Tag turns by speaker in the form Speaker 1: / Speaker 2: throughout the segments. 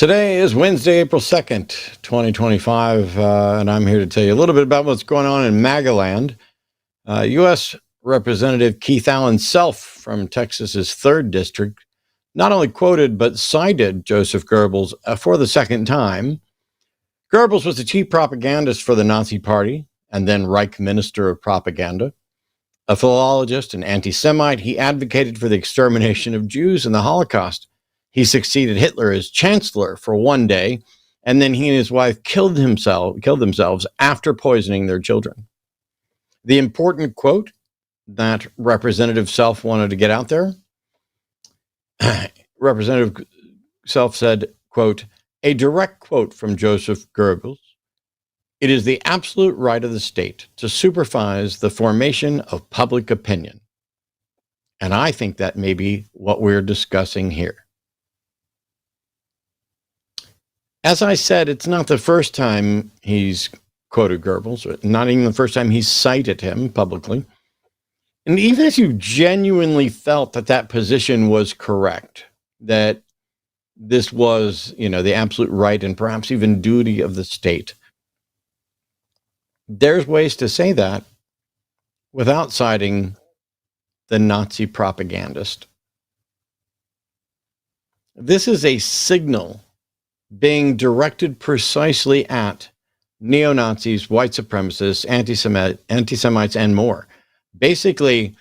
Speaker 1: Today is Wednesday, April 2nd, 2025, and I'm here to tell you a little bit about what's going on in MAGA-land. U.S. Representative Keith Allen Self from Texas's 3rd District not only quoted but cited Joseph Goebbels for the second time. Goebbels was the chief propagandist for the Nazi Party and then Reich Minister of Propaganda. A philologist and anti-Semite, he advocated for the extermination of Jews in the Holocaust. He succeeded Hitler as chancellor for one day, and then he and his wife killed themselves after poisoning their children. The important quote that Representative Self wanted to get out there, Representative Self said, quote, a direct quote from Joseph Goebbels, "It is the absolute right of the state to supervise the formation of public opinion." And I think that may be what we're discussing here. As I said, it's not the first time he's quoted Goebbels, not even the first time he's cited him publicly. And even if you genuinely felt that that position was correct, that this was, the absolute right and perhaps even duty of the state, there's ways to say that without citing the Nazi propagandist. This is a signal being directed precisely at neo-Nazis, white supremacists, anti-Semites, and more. Basically,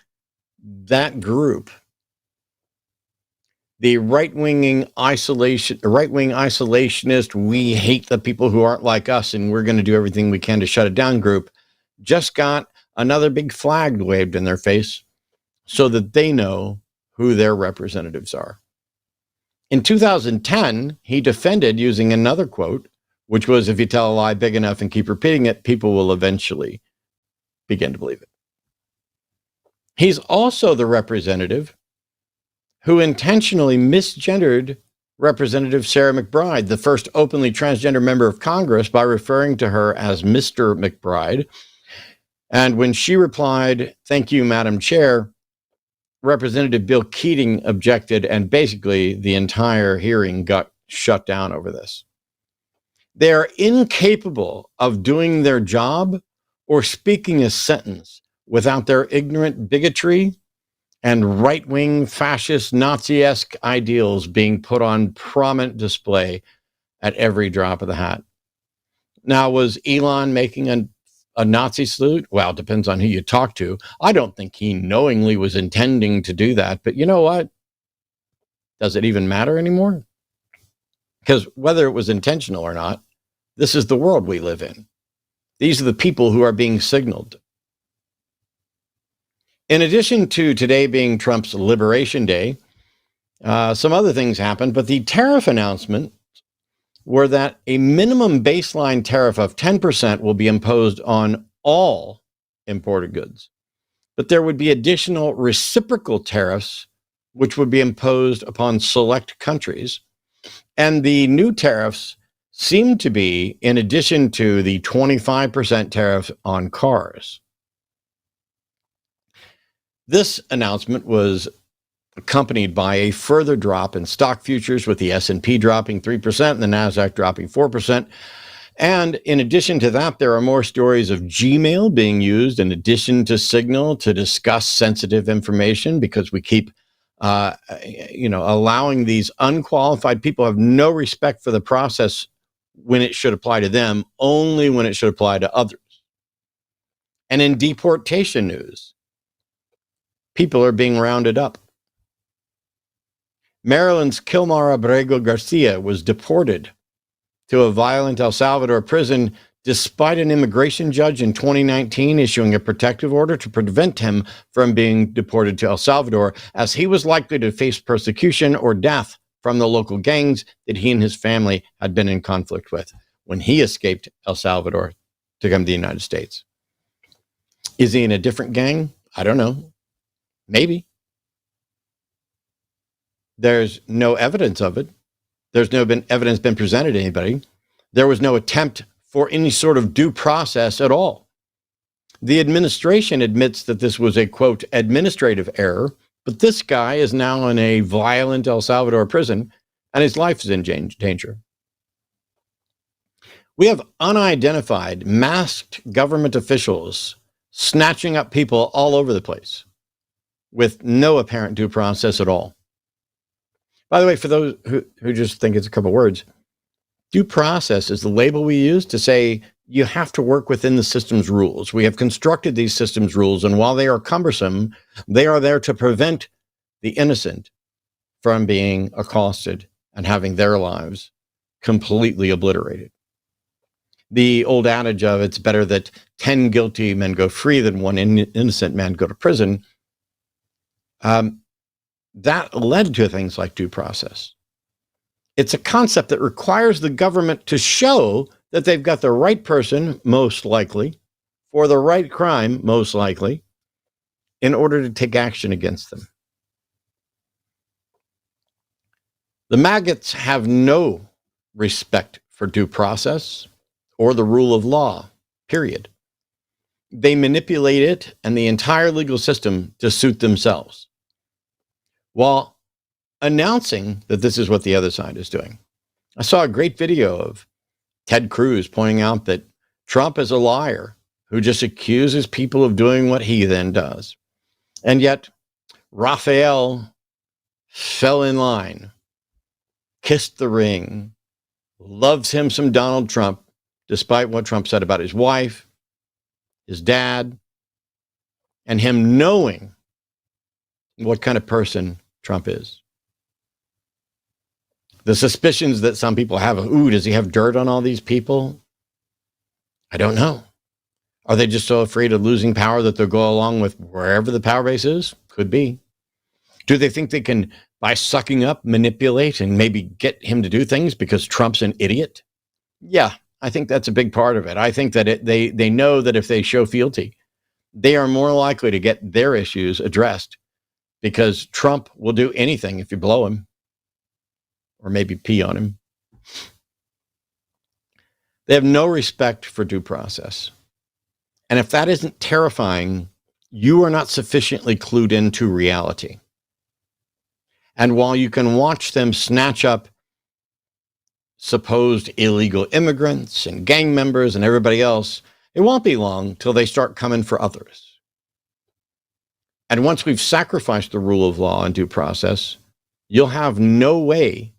Speaker 1: that group, the right-wing isolationist, we hate the people who aren't like us and we're going to do everything we can to shut it down group, just got another big flag waved in their face so that they know who their representatives are. In 2010, he defended using another quote, which was, if you tell a lie big enough and keep repeating it, people will eventually begin to believe it. He's also the representative who intentionally misgendered Representative Sarah McBride, the first openly transgender member of Congress, by referring to her as Mr. McBride. And when she replied, "Thank you, Madam Chair," Representative Bill Keating objected, and basically the entire hearing got shut down over this. They are incapable of doing their job or speaking a sentence without their ignorant bigotry and right-wing fascist Nazi-esque ideals being put on prominent display at every drop of the hat. Now, was Elon making a Nazi salute? Well, it depends on who you talk to. I don't think he knowingly was intending to do that, but you know what? Does it even matter anymore? Because whether it was intentional or not, this is the world we live in. These are the people who are being signaled. In addition to today being Trump's Liberation Day, some other things happened, but the tariff announcement were that a minimum baseline tariff of 10% will be imposed on all imported goods. But there would be additional reciprocal tariffs, which would be imposed upon select countries. And the new tariffs seem to be, in addition to the 25% tariff on cars. This announcement was accompanied by a further drop in stock futures, with the S&P dropping 3% and the NASDAQ dropping 4%. And in addition to that, there are more stories of Gmail being used in addition to Signal to discuss sensitive information, because we keep, allowing these unqualified people who have no respect for the process when it should apply to them, only when it should apply to others. And in deportation news, people are being rounded up. Maryland's Kilmar Abrego Garcia was deported to a violent El Salvador prison despite an immigration judge in 2019 issuing a protective order to prevent him from being deported to El Salvador, as he was likely to face persecution or death from the local gangs that he and his family had been in conflict with when he escaped El Salvador to come to the United States. Is he in a different gang? I don't know. Maybe. There's no evidence of it. There's no evidence been presented to anybody. There was no attempt for any sort of due process at all. The administration admits that this was a, quote, administrative error, but this guy is now in a violent El Salvador prison and his life is in danger. We have unidentified, masked government officials snatching up people all over the place with no apparent due process at all. By the way, for those who just think it's a couple words, due process is the label we use to say you have to work within the system's rules. We have constructed these systems rules, and while they are cumbersome, they are there to prevent the innocent from being accosted and having their lives completely obliterated. The old adage of it's better that 10 guilty men go free than one innocent man go to prison, that led to things like due process. It's a concept that requires the government to show that they've got the right person, most likely, for the right crime, most likely, in order to take action against them. The maggots have no respect for due process or the rule of law, period. They manipulate it and the entire legal system to suit themselves, while announcing that this is what the other side is doing. I saw a great video of Ted Cruz pointing out that Trump is a liar who just accuses people of doing what he then does. And yet, Raphael fell in line, kissed the ring, loves him some Donald Trump, despite what Trump said about his wife, his dad, and him knowing what kind of person Trump is. The suspicions that some people have, does he have dirt on all these people? I don't know. Are they just so afraid of losing power that they'll go along with wherever the power base is? Could be. Do they think they can, by sucking up, manipulate, and maybe get him to do things because Trump's an idiot? Yeah, I think that's a big part of it. I think that they know that if they show fealty, they are more likely to get their issues addressed, because Trump will do anything if you blow him or maybe pee on him. They have no respect for due process. And if that isn't terrifying, you are not sufficiently clued into reality. And while you can watch them snatch up supposed illegal immigrants and gang members and everybody else, it won't be long till they start coming for others. And once we've sacrificed the rule of law and due process, you'll have no way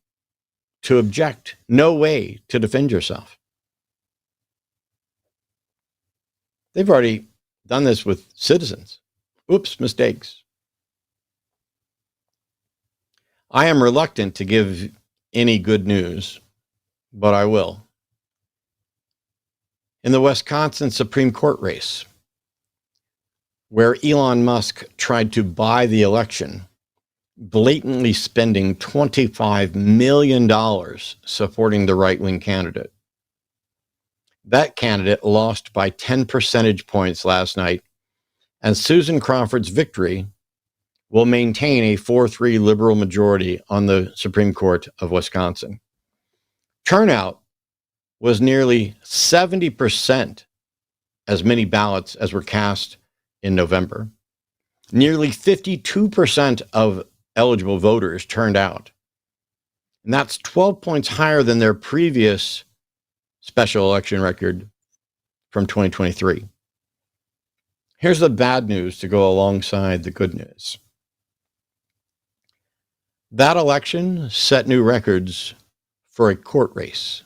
Speaker 1: to object, no way to defend yourself. They've already done this with citizens. Oops, mistakes. I am reluctant to give any good news, but I will. In the Wisconsin Supreme Court race, where Elon Musk tried to buy the election, blatantly spending $25 million supporting the right-wing candidate. That candidate lost by 10 percentage points last night, and Susan Crawford's victory will maintain a 4-3 liberal majority on the Supreme Court of Wisconsin. Turnout was nearly 70% as many ballots as were cast in November. Nearly 52% of eligible voters turned out. And that's 12 points higher than their previous special election record from 2023. Here's the bad news to go alongside the good news. That election set new records for a court race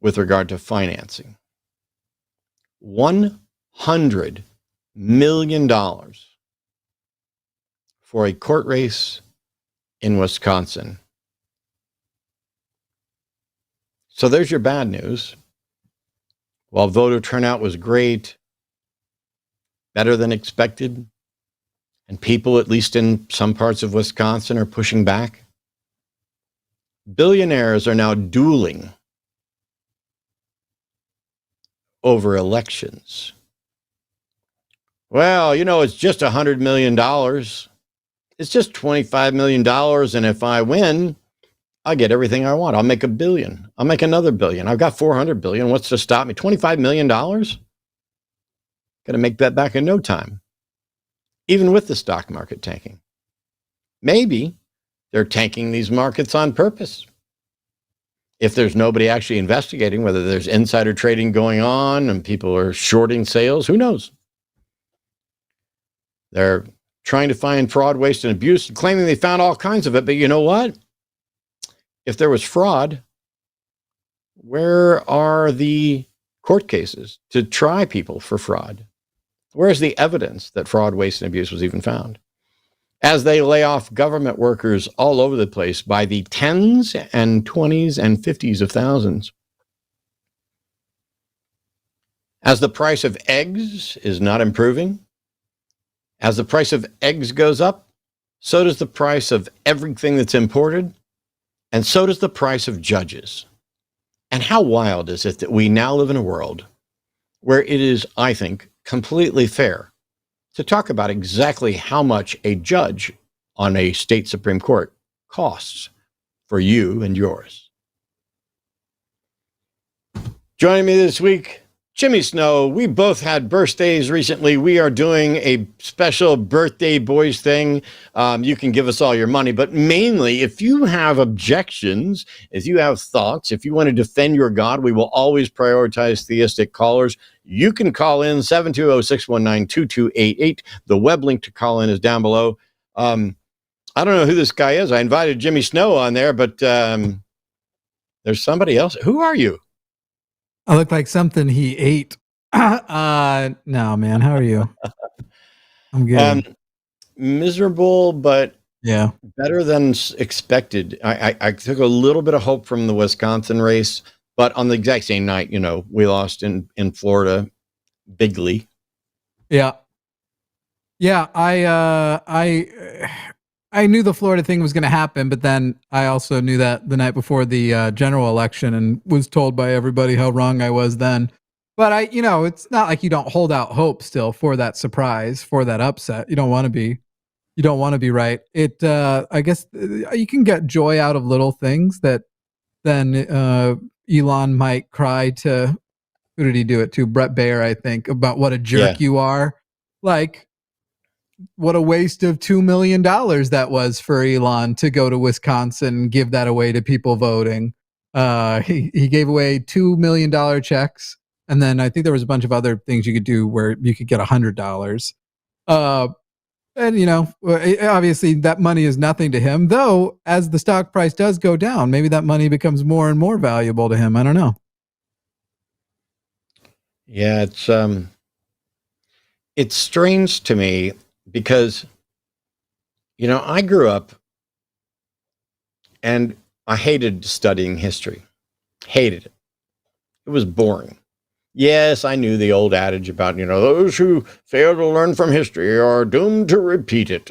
Speaker 1: with regard to financing. $100 million for a court race in Wisconsin. So there's your bad news. While voter turnout was great, better than expected, and people, at least in some parts of Wisconsin, are pushing back, billionaires are now dueling over elections. Well, it's just $100 million. It's just $25 million. And if I win, I'll get everything I want. I'll make $1 billion. I'll make another $1 billion. I've got $400 billion. What's to stop me? $25 million? Going to make that back in no time, even with the stock market tanking. Maybe they're tanking these markets on purpose. if there's nobody actually investigating, whether there's insider trading going on and people are shorting sales, who knows? They're trying to find fraud, waste, and abuse, claiming they found all kinds of it. But you know what? If there was fraud, where are the court cases to try people for fraud? Where's the evidence that fraud, waste, and abuse was even found? As they lay off government workers all over the place by the tens and 20s and 50s of thousands. As the price of eggs is not improving, as the price of eggs goes up, so does the price of everything that's imported, and so does the price of judges. And how wild is it that we now live in a world where it is, I think, completely fair to talk about exactly how much a judge on a state Supreme Court costs for you and yours. Joining me this week, Jimmy Snow. We both had birthdays recently. We are doing a special birthday boys thing. You can give us all your money, but mainly if you have objections, if you have thoughts, if you want to defend your God, we will always prioritize theistic callers. You can call in 720-619-2288. The web link to call in is down below. I don't know who this guy is. I invited Jimmy Snow on there, but there's somebody else. Who are you?
Speaker 2: I look like something he ate. No, man. How are you? I'm good.
Speaker 1: Miserable, but
Speaker 2: yeah,
Speaker 1: better than expected. I took a little bit of hope from the Wisconsin race, but on the exact same night, we lost in Florida bigly.
Speaker 2: Yeah. Yeah. I knew the Florida thing was going to happen, but then I also knew that the night before the general election and was told by everybody how wrong I was then. But it's not like you don't hold out hope still for that surprise, for that upset. You don't want to be right. I guess you can get joy out of little things that then Elon might cry to, who did he do it to? Brett Baer, I think, about what a jerk you are. Like, what a waste of $2 million that was for Elon to go to Wisconsin and give that away to people voting. He gave away $2 million checks. And then I think there was a bunch of other things you could do where you could get $100. And, obviously that money is nothing to him, though, as the stock price does go down, maybe that money becomes more and more valuable to him. I don't know.
Speaker 1: Yeah, it's strange to me because, I grew up and I hated studying history. Hated it. It was boring. Yes, I knew the old adage about, those who fail to learn from history are doomed to repeat it.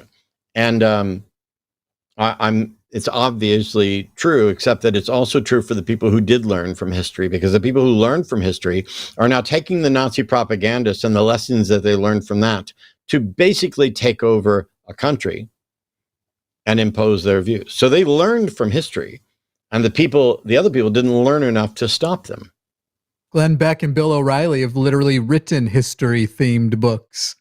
Speaker 1: And it's obviously true, except that it's also true for the people who did learn from history, because the people who learned from history are now taking the Nazi propagandists and the lessons that they learned from that to basically take over a country and impose their views. So they learned from history, and the other people didn't learn enough to stop them.
Speaker 2: Glenn Beck and Bill O'Reilly have literally written history-themed books.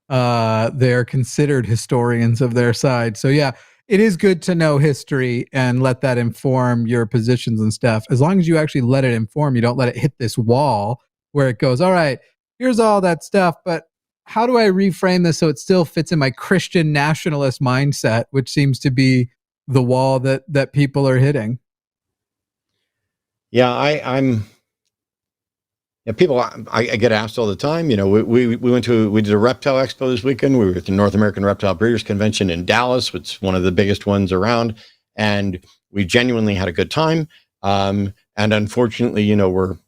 Speaker 2: They're considered historians of their side. So yeah, it is good to know history and let that inform your positions and stuff. As long as you actually let it inform, you don't let it hit this wall where it goes, all right, here's all that stuff, but how do I reframe this so it still fits in my Christian nationalist mindset, which seems to be the wall that people are hitting?
Speaker 1: Yeah, I get asked all the time. We did a reptile expo this weekend. We were at the North American Reptile Breeders Convention in Dallas, which is one of the biggest ones around, and we genuinely had a good time. And unfortunately, we're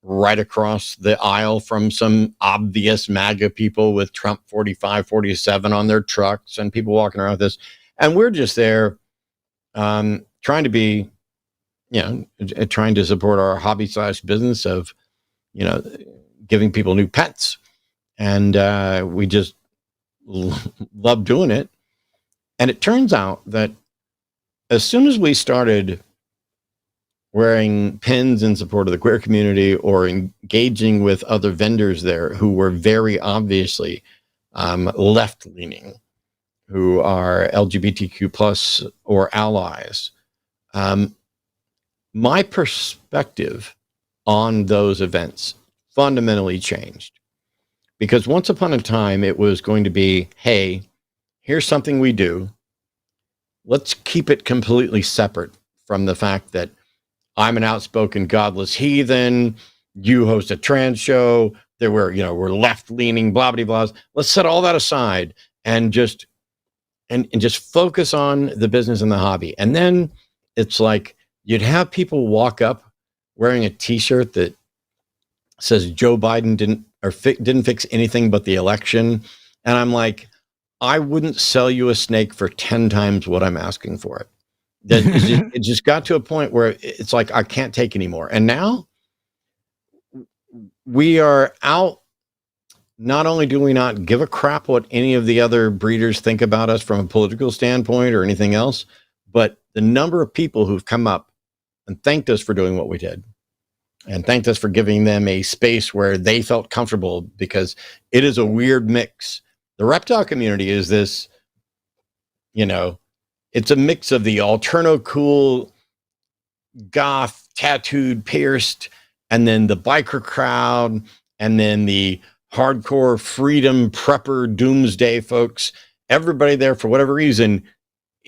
Speaker 1: right across the aisle from some obvious MAGA people with Trump 45, 47 on their trucks and people walking around with this. And we're just there trying to be, trying to support our hobby/business of, giving people new pets. And we just love doing it. And it turns out that as soon as we started wearing pins in support of the queer community or engaging with other vendors there who were very obviously left-leaning, who are LGBTQ plus or allies, my perspective on those events fundamentally changed. Because once upon a time, it was going to be, hey, here's something we do. Let's keep it completely separate from the fact that I'm an outspoken godless heathen. You host a trans show. There were, we're left leaning, blah blah blah. Let's set all that aside and just focus on the business and the hobby. And then it's like you'd have people walk up wearing a T-shirt that says Joe Biden didn't fix anything but the election, and I'm like, I wouldn't sell you a snake for 10 times what I'm asking for it. It just got to a point where it's like I can't take anymore. And now we are out. Not only do we not give a crap what any of the other breeders think about us from a political standpoint or anything else, but the number of people who've come up and thanked us for doing what we did and thanked us for giving them a space where they felt comfortable, because it is a weird mix. The reptile community is this, it's a mix of the alterno cool, goth, tattooed, pierced, and then the biker crowd, and then the hardcore freedom prepper doomsday folks. Everybody there, for whatever reason,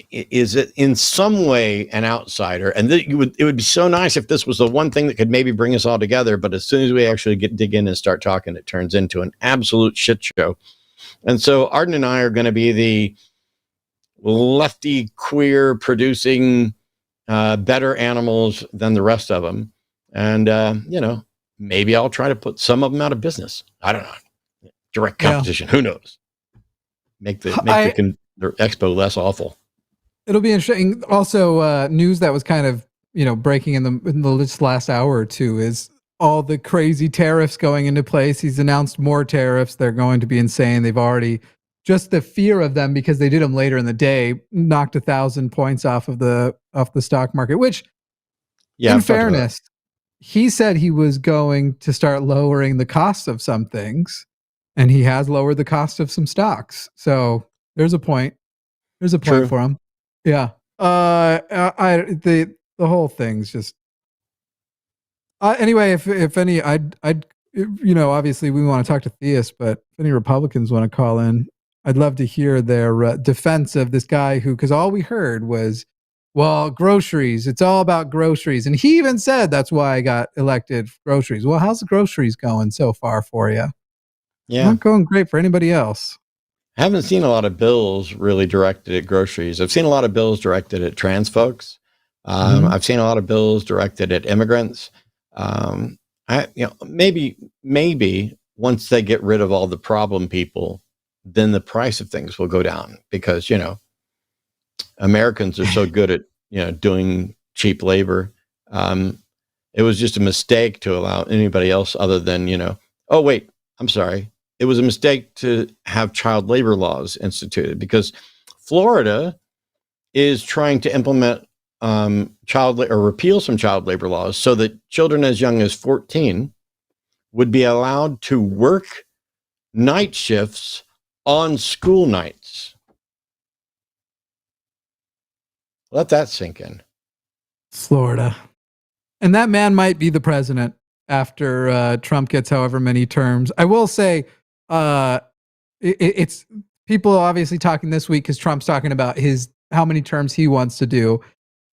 Speaker 1: is in some way an outsider. And it would be so nice if this was the one thing that could maybe bring us all together. But as soon as we actually dig in and start talking, it turns into an absolute shit show. And so Arden and I are going to be the lefty queer producing better animals than the rest of them. And, maybe I'll try to put some of them out of business. I don't know. Direct competition. Yeah. Who knows? Make the expo less awful.
Speaker 2: It'll be interesting. Also, news that was kind of, breaking in the last hour or two is all the crazy tariffs going into place. He's announced more tariffs. They're going to be insane. They've already, just the fear of them, because they did them later in the day, knocked 1,000 points off the stock market, which, in fairness, he said he was going to start lowering the cost of some things, and he has lowered the cost of some stocks. So there's a point. There's a point for him. Yeah. The whole thing's just. Anyway, if any, I'd obviously we want to talk to theists, but if any Republicans want to call in, I'd love to hear their defense of this guy who, because all we heard was, well, groceries. It's all about groceries. And he even said that's why I got elected, groceries. Well, how's the groceries going so far for you?
Speaker 1: Yeah.
Speaker 2: Not going great for anybody else.
Speaker 1: I haven't seen a lot of bills really directed at groceries. I've seen a lot of bills directed at trans folks. I've seen a lot of bills directed at immigrants. Maybe once they get rid of all the problem people, then the price of things will go down, because, Americans are so good at, doing cheap labor. It was just a mistake to allow anybody else other than, oh, wait, I'm sorry. It was a mistake to have child labor laws instituted, because Florida is trying to implement repeal some child labor laws so that children as young as 14 would be allowed to work night shifts on school nights. Let that sink in.
Speaker 2: Florida. And that man might be the president after Trump gets however many terms. I will say it's people obviously talking this week because Trump's talking about how many terms he wants to do.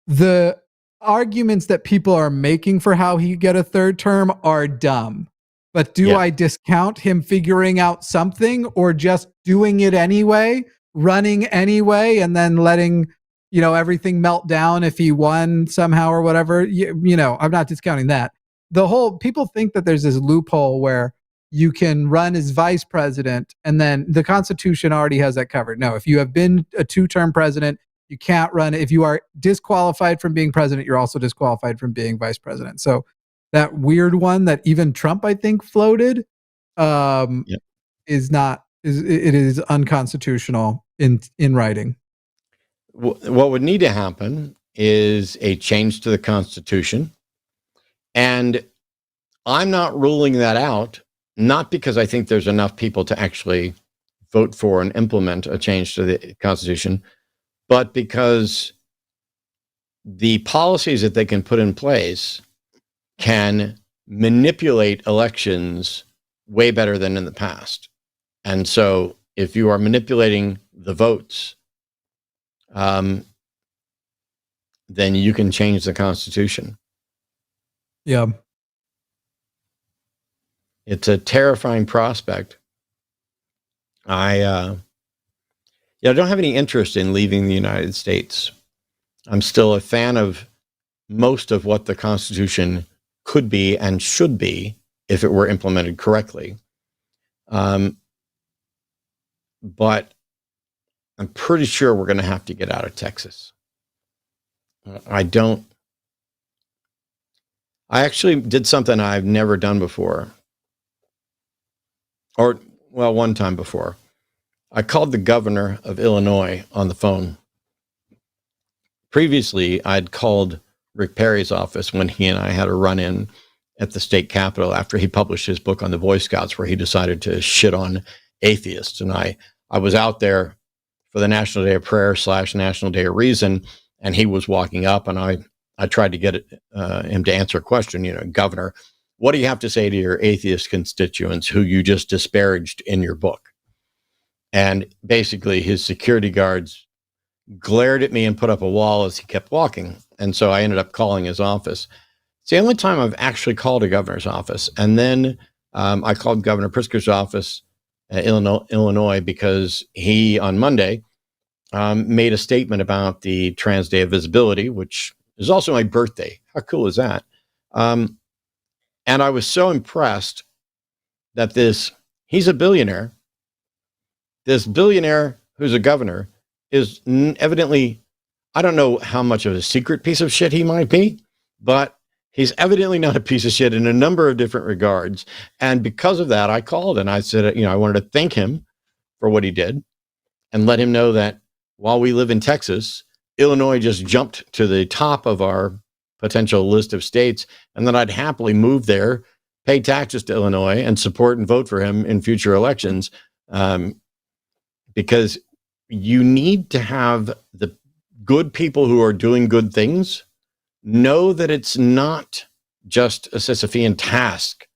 Speaker 2: The arguments that people are making for how he get a third term are dumb. But do I discount him figuring out something, or just doing it anyway, running anyway, and then letting everything melt down if he won somehow or whatever? I'm not discounting that. People think that there's this loophole where you can run as vice president, and then the Constitution already has that covered. No, if you have been a 2-term president, you can't run. If you are disqualified from being president, you're also disqualified from being vice president. So that weird one that even Trump, I think, floated is unconstitutional in writing.
Speaker 1: What would need to happen is a change to the Constitution. And I'm not ruling that out, not because I think there's enough people to actually vote for and implement a change to the Constitution, but because the policies that they can put in place can manipulate elections way better than in the past. And so if you are manipulating the votes, then you can change the Constitution.
Speaker 2: Yeah.
Speaker 1: It's a terrifying prospect. I don't have any interest in leaving the United States. I'm still a fan of most of what the Constitution could be and should be if it were implemented correctly. But I'm pretty sure we're going to have to get out of Texas. I actually did something I've never done before. One time before. I called the governor of Illinois on the phone. Previously, I'd called Rick Perry's office when he and I had a run-in at the state capitol after he published his book on the Boy Scouts, where he decided to shit on atheists. And I was out there for the National Day of Prayer / National Day of Reason, and he was walking up, and I tried to get him to answer a question. Governor, what do you have to say to your atheist constituents who you just disparaged in your book? And basically, his security guards glared at me and put up a wall as he kept walking. And so I ended up calling his office. It's the only time I've actually called a governor's office. And then I called Governor Pritzker's office in Illinois because he, on Monday, made a statement about the Trans Day of Visibility, which is also my birthday. How cool is that? And I was so impressed that he's a billionaire. This billionaire who's a governor is evidently, I don't know how much of a secret piece of shit he might be, but he's evidently not a piece of shit in a number of different regards. And because of that, I called and I said, I wanted to thank him for what he did and let him know that while we live in Texas, Illinois just jumped to the top of our potential list of states, and that I'd happily move there, pay taxes to Illinois, and support and vote for him in future elections. Because you need to have the good people who are doing good things know that it's not just a Sisyphean task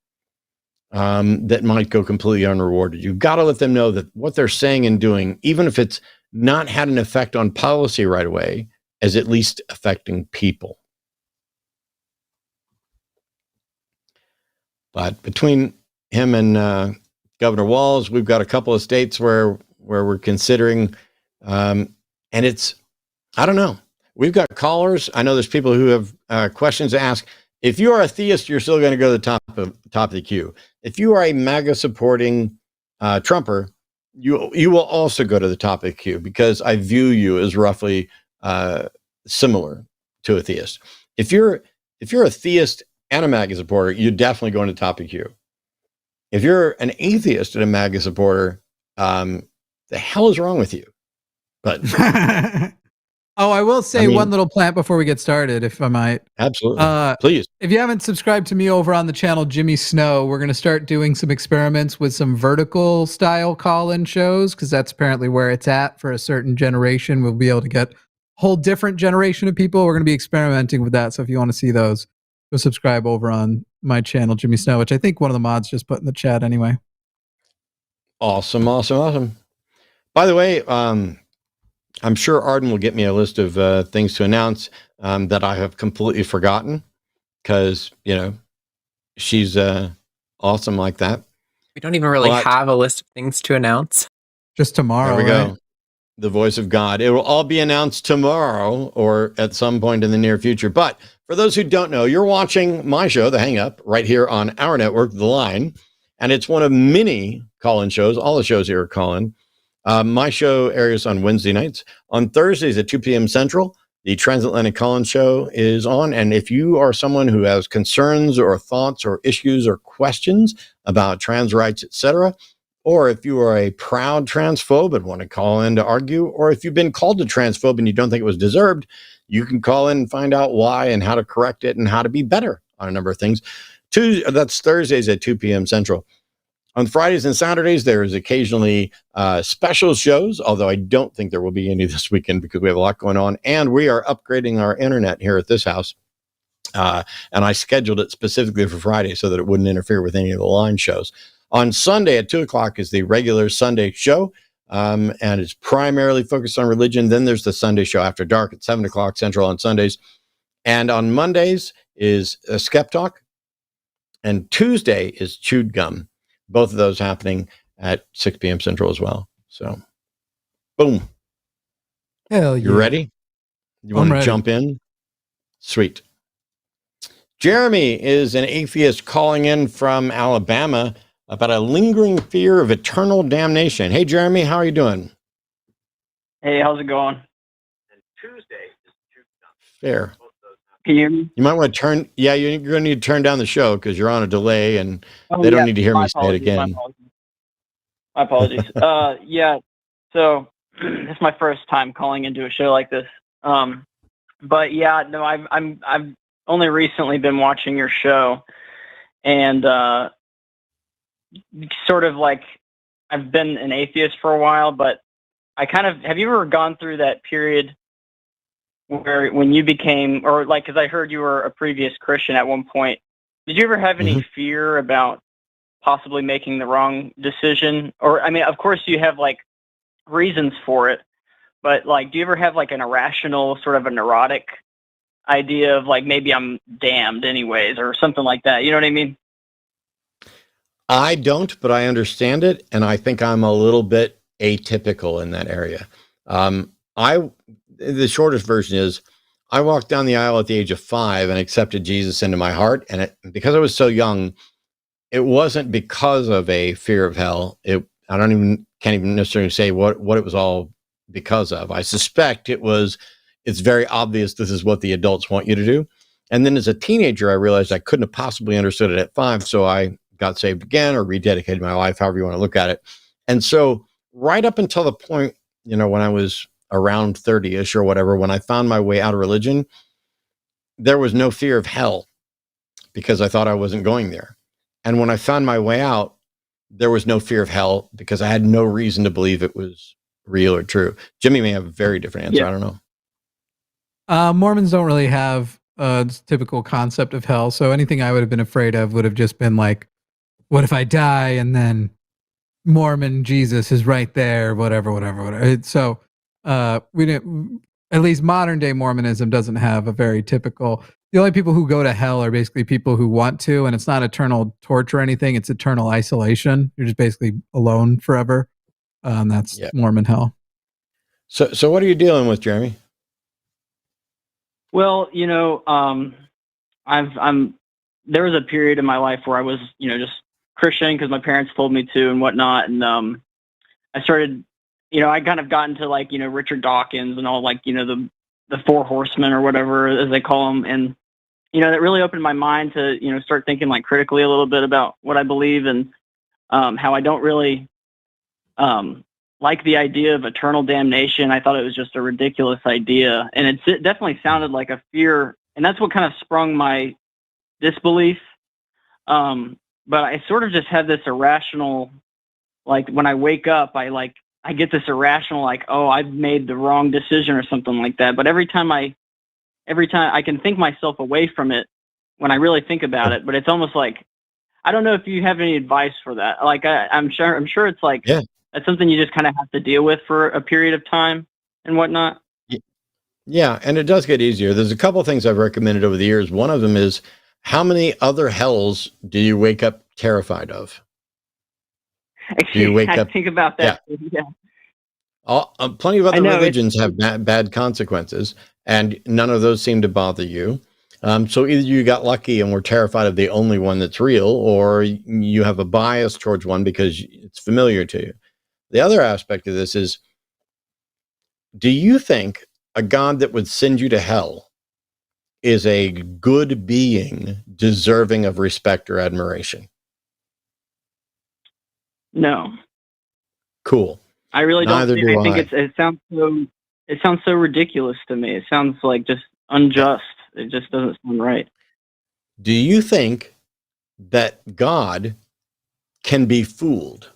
Speaker 1: that might go completely unrewarded. You've got to let them know that what they're saying and doing, even if it's not had an effect on policy right away, is at least affecting people. But between him and Governor Walz, we've got a couple of states where we're considering, and it's, I don't know. We've got callers. I know there's people who have questions to ask. If you are a theist, you're still going to go to the top of the queue. If you are a MAGA supporting Trumper, you will also go to the top of the queue, because I view you as roughly similar to a theist. If you're a theist and a MAGA supporter, you definitely go into the top of the queue. If you're an atheist and a MAGA supporter, the hell is wrong with you? But
Speaker 2: I will say one little plant before we get started, if I might.
Speaker 1: Absolutely. Please.
Speaker 2: If you haven't subscribed to me over on the channel Jimmy Snow, we're going to start doing some experiments with some vertical style call-in shows, because that's apparently where it's at for a certain generation. We'll be able to get a whole different generation of people. We're going to be experimenting with that. So if you want to see those, go subscribe over on my channel Jimmy Snow, which I think one of the mods just put in the chat anyway.
Speaker 1: Awesome. By the way, I'm sure Arden will get me a list of things to announce that I have completely forgotten, because, she's awesome like that.
Speaker 3: We don't even really have a list of things to announce.
Speaker 2: Just tomorrow.
Speaker 1: There we
Speaker 2: right?
Speaker 1: go. The voice of God. It will all be announced tomorrow or at some point in the near future. But for those who don't know, you're watching my show, The Hang Up, right here on our network, The Line. And it's one of many call-in shows. All the shows here are call-in. My show airs on Wednesday nights. On Thursdays at 2 p.m. Central, the Transatlantic Call-In Show is on. And if you are someone who has concerns or thoughts or issues or questions about trans rights, etc., or if you are a proud transphobe and want to call in to argue, or if you've been called a transphobe and you don't think it was deserved, you can call in and find out why and how to correct it and how to be better on a number of things. That's Thursdays at 2 p.m. Central. On Fridays and Saturdays, there is occasionally special shows, although I don't think there will be any this weekend because we have a lot going on. And we are upgrading our internet here at this house. And I scheduled it specifically for Friday so that it wouldn't interfere with any of the line shows. On Sunday at 2 o'clock is the regular Sunday show, and it's primarily focused on religion. Then there's the Sunday show after dark at 7 o'clock Central on Sundays. And on Mondays is a Skeptalk, and Tuesday is Chewed Gum. Both of those happening at 6 p.m. Central as well. So, boom.
Speaker 2: Hell yeah.
Speaker 1: You ready? You want to jump in? Sweet. Jeremy is an atheist calling in from Alabama about a lingering fear of eternal damnation. Hey, Jeremy, how are you doing?
Speaker 4: Hey, how's it going?
Speaker 1: And Tuesday is Chewed Gum. Fair.
Speaker 4: Can you hear me?
Speaker 1: You might want to turn, you're going to need to turn down the show because you're on a delay and they don't need to hear me say it again.
Speaker 4: My apologies. Yeah, so it's my first time calling into a show like this. But yeah, no, I've only recently been watching your show, and sort of like I've been an atheist for a while, but have you ever gone through that period where when you became, or like, because I heard you were a previous Christian at one point, did you ever have any fear about possibly making the wrong decision? Or, I mean, of course you have like reasons for it, but like, do you ever have like an irrational, sort of a neurotic idea of like, maybe I'm damned anyways, or something like that? You know what I mean?
Speaker 1: I don't, but I understand it. And I think I'm a little bit atypical in that area. The shortest version is I walked down the aisle at the age of 5 and accepted Jesus into my heart. And because I was so young, it wasn't because of a fear of hell. I can't even necessarily say what it was all because of. I suspect it's very obvious this is what the adults want you to do. And then as a teenager, I realized I couldn't have possibly understood it at 5. So I got saved again or rededicated my life, however you want to look at it. And so right up until the point, when I was around 30-ish or whatever, when I found my way out of religion, there was no fear of hell because I thought I wasn't going there. And when I found my way out, there was no fear of hell because I had no reason to believe it was real or true. Jimmy may have a very different answer. Yeah. I don't
Speaker 2: know. Mormons don't really have a typical concept of hell. So anything I would have been afraid of would have just been like, what if I die and then Mormon Jesus is right there, whatever. So we didn't, at least modern day Mormonism doesn't have a very typical, the only people who go to hell are basically people who want to, and it's not eternal torture or anything. It's eternal isolation. You're just basically alone forever. That's Mormon hell.
Speaker 1: So what are you dealing with, Jeremy?
Speaker 4: Well, there was a period in my life where I was, just Christian because my parents told me to and whatnot. And I started, I kind of got into like, Richard Dawkins and all like, the 4 horsemen or whatever as they call them. And, that really opened my mind to, start thinking like critically a little bit about what I believe and how I don't really like the idea of eternal damnation. I thought it was just a ridiculous idea. And it definitely sounded like a fear. And that's what kind of sprung my disbelief. But I sort of just had this irrational, like when I wake up, I get this irrational, like, oh, I've made the wrong decision or something like that. But every time I can think myself away from it when I really think about it, but it's almost like, I don't know if you have any advice for that. Like, I'm sure it's like, that's something you just kind of have to deal with for a period of time and whatnot.
Speaker 1: Yeah. And it does get easier. There's a couple of things I've recommended over the years. One of them is, how many other hells do you wake up terrified of? Do you wake up?
Speaker 4: Think about that. Yeah.
Speaker 1: Plenty of other religions have bad consequences, and none of those seem to bother you. So either you got lucky and were terrified of the only one that's real, or you have a bias towards one because it's familiar to you. The other aspect of this is, do you think a God that would send you to hell is a good being deserving of respect or admiration?
Speaker 4: No.
Speaker 1: Cool.
Speaker 4: I really don't. I think it sounds so ridiculous to me. It sounds like just unjust. It just doesn't sound right.
Speaker 1: Do you think that God can be fooled?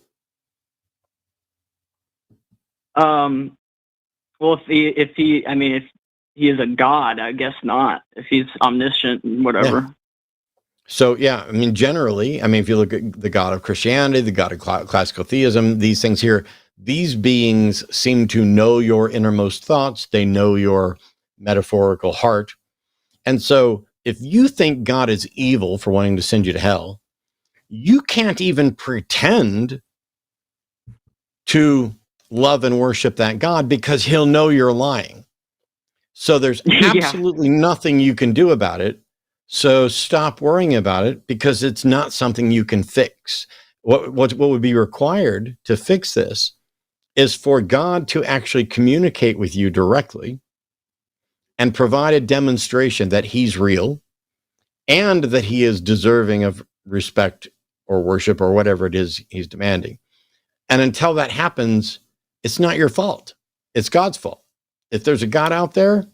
Speaker 4: Well, if he is a god, I guess not. If he's omniscient and whatever.
Speaker 1: Yeah. So, yeah, I mean, generally, I mean, if you look at the God of Christianity, the God of classical theism, these things here, these beings seem to know your innermost thoughts. They know your metaphorical heart. And so if you think God is evil for wanting to send you to hell, you can't even pretend to love and worship that God because he'll know you're lying. So there's absolutely nothing you can do about it. So stop worrying about it because it's not something you can fix. What would be required to fix this is for God to actually communicate with you directly and provide a demonstration that he's real and that he is deserving of respect or worship or whatever it is he's demanding. And until that happens, it's not your fault. It's God's fault. If there's a God out there,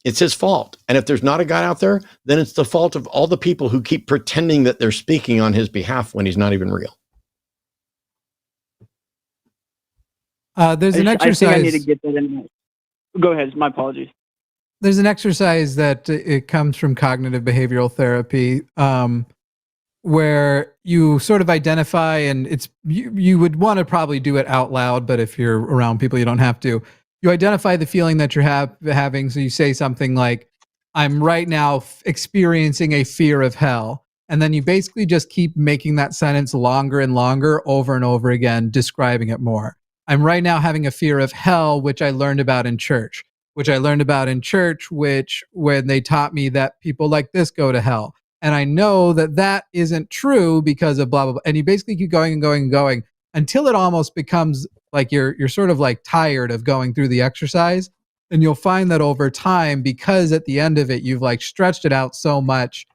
Speaker 1: it's his fault. And if there's not a God out there, then it's the fault of all the people who keep pretending that they're speaking on his behalf when he's not even real.
Speaker 2: There's an exercise.
Speaker 4: I think I need to get that in. Go ahead. My apologies.
Speaker 2: There's an exercise that it comes from cognitive behavioral therapy, where you sort of identify, and it's you would want to probably do it out loud, but if you're around people, you don't have to. You identify the feeling that you're having. So you say something like, I'm right now experiencing a fear of hell. And then you basically just keep making that sentence longer and longer over and over again, describing it more. I'm right now having a fear of hell, which I learned about in church, which when they taught me that people like this go to hell. And I know that that isn't true because of blah, blah, blah. And you basically keep going and going and going until it almost becomes like you're sort of like tired of going through the exercise. And you'll find that over time, because at the end of it, you've like stretched it out so much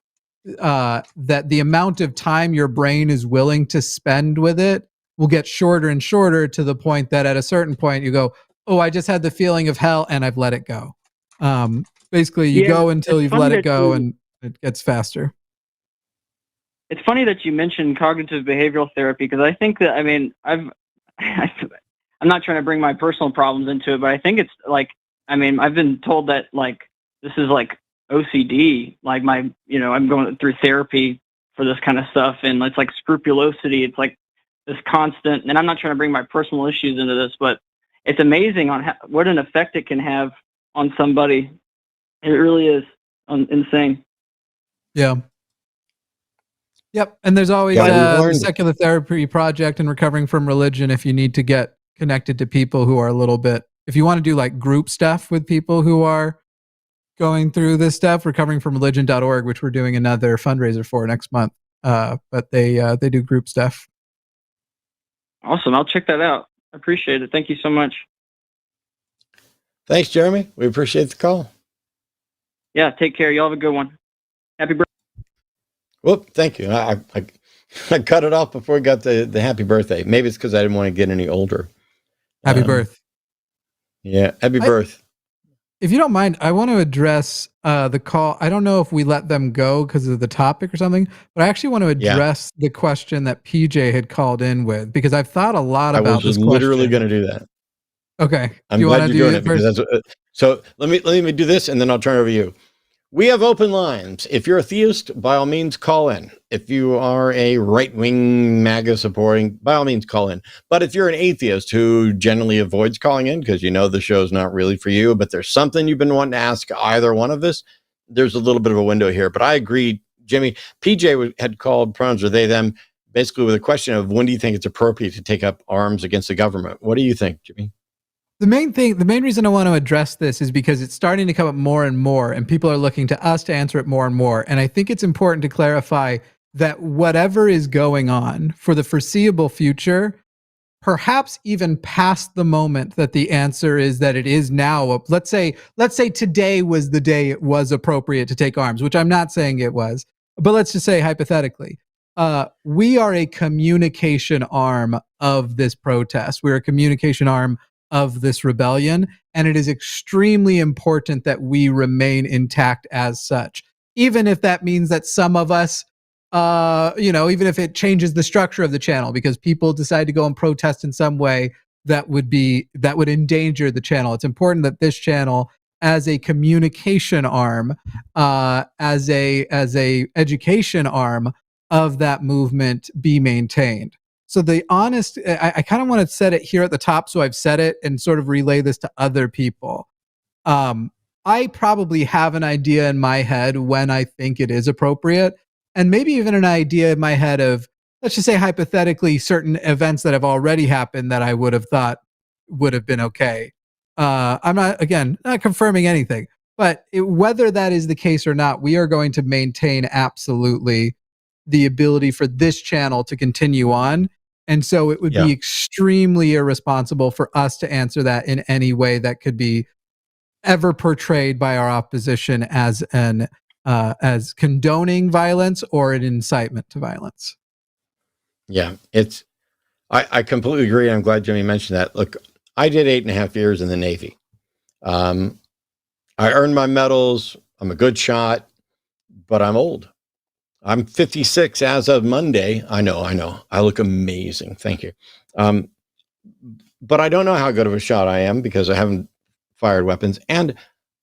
Speaker 2: that the amount of time your brain is willing to spend with it will get shorter and shorter to the point that at a certain point you go, oh, I just had the feeling of hell and I've let it go. Basically, you go until you've let it go and it gets faster.
Speaker 4: It's funny that you mentioned cognitive behavioral therapy because I think that, I mean, I'm not trying to bring my personal problems into it, but I think it's like, I mean, I've been told that like, this is like OCD, like I'm going through therapy for this kind of stuff. And it's like scrupulosity. It's like this constant, and I'm not trying to bring my personal issues into this, but it's amazing on what an effect it can have on somebody. It really is insane.
Speaker 2: Yeah. Yep. And there's always the Secular Therapy Project and Recovering from Religion if you need to get connected to people who are a little bit, if you want to do like group stuff with people who are going through this stuff, recoveringfromreligion.org, which we're doing another fundraiser for next month. But they do group stuff.
Speaker 4: Awesome. I'll check that out. I appreciate it. Thank you so much.
Speaker 1: Thanks, Jeremy. We appreciate the call.
Speaker 4: Yeah. Take care. Y'all have a good one. Happy birthday.
Speaker 1: Whoop. Thank you. I cut it off before we got the happy birthday. Maybe it's because I didn't want to get any older.
Speaker 2: Happy birth.
Speaker 1: Yeah. Happy birth.
Speaker 2: If you don't mind, I want to address the call. I don't know if we let them go because of the topic or something, but I actually want to address the question that PJ had called in with, because I've thought a lot about this question. I was literally
Speaker 1: going to do that.
Speaker 2: Okay.
Speaker 1: I'm glad you're doing it because so let me do this and then I'll turn it over to you. We have open lines. If you're a theist, by all means, call in. If you are a right-wing MAGA supporting, by all means, call in. But if you're an atheist who generally avoids calling in because you know the show's not really for you, but there's something you've been wanting to ask either one of us, there's a little bit of a window here. But I agree, Jimmy, PJ had called pronouns or they, them, basically with a question of when do you think it's appropriate to take up arms against the government? What do you think, Jimmy?
Speaker 2: The main reason I want to address this is because it's starting to come up more and more, and people are looking to us to answer it more and more. And I think it's important to clarify that whatever is going on for the foreseeable future, perhaps even past the moment that the answer is that it is now, let's say today was the day it was appropriate to take arms, which I'm not saying it was, but let's just say hypothetically, we are a communication arm of this protest. We're a communication arm of this rebellion, and it is extremely important that we remain intact as such, even if that means that some of us even if it changes the structure of the channel because people decide to go and protest in some way that would endanger the channel. It's important that this channel, as a communication arm, as a education arm of that movement, be maintained. So I kind of want to set it here at the top, so I've said it and sort of relay this to other people. I probably have an idea in my head when I think it is appropriate, and maybe even an idea in my head of, let's just say hypothetically, certain events that have already happened that I would have thought would have been okay. I'm not confirming anything, but whether that is the case or not, we are going to maintain absolutely the ability for this channel to continue on. And so it would be extremely irresponsible for us to answer that in any way that could be ever portrayed by our opposition as as condoning violence or an incitement to violence.
Speaker 1: Yeah, I completely agree. I'm glad Jimmy mentioned that. Look, I did 8.5 years in the Navy. I earned my medals. I'm a good shot, but I'm old. I'm 56 as of Monday. I know. I look amazing. Thank you. But I don't know how good of a shot I am because I haven't fired weapons. And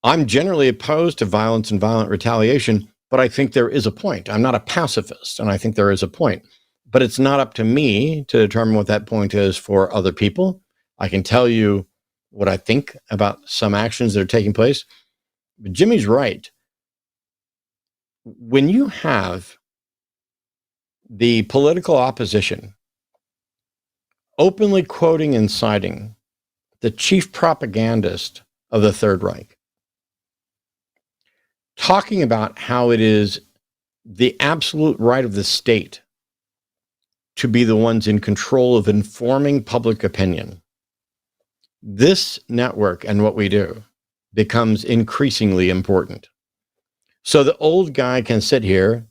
Speaker 1: I'm generally opposed to violence and violent retaliation, but I think there is a point. I'm not a pacifist, and I think there is a point. But it's not up to me to determine what that point is for other people. I can tell you what I think about some actions that are taking place. But Jimmy's right. When you have the political opposition openly quoting and citing the chief propagandist of the Third Reich, talking about how it is the absolute right of the state to be the ones in control of informing public opinion, this network and what we do becomes increasingly important. So the old guy can sit here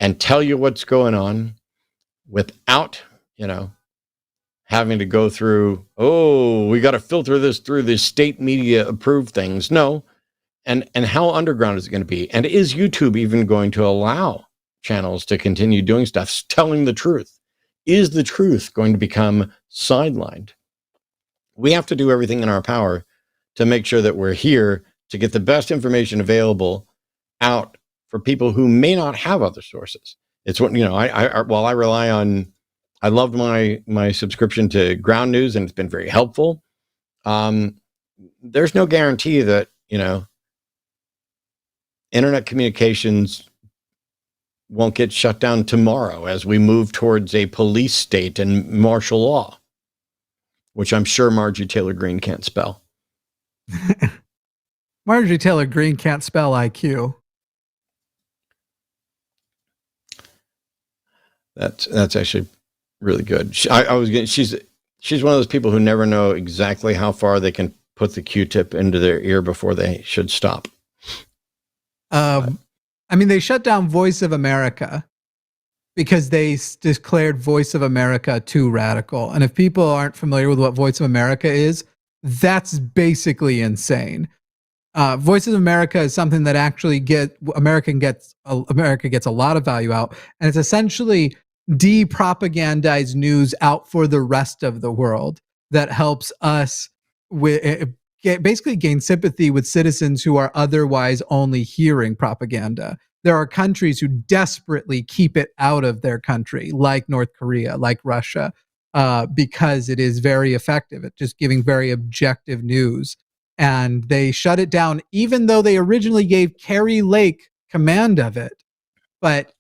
Speaker 1: and tell you what's going on without, having to go through, we got to filter this through the state media approved things. No. And how underground is it going to be? And is YouTube even going to allow channels to continue doing stuff, telling the truth? Is the truth going to become sidelined? We have to do everything in our power to make sure that we're here to get the best information available out for people who may not have other sources. It's what, while I rely on, I loved my subscription to Ground News, and it's been very helpful. There's no guarantee that, internet communications won't get shut down tomorrow as we move towards a police state and martial law, which I'm sure Marjorie Taylor Greene can't spell.
Speaker 2: Marjorie Taylor Greene can't spell IQ.
Speaker 1: That's actually really good. She's one of those people who never know exactly how far they can put the Q-tip into their ear before they should stop.
Speaker 2: They shut down Voice of America because they declared Voice of America too radical. And if people aren't familiar with what Voice of America is, that's basically insane. Voice of America is something that actually America gets a lot of value out, and it's essentially de-propagandized news out for the rest of the world that helps us basically gain sympathy with citizens who are otherwise only hearing propaganda. There are countries who desperately keep it out of their country, like North Korea, like Russia, because it is very effective at just giving very objective news. And they shut it down, even though they originally gave Carrie Lake command of it. But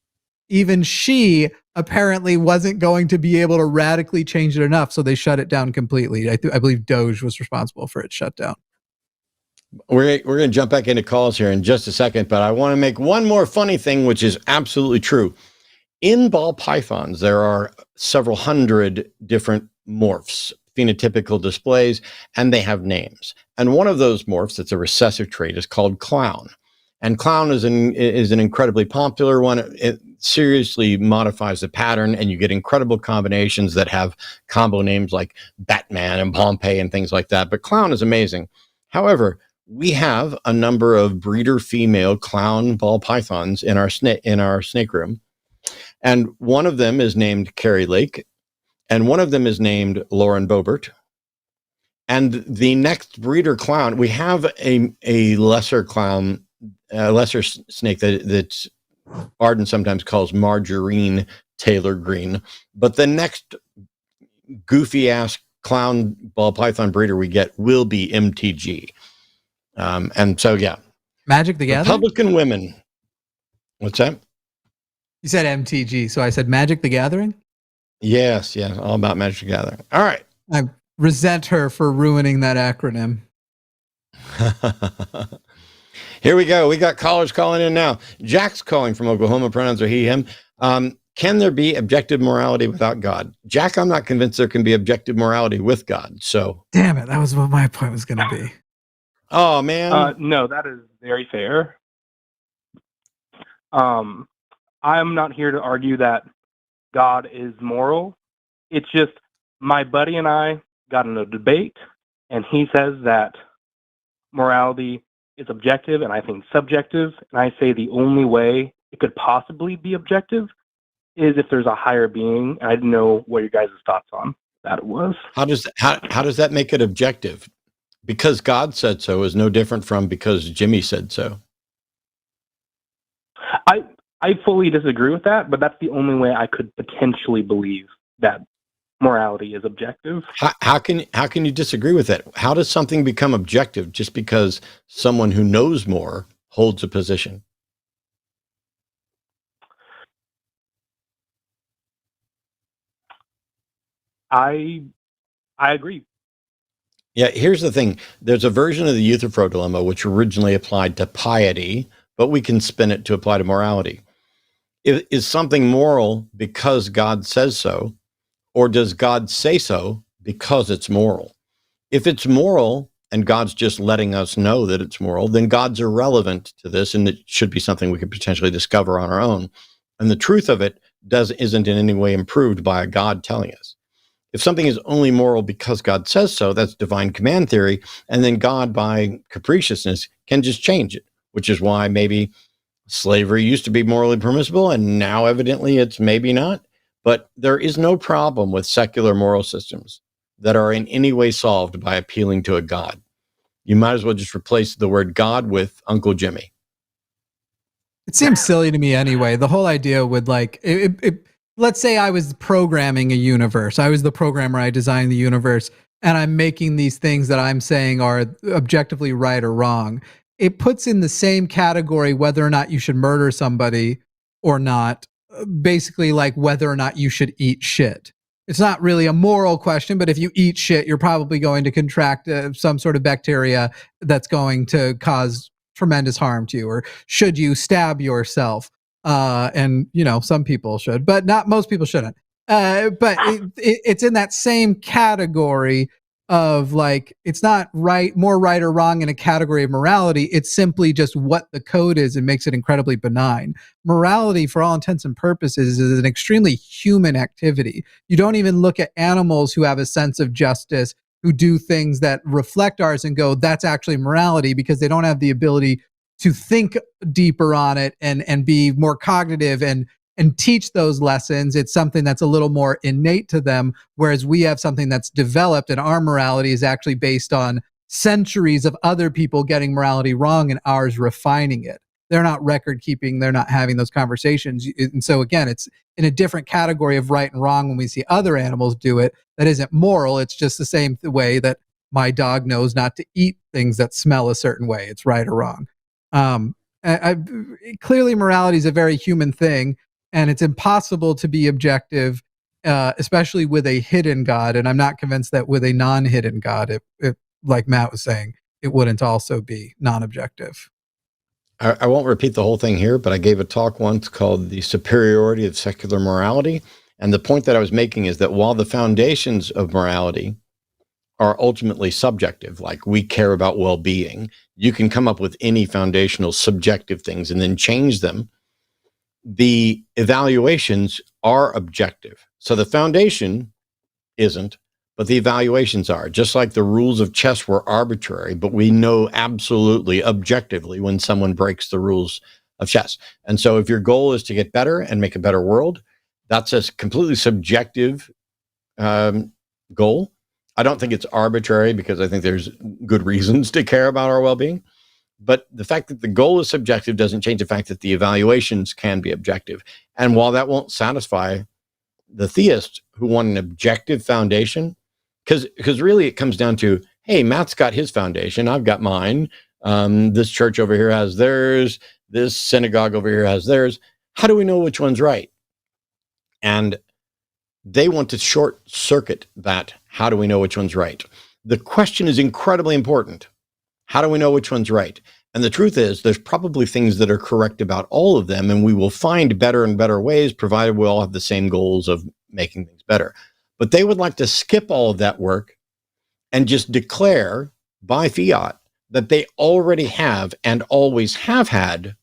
Speaker 2: even she apparently wasn't going to be able to radically change it enough, so they shut it down completely. I believe Doge was responsible for its shutdown.
Speaker 1: We're going to jump back into calls here in just a second, but I want to make one more funny thing, which is absolutely true. In ball pythons, there are several hundred different morphs, phenotypical displays, and they have names. And one of those morphs that's a recessive trait is called clown. And clown is an incredibly popular one. It seriously modifies the pattern, and you get incredible combinations that have combo names like Batman and Pompeii and things like that. But clown is amazing. However, we have a number of breeder female clown ball pythons in our snake room. And one of them is named Carrie Lake, and one of them is named Lauren Boebert. And the next breeder clown, we have a lesser clown, a lesser snake that Arden sometimes calls Margarine Taylor Green. But the next goofy ass clown ball python breeder we get will be MTG. And so, yeah.
Speaker 2: Magic the Gathering?
Speaker 1: Republican women. What's that?
Speaker 2: You said MTG, so I said Magic the Gathering?
Speaker 1: Yes, all about Magic the Gathering. All right.
Speaker 2: I resent her for ruining that acronym.
Speaker 1: Here we go. We got callers calling in now. Jack's calling from Oklahoma. Pronouns are he, him. Can there be objective morality without God? Jack, I'm not convinced there can be objective morality with God. So,
Speaker 2: damn it. That was what my point was going to be.
Speaker 1: Oh, man.
Speaker 5: No, that is very fair. I'm not here to argue that God is moral. It's just my buddy and I got in a debate, and he says that morality is objective, and I think subjective. And I say the only way it could possibly be objective is if there's a higher being. And I didn't know what your guys' thoughts on that was.
Speaker 1: How does that make it objective? Because God said so is no different from because Jimmy said so.
Speaker 5: I fully disagree with that, but that's the only way I could potentially believe that morality is objective.
Speaker 1: How can you disagree with that? How does something become objective just because someone who knows more holds a position?
Speaker 5: I agree.
Speaker 1: Yeah, here's the thing. There's a version of the Euthyphro dilemma which originally applied to piety, but we can spin it to apply to morality. Is something moral because God says so, or does God say so because it's moral? If it's moral and God's just letting us know that it's moral, then God's irrelevant to this, and it should be something we could potentially discover on our own. And the truth of it isn't in any way improved by a God telling us. If something is only moral because God says so, that's divine command theory, and then God, by capriciousness, can just change it, which is why maybe slavery used to be morally permissible, and now evidently it's maybe not. But there is no problem with secular moral systems that are in any way solved by appealing to a God. You might as well just replace the word God with Uncle Jimmy.
Speaker 2: It seems silly to me anyway. The whole idea would let's say I was programming a universe. I was the programmer. I designed the universe, and I'm making these things that I'm saying are objectively right or wrong. It puts in the same category whether or not you should murder somebody or not, basically like whether or not you should eat shit. It's not really a moral question, but if you eat shit, you're probably going to contract some sort of bacteria that's going to cause tremendous harm to you. Or should you stab yourself? And, some people should, but not most people shouldn't. But it's in that same category of like, it's not more right or wrong in a category of morality. It's simply just what the code is and makes it incredibly benign. Morality, for all intents and purposes, is an extremely human activity. You don't even look at animals who have a sense of justice, who do things that reflect ours and go, that's actually morality, because they don't have the ability to think deeper on it and be more cognitive and teach those lessons. It's something that's a little more innate to them, whereas we have something that's developed, and our morality is actually based on centuries of other people getting morality wrong and ours refining it. They're not record keeping. They're not having those conversations. And so again, it's in a different category of right and wrong when we see other animals do it. That isn't moral. It's just the same way that my dog knows not to eat things that smell a certain way. It's right or wrong. Clearly morality is a very human thing, and it's impossible to be objective, especially with a hidden God. And I'm not convinced that with a non-hidden God, it like Matt was saying, it wouldn't also be non-objective.
Speaker 1: I won't repeat the whole thing here, but I gave a talk once called The Superiority of Secular Morality. And the point that I was making is that while the foundations of morality are ultimately subjective, like we care about well-being, you can come up with any foundational subjective things and then change them. The evaluations are objective. So the foundation isn't, but the evaluations are. Just like the rules of chess were arbitrary, but we know absolutely objectively when someone breaks the rules of chess. And so if your goal is to get better and make a better world, That's a completely subjective goal. I don't think it's arbitrary because I think there's good reasons to care about our well-being. But the fact that the goal is subjective doesn't change the fact that the evaluations can be objective. And while that won't satisfy the theists who want an objective foundation, because really it comes down to, hey, Matt's got his foundation, I've got mine. This church over here has theirs. This synagogue over here has theirs. How do we know which one's right? And they want to short circuit that. How do we know which one's right? The question is incredibly important. How do we know which one's right? And the truth is, there's probably things that are correct about all of them, and we will find better and better ways, provided we all have the same goals of making things better. But they would like to skip all of that work and just declare by fiat that they already have and always have had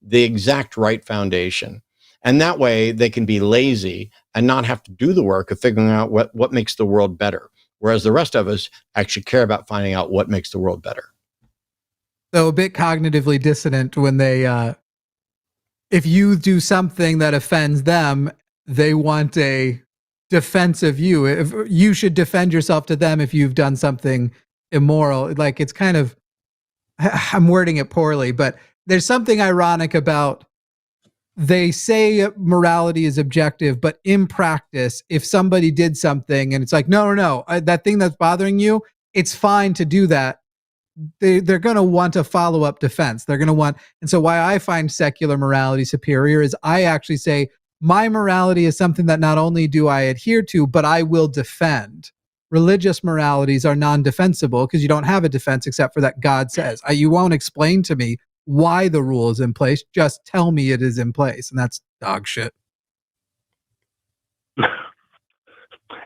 Speaker 1: the exact right foundation. And that way they can be lazy and not have to do the work of figuring out what makes the world better. Whereas the rest of us actually care about finding out what makes the world better.
Speaker 2: So a bit cognitively dissonant when they, if you do something that offends them, they want a defense of you. If you should defend yourself to them if you've done something immoral. Like, it's kind of, I'm wording it poorly, but there's something ironic about, they say morality is objective, but in practice, if somebody did something and it's like, no, that thing that's bothering you, it's fine to do that. They're going to want a follow-up defense. They're going to want, and so why I find secular morality superior is I actually say my morality is something that not only do I adhere to, but I will defend. Religious moralities are non-defensible because you don't have a defense except for that God says. You won't explain to me why the rule is in place. Just tell me it is in place, and that's dog shit.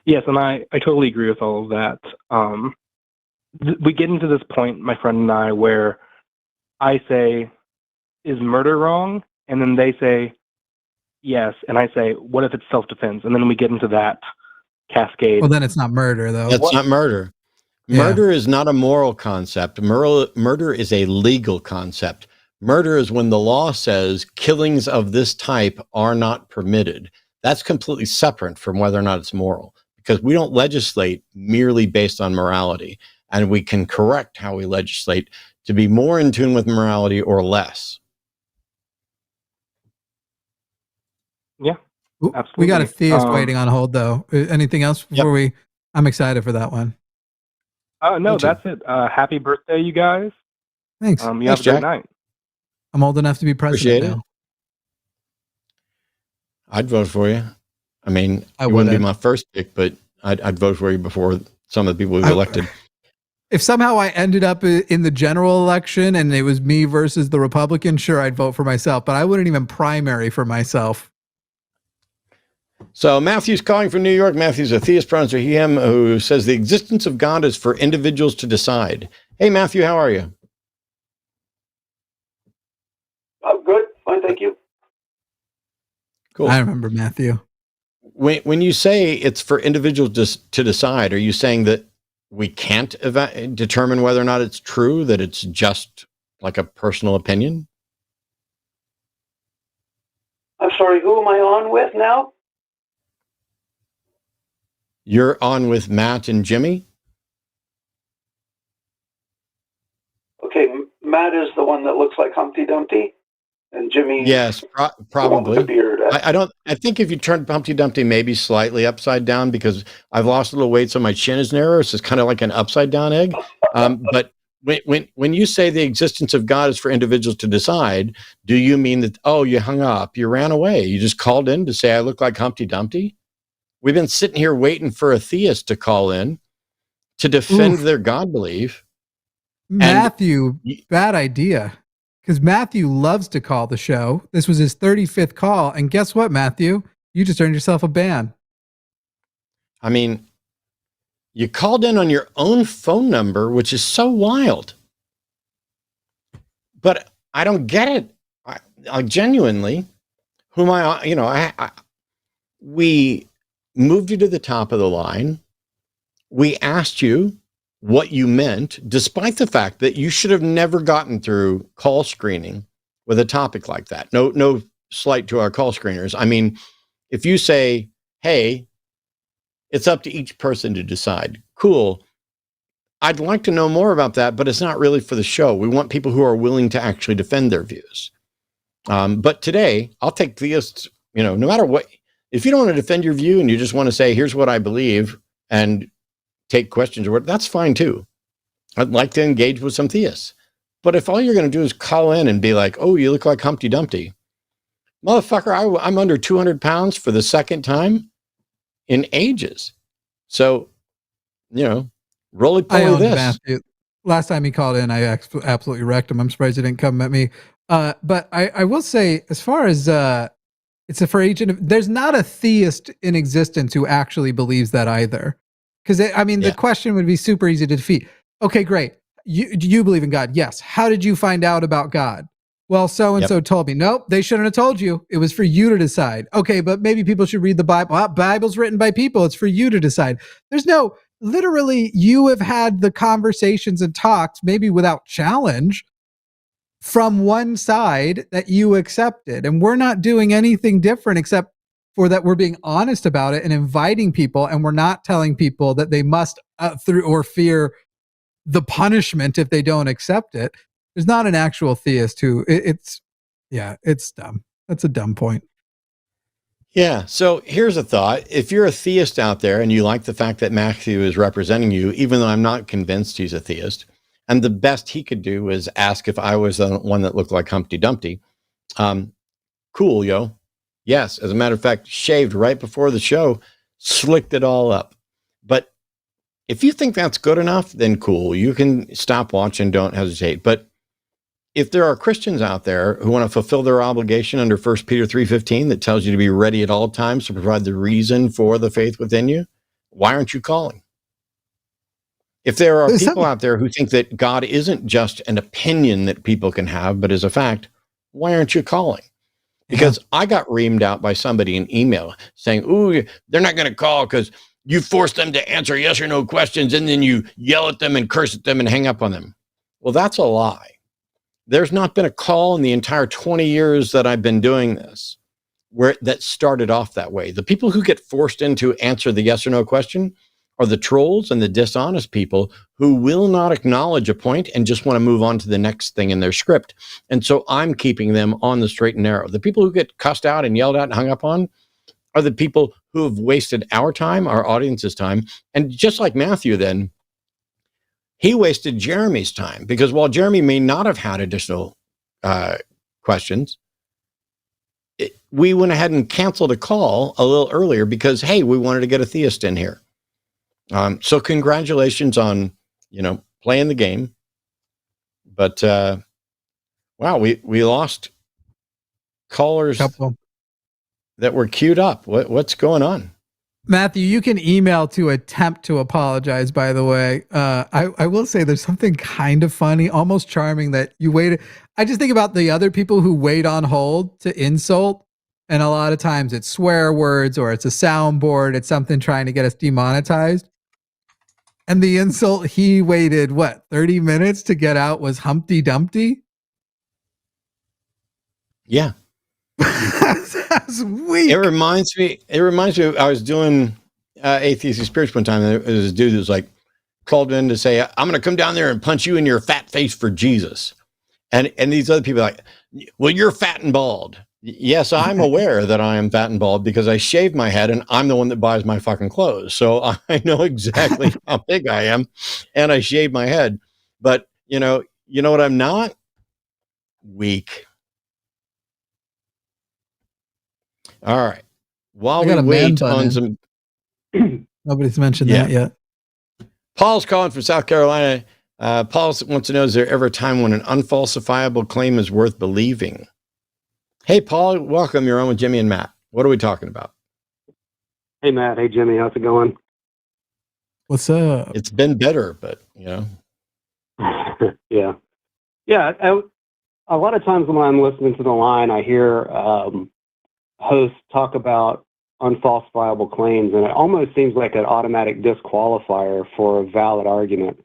Speaker 5: Yes, and I totally agree with all of that. We get into this point, my friend and I, where I say, is murder wrong? And then they say, yes. And I say, what if it's self-defense? And then we get into that cascade.
Speaker 2: Well, then it's not murder, though.
Speaker 1: It's not murder. Yeah. Murder is not a moral concept. Murder is a legal concept. Murder is when the law says killings of this type are not permitted. That's completely separate from whether or not it's moral, because we don't legislate merely based on morality. And we can correct how we legislate to be more in tune with morality or less.
Speaker 5: Yeah, absolutely.
Speaker 2: We got a theist waiting on hold, though. Anything else before I'm excited for that one.
Speaker 5: No, that's it. Happy birthday, you guys.
Speaker 2: Thanks.
Speaker 5: You have a great night.
Speaker 2: I'm old enough to be president now.
Speaker 1: I'd vote for you. I mean, you wouldn't be my first pick, but I'd vote for you before some of the people who elected.
Speaker 2: If somehow I ended up in the general election and it was me versus the Republican, sure, I'd vote for myself, but I wouldn't even primary for myself.
Speaker 1: So Matthew's calling from New York. Matthew's a theist, pronouns are he, him, who says the existence of God is for individuals to decide. Hey, Matthew, how are you?
Speaker 6: I'm good. Fine, thank you.
Speaker 1: Cool.
Speaker 2: I remember Matthew.
Speaker 1: When you say it's for individuals to decide, are you saying that we can't determine whether or not it's true, that it's just like a personal opinion?
Speaker 6: I'm sorry, who am I on with now?
Speaker 1: You're on with Matt and Jimmy?
Speaker 6: Okay, Matt is the one that looks like Humpty Dumpty, and Jimmy.
Speaker 1: Yes, probably. I think if you turn Humpty Dumpty maybe slightly upside down, because I've lost a little weight, so my chin is narrower, so it's kind of like an upside down egg. But when you say the existence of God is for individuals to decide, do you mean that, you hung up, you ran away, you just called in to say I look like Humpty Dumpty? We've been sitting here waiting for a theist to call in to defend their God belief.
Speaker 2: Matthew, bad idea. Because Matthew loves to call the show. This was his 35th call. And guess what, Matthew? You just earned yourself a ban.
Speaker 1: I mean, you called in on your own phone number, which is so wild. But I don't get it. I genuinely, we moved you to the top of the line. We asked you what you meant, despite the fact that you should have never gotten through call screening with a topic like that. No slight to our call screeners. I mean, If you say, hey, it's up to each person to decide, cool. I'd like to know more about that, but it's not really for the show. We want people who are willing to actually defend their views. But today, I'll take theists, no matter what. If you don't want to defend your view and you just want to say, here's what I believe, and take questions or what, that's fine too. I'd like to engage with some theists. But if all you're going to do is call in and be like, oh, you look like Humpty Dumpty, motherfucker, I'm under 200 pounds for the second time in ages. So, roly-poly this.
Speaker 2: Matthew. Last time he called in, I absolutely wrecked him. I'm surprised he didn't come at me. But I will say, as far as it's a for each, there's not a theist in existence who actually believes that either. Because, the question would be super easy to defeat. Okay, great. Do you believe in God? Yes. How did you find out about God? Well, so-and-so told me. Nope, they shouldn't have told you. It was for you to decide. Okay, but maybe people should read the Bible. Well, Bible's written by people. It's for you to decide. Literally, you have had the conversations and talks, maybe without challenge, from one side that you accepted. And we're not doing anything different except for that we're being honest about it and inviting people, and we're not telling people that they must through or fear the punishment if they don't accept it. There's not an actual theist who it's dumb. That's a dumb point.
Speaker 1: Yeah. So here's a thought. If you're a theist out there and you like the fact that Matthew is representing you, even though I'm not convinced he's a theist, and the best he could do is ask if I was the one that looked like Humpty Dumpty. Cool, yo. Yes. As a matter of fact, shaved right before the show, slicked it all up. But if you think that's good enough, then cool. You can stop watching. Don't hesitate. But if there are Christians out there who want to fulfill their obligation under 1 Peter 3:15 that tells you to be ready at all times to provide the reason for the faith within you, why aren't you calling? If there are people out there who think that God isn't just an opinion that people can have, but is a fact, why aren't you calling? Because I got reamed out by somebody in email saying, ooh, they're not going to call because you force them to answer yes or no questions, and then you yell at them and curse at them and hang up on them. Well, that's a lie. There's not been a call in the entire 20 years that I've been doing this where that started off that way. The people who get forced into answer the yes or no question are the trolls and the dishonest people who will not acknowledge a point and just want to move on to the next thing in their script. And so I'm keeping them on the straight and narrow. The people who get cussed out and yelled at and hung up on are the people who have wasted our time, our audience's time. And just like Matthew then, he wasted Jeremy's time, because while Jeremy may not have had additional questions, we went ahead and canceled a call a little earlier because, hey, we wanted to get a theist in here. So congratulations on, playing the game. But, wow, we lost callers that were queued up. What's going on?
Speaker 2: Matthew, you can email to attempt to apologize, by the way. I will say there's something kind of funny, almost charming that you waited. I just think about the other people who wait on hold to insult. And a lot of times it's swear words or it's a soundboard. It's something trying to get us demonetized. And the insult he waited, 30 minutes to get out was Humpty Dumpty?
Speaker 1: Yeah.
Speaker 2: That's weak.
Speaker 1: It reminds me, I was doing Atheist Spirits one time, and there was a dude who was like, called in to say, I'm going to come down there and punch you in your fat face for Jesus. And these other people are like, well, you're fat and bald. Yes, I'm aware that I am fat and bald because I shave my head and I'm the one that buys my fucking clothes. So I know exactly how big I am and I shave my head. But you know what I'm not? Weak. All right. While we wait on some...
Speaker 2: Nobody's mentioned that yet.
Speaker 1: Paul's calling from South Carolina. Paul wants to know, is there ever a time when an unfalsifiable claim is worth believing? Hey, Paul, welcome. You're on with Jimmy and Matt. What are we talking about?
Speaker 7: Hey, Matt. Hey, Jimmy. How's it going?
Speaker 2: What's up?
Speaker 1: It's been better, but,
Speaker 7: Yeah. A lot of times when I'm listening to the line, I hear hosts talk about unfalsifiable claims, and it almost seems like an automatic disqualifier for a valid argument.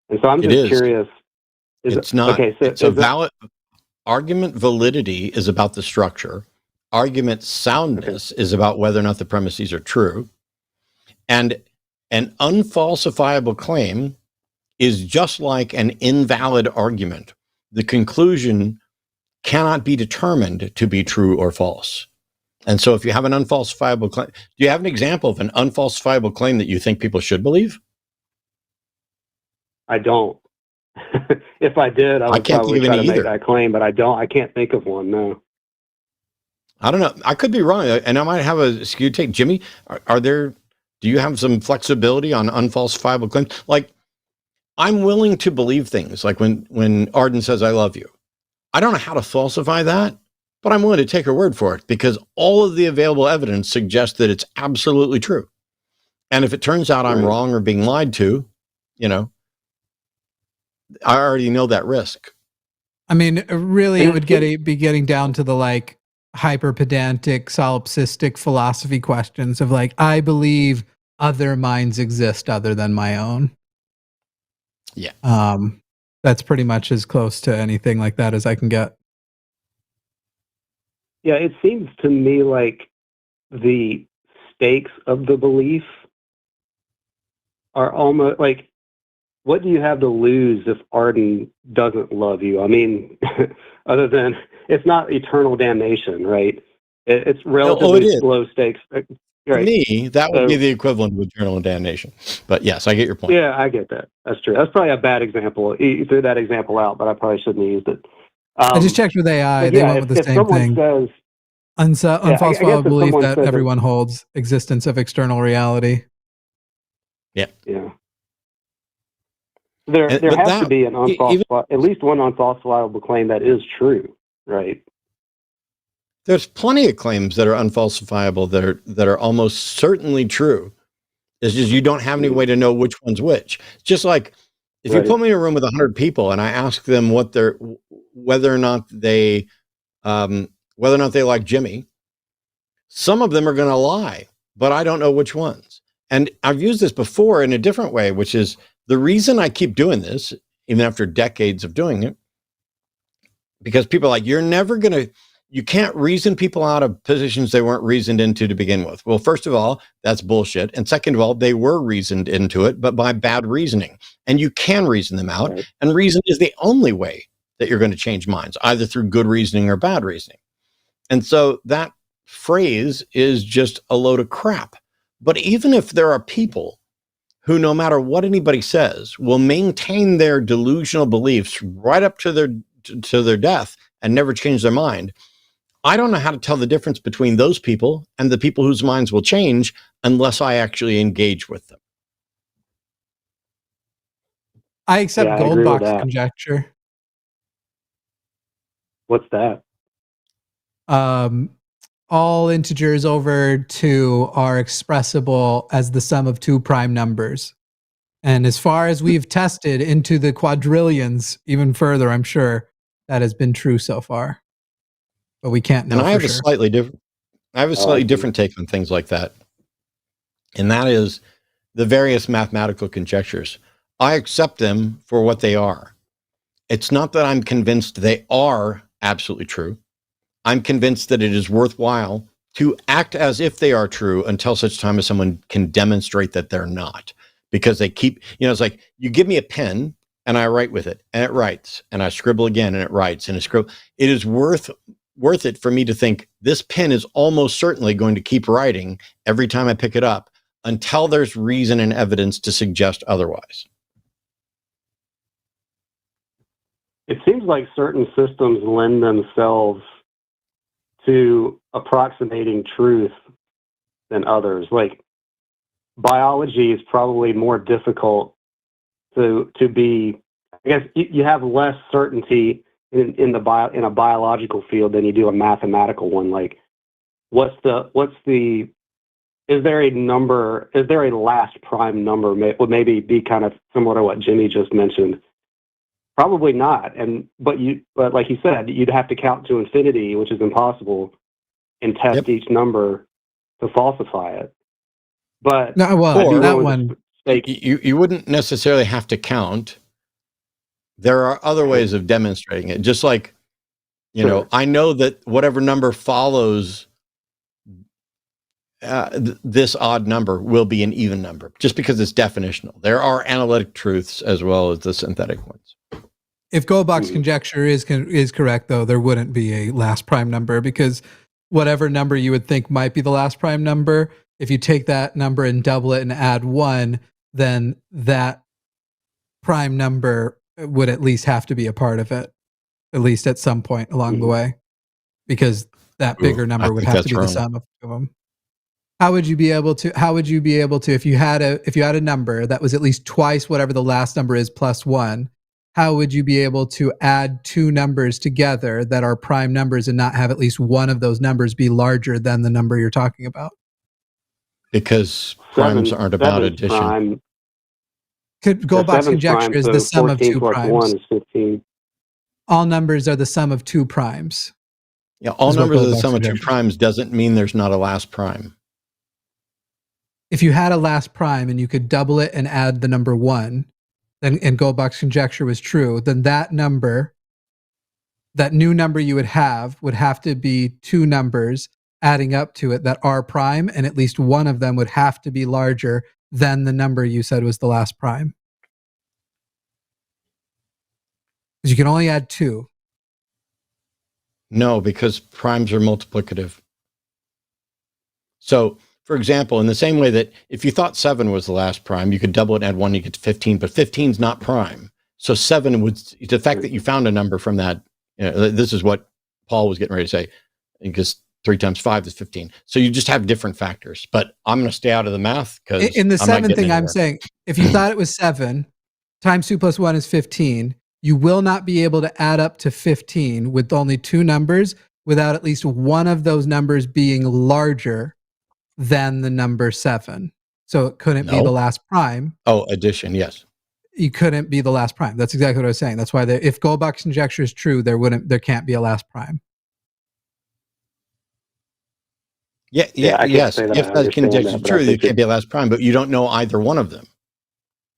Speaker 7: And so I'm just curious.
Speaker 1: It's not. Okay, so it's a valid argument. Validity is about the structure. argument soundness is about whether or not the premises are true. And an unfalsifiable claim is just like an invalid argument. The conclusion cannot be determined to be true or false. And so if you have an unfalsifiable claim, do you have an example of an unfalsifiable claim that you think people should believe?
Speaker 7: I don't. If I did, I would
Speaker 1: can't
Speaker 7: probably
Speaker 1: think of
Speaker 7: try to
Speaker 1: any
Speaker 7: make
Speaker 1: either.
Speaker 7: that claim, but I don't. I can't think of one, no.
Speaker 1: I don't know. I could be wrong, and I might have a skewed take. Jimmy, do you have some flexibility on unfalsifiable claims? Like, I'm willing to believe things, like when Arden says, I love you. I don't know how to falsify that, but I'm willing to take her word for it because all of the available evidence suggests that it's absolutely true. And if it turns out I'm wrong or being lied to, I already know that risk.
Speaker 2: I mean, really, it would be getting down to the like hyper pedantic, solipsistic philosophy questions of like, I believe other minds exist other than my own.
Speaker 1: Yeah.
Speaker 2: That's pretty much as close to anything like that as I can get.
Speaker 7: Yeah, it seems to me like the stakes of the belief are almost like, what do you have to lose if Arden doesn't love you? I mean, other than it's not eternal damnation, right? It's relatively low stakes. Right.
Speaker 1: To me, that would be the equivalent of eternal damnation. But yes, I get your point.
Speaker 7: Yeah, I get that. That's true. That's probably a bad example. You threw that example out, but I probably shouldn't have used it.
Speaker 2: I just checked with AI. They went with the same thing.
Speaker 7: Says,
Speaker 2: unfalsifiable belief that everyone holds existence of external reality.
Speaker 1: Yeah.
Speaker 7: Yeah. There has to be an at least one unfalsifiable claim that is true, right?
Speaker 1: There's plenty of claims that are unfalsifiable that are almost certainly true. It's just you don't have any way to know which one's which. Just like if you put me in a room with 100 people and I ask them whether or not they like Jimmy, some of them are going to lie, but I don't know which ones. And I've used this before in a different way, which is the reason I keep doing this, even after decades of doing it, because people are like, you can't reason people out of positions they weren't reasoned into to begin with. Well, first of all, that's bullshit. And second of all, they were reasoned into it, but by bad reasoning. And you can reason them out. Right. And reason is the only way that you're going to change minds, either through good reasoning or bad reasoning. And so that phrase is just a load of crap. But even if there are people who, no matter what anybody says, will maintain their delusional beliefs right up to their death and never change their mind, I don't know how to tell the difference between those people and the people whose minds will change unless I actually engage with them.
Speaker 2: I accept Goldbach's conjecture.
Speaker 7: What's that?
Speaker 2: All integers over 2 are expressible as the sum of 2 prime numbers. And as far as we've tested into the quadrillions, even further, I'm sure that has been true so far. But we can't know.
Speaker 1: And I have a slightly different take on things like that. And that is the various mathematical conjectures. I accept them for what they are. It's not that I'm convinced they are absolutely true. I'm convinced that it is worthwhile to act as if they are true until such time as someone can demonstrate that they're not. Because they keep, it's like you give me a pen and I write with it and it writes, and I scribble again and it writes and it scribbles. It is worth it for me to think this pen is almost certainly going to keep writing every time I pick it up until there's reason and evidence to suggest otherwise.
Speaker 7: It seems like certain systems lend themselves to approximating truth than others. Like biology is probably more difficult to be. I guess you have less certainty in a biological field than you do a mathematical one. Like, is there a number? Is there a last prime number? Would maybe be kind of similar to what Jimmy just mentioned. Probably not. But like you said, you'd have to count to infinity, which is impossible, and test each number to falsify it. But
Speaker 2: no, that one
Speaker 1: you wouldn't necessarily have to count. There are other ways of demonstrating it. Just like You know, I know that whatever number follows this odd number will be an even number, just because it's definitional. There are analytic truths as well as the synthetic ones.
Speaker 2: If Goldbach's conjecture is correct, though, there wouldn't be a last prime number, because whatever number you would think might be the last prime number, if you take that number and double it and add 1, then that prime number would at least have to be a part of it, at least at some point along the way, because that bigger number would have to be the sum of them. How would you be able to, if you had a number that was at least twice whatever the last number is plus 1, how would you be able to add two numbers together that are prime numbers and not have at least one of those numbers be larger than the number you're talking about?
Speaker 1: Because primes aren't about addition.
Speaker 7: Prime.
Speaker 2: Could Goldbach's conjecture is the sum of 2
Speaker 7: plus
Speaker 2: primes.
Speaker 7: 1 is 15.
Speaker 2: All numbers are the sum of 2 primes.
Speaker 1: Yeah, all numbers are the sum of 2 primes doesn't mean there's not a last prime.
Speaker 2: If you had a last prime and you could double it and add the number 1, then, and Goldbach's conjecture was true, then that number, that new number you would have to be 2 numbers adding up to it that are prime, and at least one of them would have to be larger than the number you said was the last prime. Because you can only add 2.
Speaker 1: No, because primes are multiplicative. So, for example, in the same way that if you thought 7 was the last prime, you could double it and add 1, you get to 15, but 15 is not prime. So 7 would, the fact that you found a number from that, this is what Paul was getting ready to say, because 3 times 5 is 15. So you just have different factors, but I'm going to stay out of the math because
Speaker 2: in the 7 thing I'm saying, if you thought it was 7 times 2 plus 1 is 15, you will not be able to add up to 15 with only 2 numbers without at least one of those numbers being larger than the number 7. So it couldn't be the last prime.
Speaker 1: Oh, addition, yes.
Speaker 2: You couldn't be the last prime. That's exactly what I was saying. That's why if Goldbach's conjecture is true, there can't be a last prime.
Speaker 1: Yes. If that conjecture is true, there can't be a last prime, but you don't know either one of them.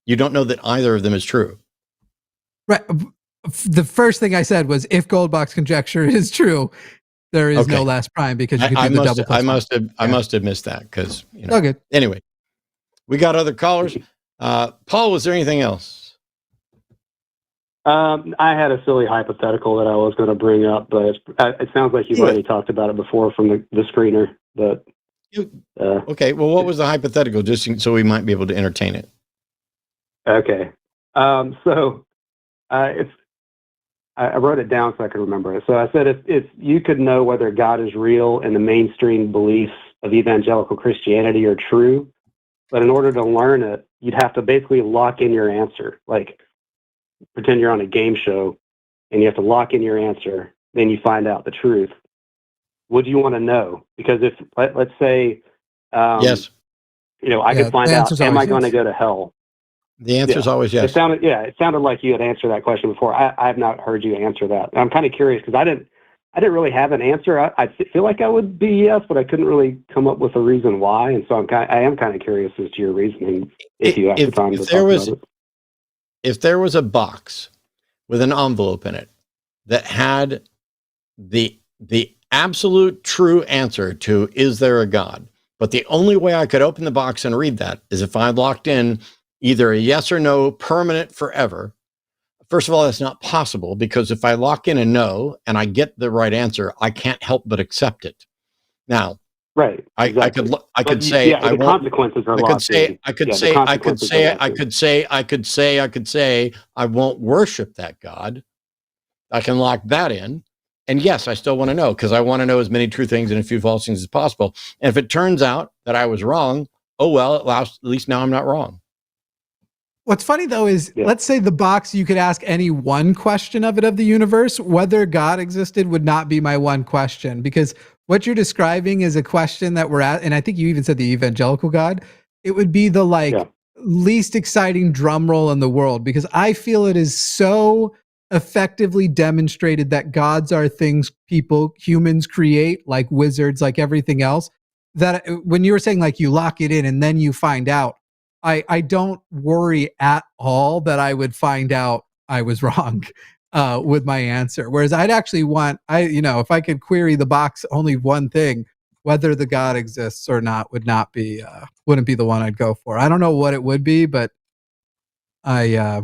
Speaker 1: You don't know that either of them is true.
Speaker 2: Right. The first thing I said was, if Goldbach's conjecture is true, there is no last prime, because you could do the double plus
Speaker 1: I must have missed that because, Okay. Anyway, we got other callers. Paul, was there anything else?
Speaker 7: I had a silly hypothetical that I was going to bring up, but it sounds like you've already talked about it before from the screener. But
Speaker 1: okay. Well, what was the hypothetical, just so we might be able to entertain it?
Speaker 7: Okay. I wrote it down so I could remember it. So I said, if you could know whether God is real and the mainstream beliefs of evangelical Christianity are true, but in order to learn it, you'd have to basically lock in your answer. Like, pretend you're on a game show and you have to lock in your answer, then you find out the truth. Would you want to know? Because if, let's say,
Speaker 1: yes,
Speaker 7: I could find out, am I going to go to hell?
Speaker 1: The answer is always yes.
Speaker 7: It sounded like you had answered that question before. I have not heard you answer that. I'm kind of curious because I didn't really have an answer. I feel like I would be yes, but I couldn't really come up with a reason why. And so I am kind of curious as to your reasoning if you have the time to talk about it.
Speaker 1: If there was a box with an envelope in it that had the absolute true answer to, is there a God? But the only way I could open the box and read that is if I locked in either a yes or no, permanent forever. First of all, that's not possible, because if I lock in a no and I get the right answer, I can't help but accept it. Now,
Speaker 7: right? Exactly.
Speaker 1: I could say I
Speaker 7: the
Speaker 1: won't.
Speaker 7: consequences are locked in.
Speaker 1: I could say I won't worship that God. I can lock that in, and yes, I still want to know, because I want to know as many true things and a few false things as possible. And if it turns out that I was wrong, oh well, at least now I'm not wrong.
Speaker 2: What's funny, though, is let's say the box, you could ask any one question of the universe. Whether God existed would not be my one question, because what you're describing is a question that we're at, and I think you even said the evangelical God. It would be the least exciting drum roll in the world, because I feel it is so effectively demonstrated that gods are things humans create, like wizards, like everything else, that when you were saying like you lock it in and then you find out, I don't worry at all that I would find out I was wrong. with my answer. Whereas I'd actually want, if I could query the box only one thing, whether the God exists or not wouldn't be the one I'd go for. I don't know what it would be, but I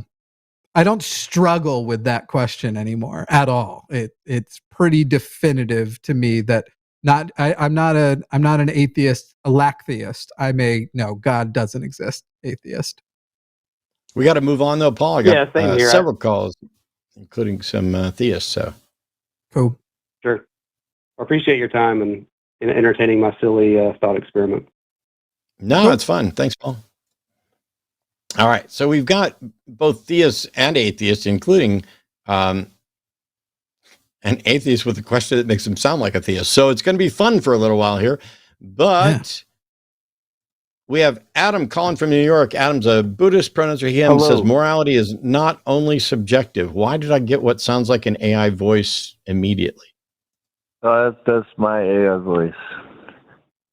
Speaker 2: don't struggle with that question anymore at all. It's pretty definitive to me that I'm not an atheist, a lacktheist. God doesn't exist, atheist.
Speaker 1: We got to move on though, Paul. I got several calls, including some theists. So
Speaker 2: cool.
Speaker 7: Sure. I appreciate your time and entertaining my silly thought experiment.
Speaker 1: No, it's fun. Thanks, Paul. All right. So we've got both theists and atheists, including an atheist with a question that makes him sound like a theist. So it's going to be fun for a little while here. But we have Adam calling from New York. Adam's a Buddhist, pronouns are he, him, says morality is not only subjective. Why did I get what sounds like an AI voice immediately?
Speaker 8: That's my AI voice.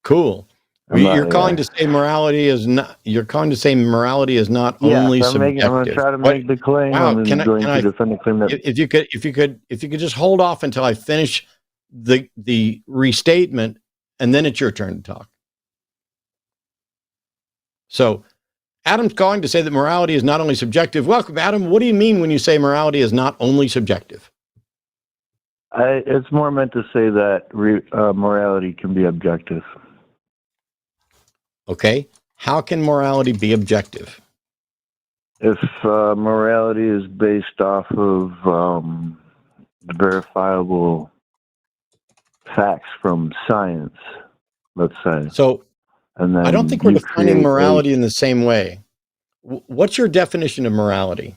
Speaker 1: Cool. You're calling to say morality is not. You're calling to say morality is not only subjective.
Speaker 8: I'm going to try to make the claim.
Speaker 1: Wow,
Speaker 8: can I defend the claim that
Speaker 1: if you could just hold off until I finish the restatement, and then it's your turn to talk. So, Adam's calling to say that morality is not only subjective. Welcome, Adam. What do you mean when you say morality is not only subjective?
Speaker 8: It's more meant to say that morality can be objective.
Speaker 1: Okay. How can morality be objective?
Speaker 8: If morality is based off of verifiable facts from science, let's say.
Speaker 1: So,
Speaker 8: and then
Speaker 1: I don't think we're defining morality in the same way. What's your definition of morality?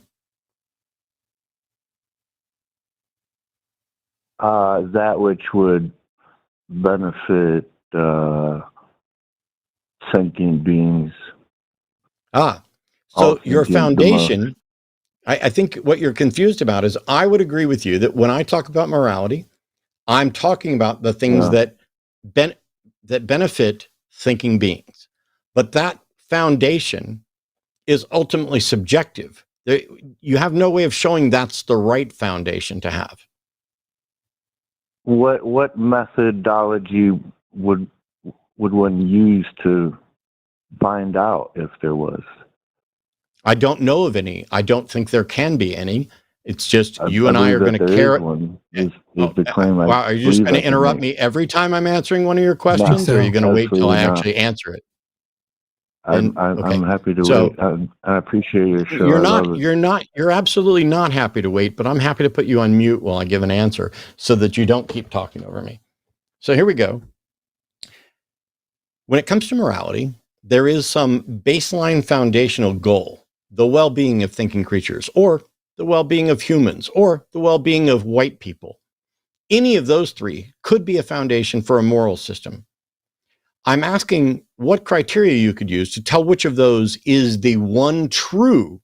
Speaker 8: That which would benefit sentient beings.
Speaker 1: So your foundation, I think what you're confused about is I would agree with you that when I talk about morality, I'm talking about the things that benefit thinking beings. But that foundation is ultimately subjective. You have no way of showing that's the right foundation to have.
Speaker 8: What methodology would one use to find out if there was?
Speaker 1: I don't know of any. I don't think there can be any. It's just you and I are going to care. Wow, are you just going to interrupt me every time I'm answering one of your questions, or are you going to wait till I actually answer it?
Speaker 8: I'm happy to wait. I appreciate your show.
Speaker 1: You're absolutely not happy to wait, but I'm happy to put you on mute while I give an answer so that you don't keep talking over me. So here we go. When it comes to morality, there is some baseline foundational goal, the well-being of thinking creatures, or the well-being of humans, or the well-being of white people. Any of those three could be a foundation for a moral system. I'm asking what criteria you could use to tell which of those is the one true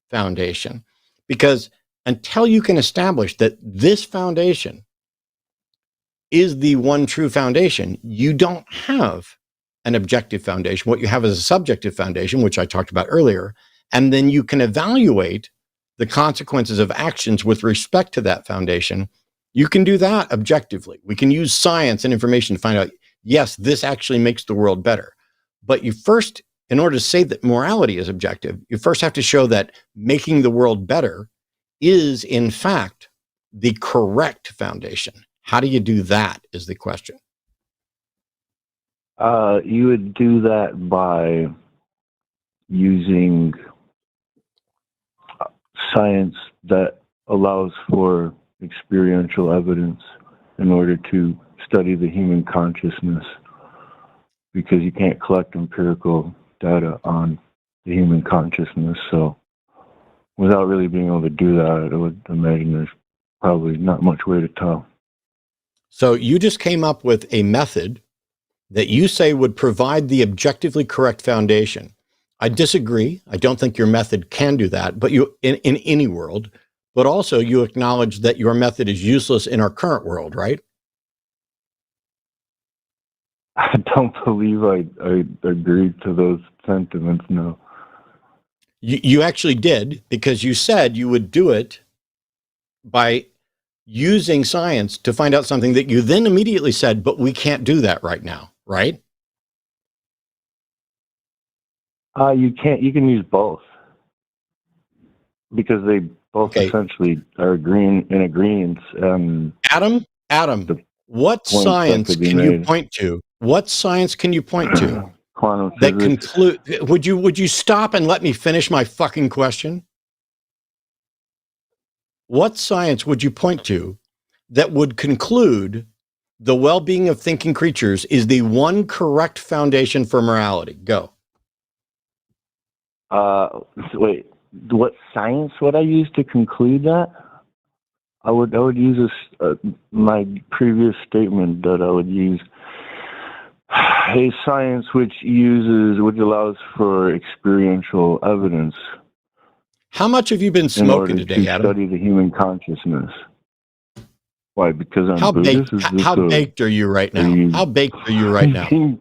Speaker 1: foundation. Because until you can establish that this foundation is the one true foundation, you don't have an objective foundation. What you have is a subjective foundation, which I talked about earlier. And then you can evaluate the consequences of actions with respect to that foundation. You can do that objectively. We can use science and information to find out, yes, this actually makes the world better. But you first, in order to say that morality is objective, you first have to show that making the world better is, in fact, the correct foundation. How do you do that is the question.
Speaker 8: You would do that by using science that allows for experiential evidence in order to study the human consciousness, because you can't collect empirical data on the human consciousness. So without really being able to do that, I would imagine there's probably not much way to tell.
Speaker 1: So you just came up with a method that you say would provide the objectively correct foundation. I disagree. I don't think your method can do that, but you in any world, but also you acknowledge that your method is useless in our current world, right?
Speaker 8: I don't believe I agreed to those sentiments, no.
Speaker 1: You actually did, because you said you would do it by using science to find out something that you then immediately said, but we can't do that right now, right?
Speaker 8: You can use both because they both essentially are in agreement.
Speaker 1: Adam, what science can you point to? What science can you point to
Speaker 8: Quantum
Speaker 1: that
Speaker 8: physics.
Speaker 1: would you stop and let me finish my fucking question? What science would you point to that would conclude the well-being of thinking creatures is the one correct foundation for morality? Go.
Speaker 8: Wait, what science would I use to conclude that? I would use my previous statement that I would use a science which allows for experiential evidence.
Speaker 1: How much have you been smoking today, Adam?
Speaker 8: Study the human consciousness. Why? Because I'm
Speaker 1: how
Speaker 8: Buddhist?
Speaker 1: Baked, how baked are you right now? How baked are you right now?
Speaker 8: Does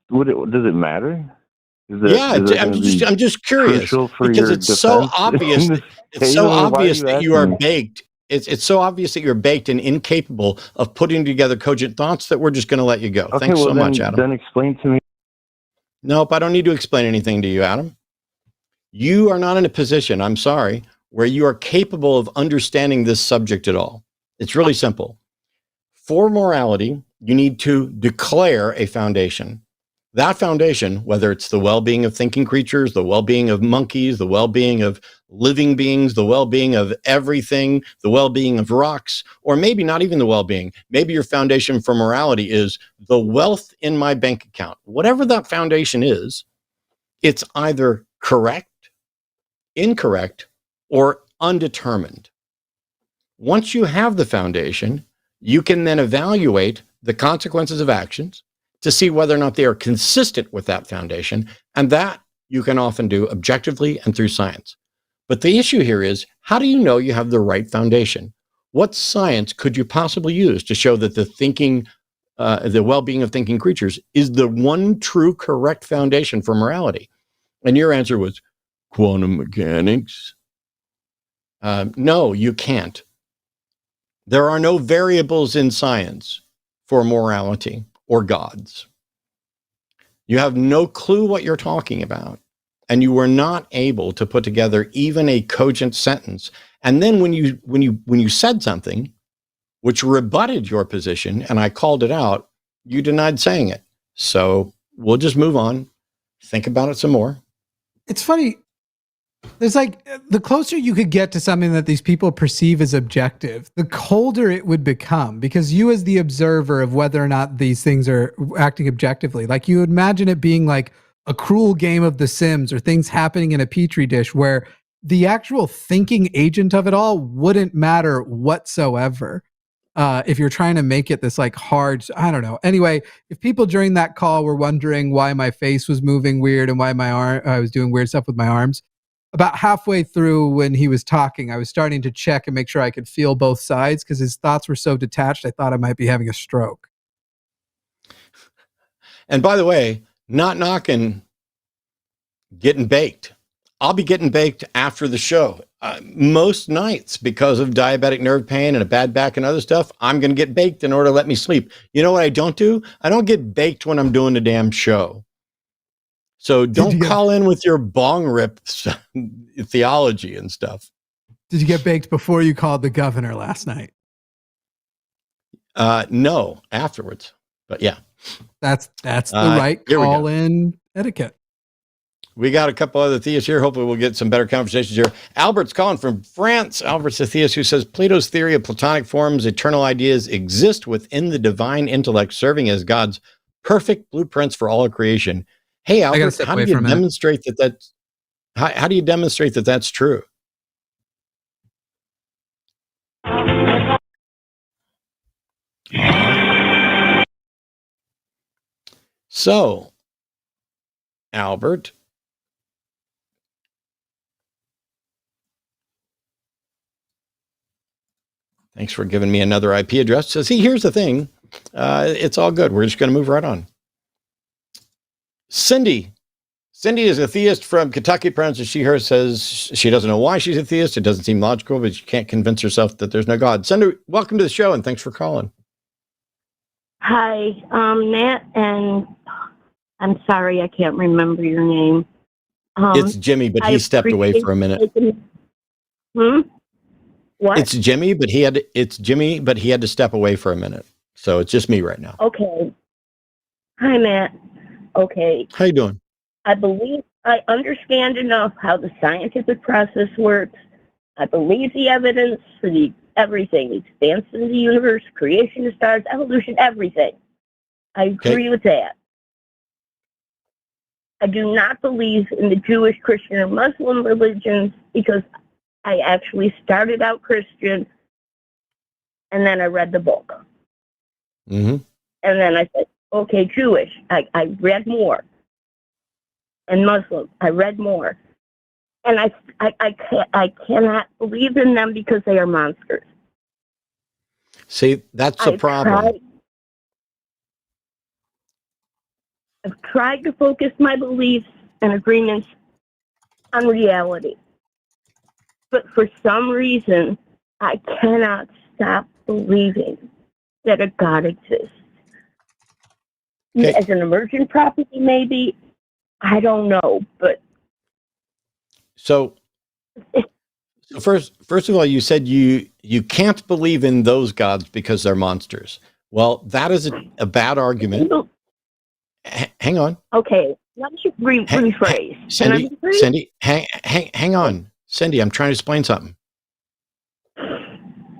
Speaker 8: it matter?
Speaker 1: I'm just curious because it's so obvious. It's so obvious that you are baked. It's so obvious that you're baked and incapable of putting together cogent thoughts that we're just going to let you go.
Speaker 8: Okay,
Speaker 1: Thanks so much, Adam.
Speaker 8: Then explain to me.
Speaker 1: Nope, I don't need to explain anything to you, Adam. You are not in a position, I'm sorry, where you are capable of understanding this subject at all. It's really simple. For morality, you need to declare a foundation. That foundation, whether it's the well-being of thinking creatures, the well-being of monkeys, the well-being of living beings, the well-being of everything, the well-being of rocks, or maybe not even the well-being. Maybe your foundation for morality is the wealth in my bank account. Whatever that foundation is, it's either correct, incorrect, or undetermined. Once you have the foundation, you can then evaluate the consequences of actions to see whether or not they are consistent with that foundation. And that you can often do objectively and through science. But the issue here is, how do you know you have the right foundation? What science could you possibly use to show that the well-being of thinking creatures is the one true correct foundation for morality? And your answer was quantum mechanics. No, you can't. There are no variables in science for morality or gods. You have no clue what you're talking about, and you were not able to put together even a cogent sentence. And then when you said something which rebutted your position and I called it out, you denied saying it. So we'll just move on. Think about it some more.
Speaker 2: It's funny. There's like, the closer you could get to something that these people perceive as objective, the colder it would become, because you as the observer of whether or not these things are acting objectively, like you would imagine it being like a cruel game of The Sims or things happening in a petri dish where the actual thinking agent of it all wouldn't matter whatsoever. If you're trying to make it this like hard, I don't know. Anyway, if people during that call were wondering why my face was moving weird and why I was doing weird stuff with my arms, about halfway through when he was talking, I was starting to check and make sure I could feel both sides because his thoughts were so detached. I thought I might be having a stroke.
Speaker 1: And by the way, not knocking getting baked. I'll be getting baked after the show. Most nights, because of diabetic nerve pain and a bad back and other stuff, I'm going to get baked in order to let me sleep. You know what I don't do? I don't get baked when I'm doing the damn show. So don't call in with your bong rip theology and stuff.
Speaker 2: Did you get baked before you called the governor last night?
Speaker 1: No, afterwards. But yeah.
Speaker 2: That's the right call-in etiquette.
Speaker 1: We got a couple other theists here. Hopefully we'll get some better conversations here. Albert's calling from France. Albert's a theist who says Plato's theory of Platonic forms, eternal ideas exist within the divine intellect, serving as God's perfect blueprints for all of creation. Hey, Albert, how do you demonstrate how do you demonstrate that that's true? So, Albert, thanks for giving me another IP address. So, see, here's the thing. It's all good. We're just going to move right on. Cindy Cindy is a theist from Kentucky. Pronounces she, her, says she doesn't know why she's a theist. It doesn't seem logical, but she can't convince herself that there's no God. Cindy, welcome to the show, and thanks for calling.
Speaker 9: Hi, Matt, and I'm sorry I can't remember your name.
Speaker 1: It's Jimmy, but he stepped away for a minute.
Speaker 9: What?
Speaker 1: It's Jimmy, but he had to step away for a minute. So it's just me right now.
Speaker 9: Okay. Hi, Matt. Okay.
Speaker 1: How you doing?
Speaker 9: I believe I understand enough how the scientific process works. I believe the evidence for everything, the expansion of the universe, creation of stars, evolution, everything. I agree with that. I do not believe in the Jewish, Christian, or Muslim religions because I actually started out Christian and then I read the book.
Speaker 1: Mm-hmm.
Speaker 9: And then I said, okay, Jewish. I read more. And Muslim, I read more. And I cannot believe in them because they are monsters.
Speaker 1: See, that's the problem.
Speaker 9: I've tried to focus my beliefs and agreements on reality. But for some reason, I cannot stop believing that a God exists.
Speaker 1: Okay.
Speaker 9: As an emergent property, maybe. I don't know, but...
Speaker 1: So first of all, you said you can't believe in those gods because they're monsters. Well, that is a bad argument. Hang on.
Speaker 9: Okay, let me rephrase.
Speaker 1: Cindy, hang on. Cindy, I'm trying to explain something.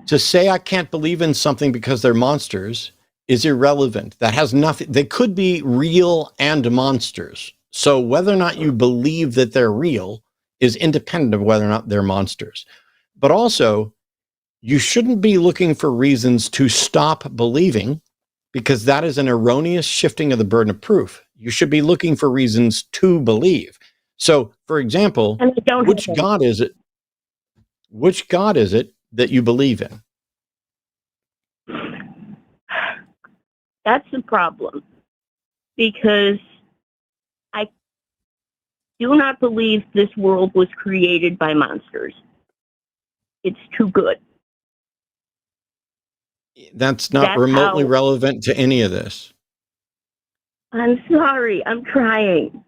Speaker 1: To say I can't believe in something because they're monsters is irrelevant. That has nothing. They could be real and monsters. So whether or not you believe that they're real is independent of whether or not they're monsters. But also, you shouldn't be looking for reasons to stop believing, because that is an erroneous shifting of the burden of proof. You should be looking for reasons to believe. So, for example, which God is it? Which God is it that you believe in?
Speaker 9: That's the problem, because I do not believe this world was created by monsters. It's too good.
Speaker 1: That's not remotely relevant to any of this.
Speaker 9: I'm sorry. I'm trying.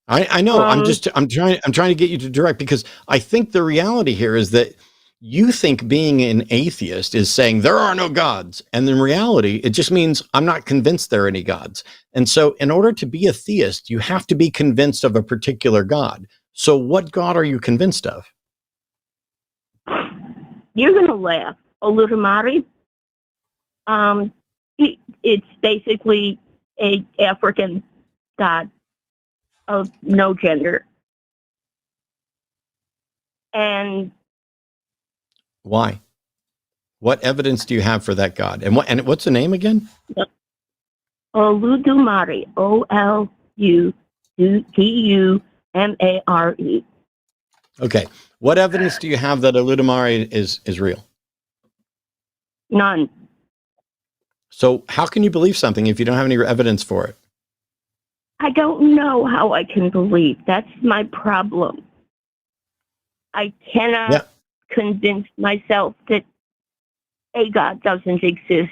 Speaker 1: I know. I'm trying to get you to direct, because I think the reality here is that you think being an atheist is saying there are no gods. And in reality, it just means I'm not convinced there are any gods. And so in order to be a theist, you have to be convinced of a particular God. So what God are you convinced of?
Speaker 9: You're going to laugh. Olutumari. It's basically a African god of no gender. And
Speaker 1: why? What evidence do you have for that god? And what's the name again?
Speaker 9: Olutumari. Olutumare.
Speaker 1: Okay. What evidence do you have that Olutumari is real?
Speaker 9: None.
Speaker 1: So how can you believe something if you don't have any evidence for it?
Speaker 9: I don't know how I can believe. That's my problem. I cannot convince myself that a God doesn't exist.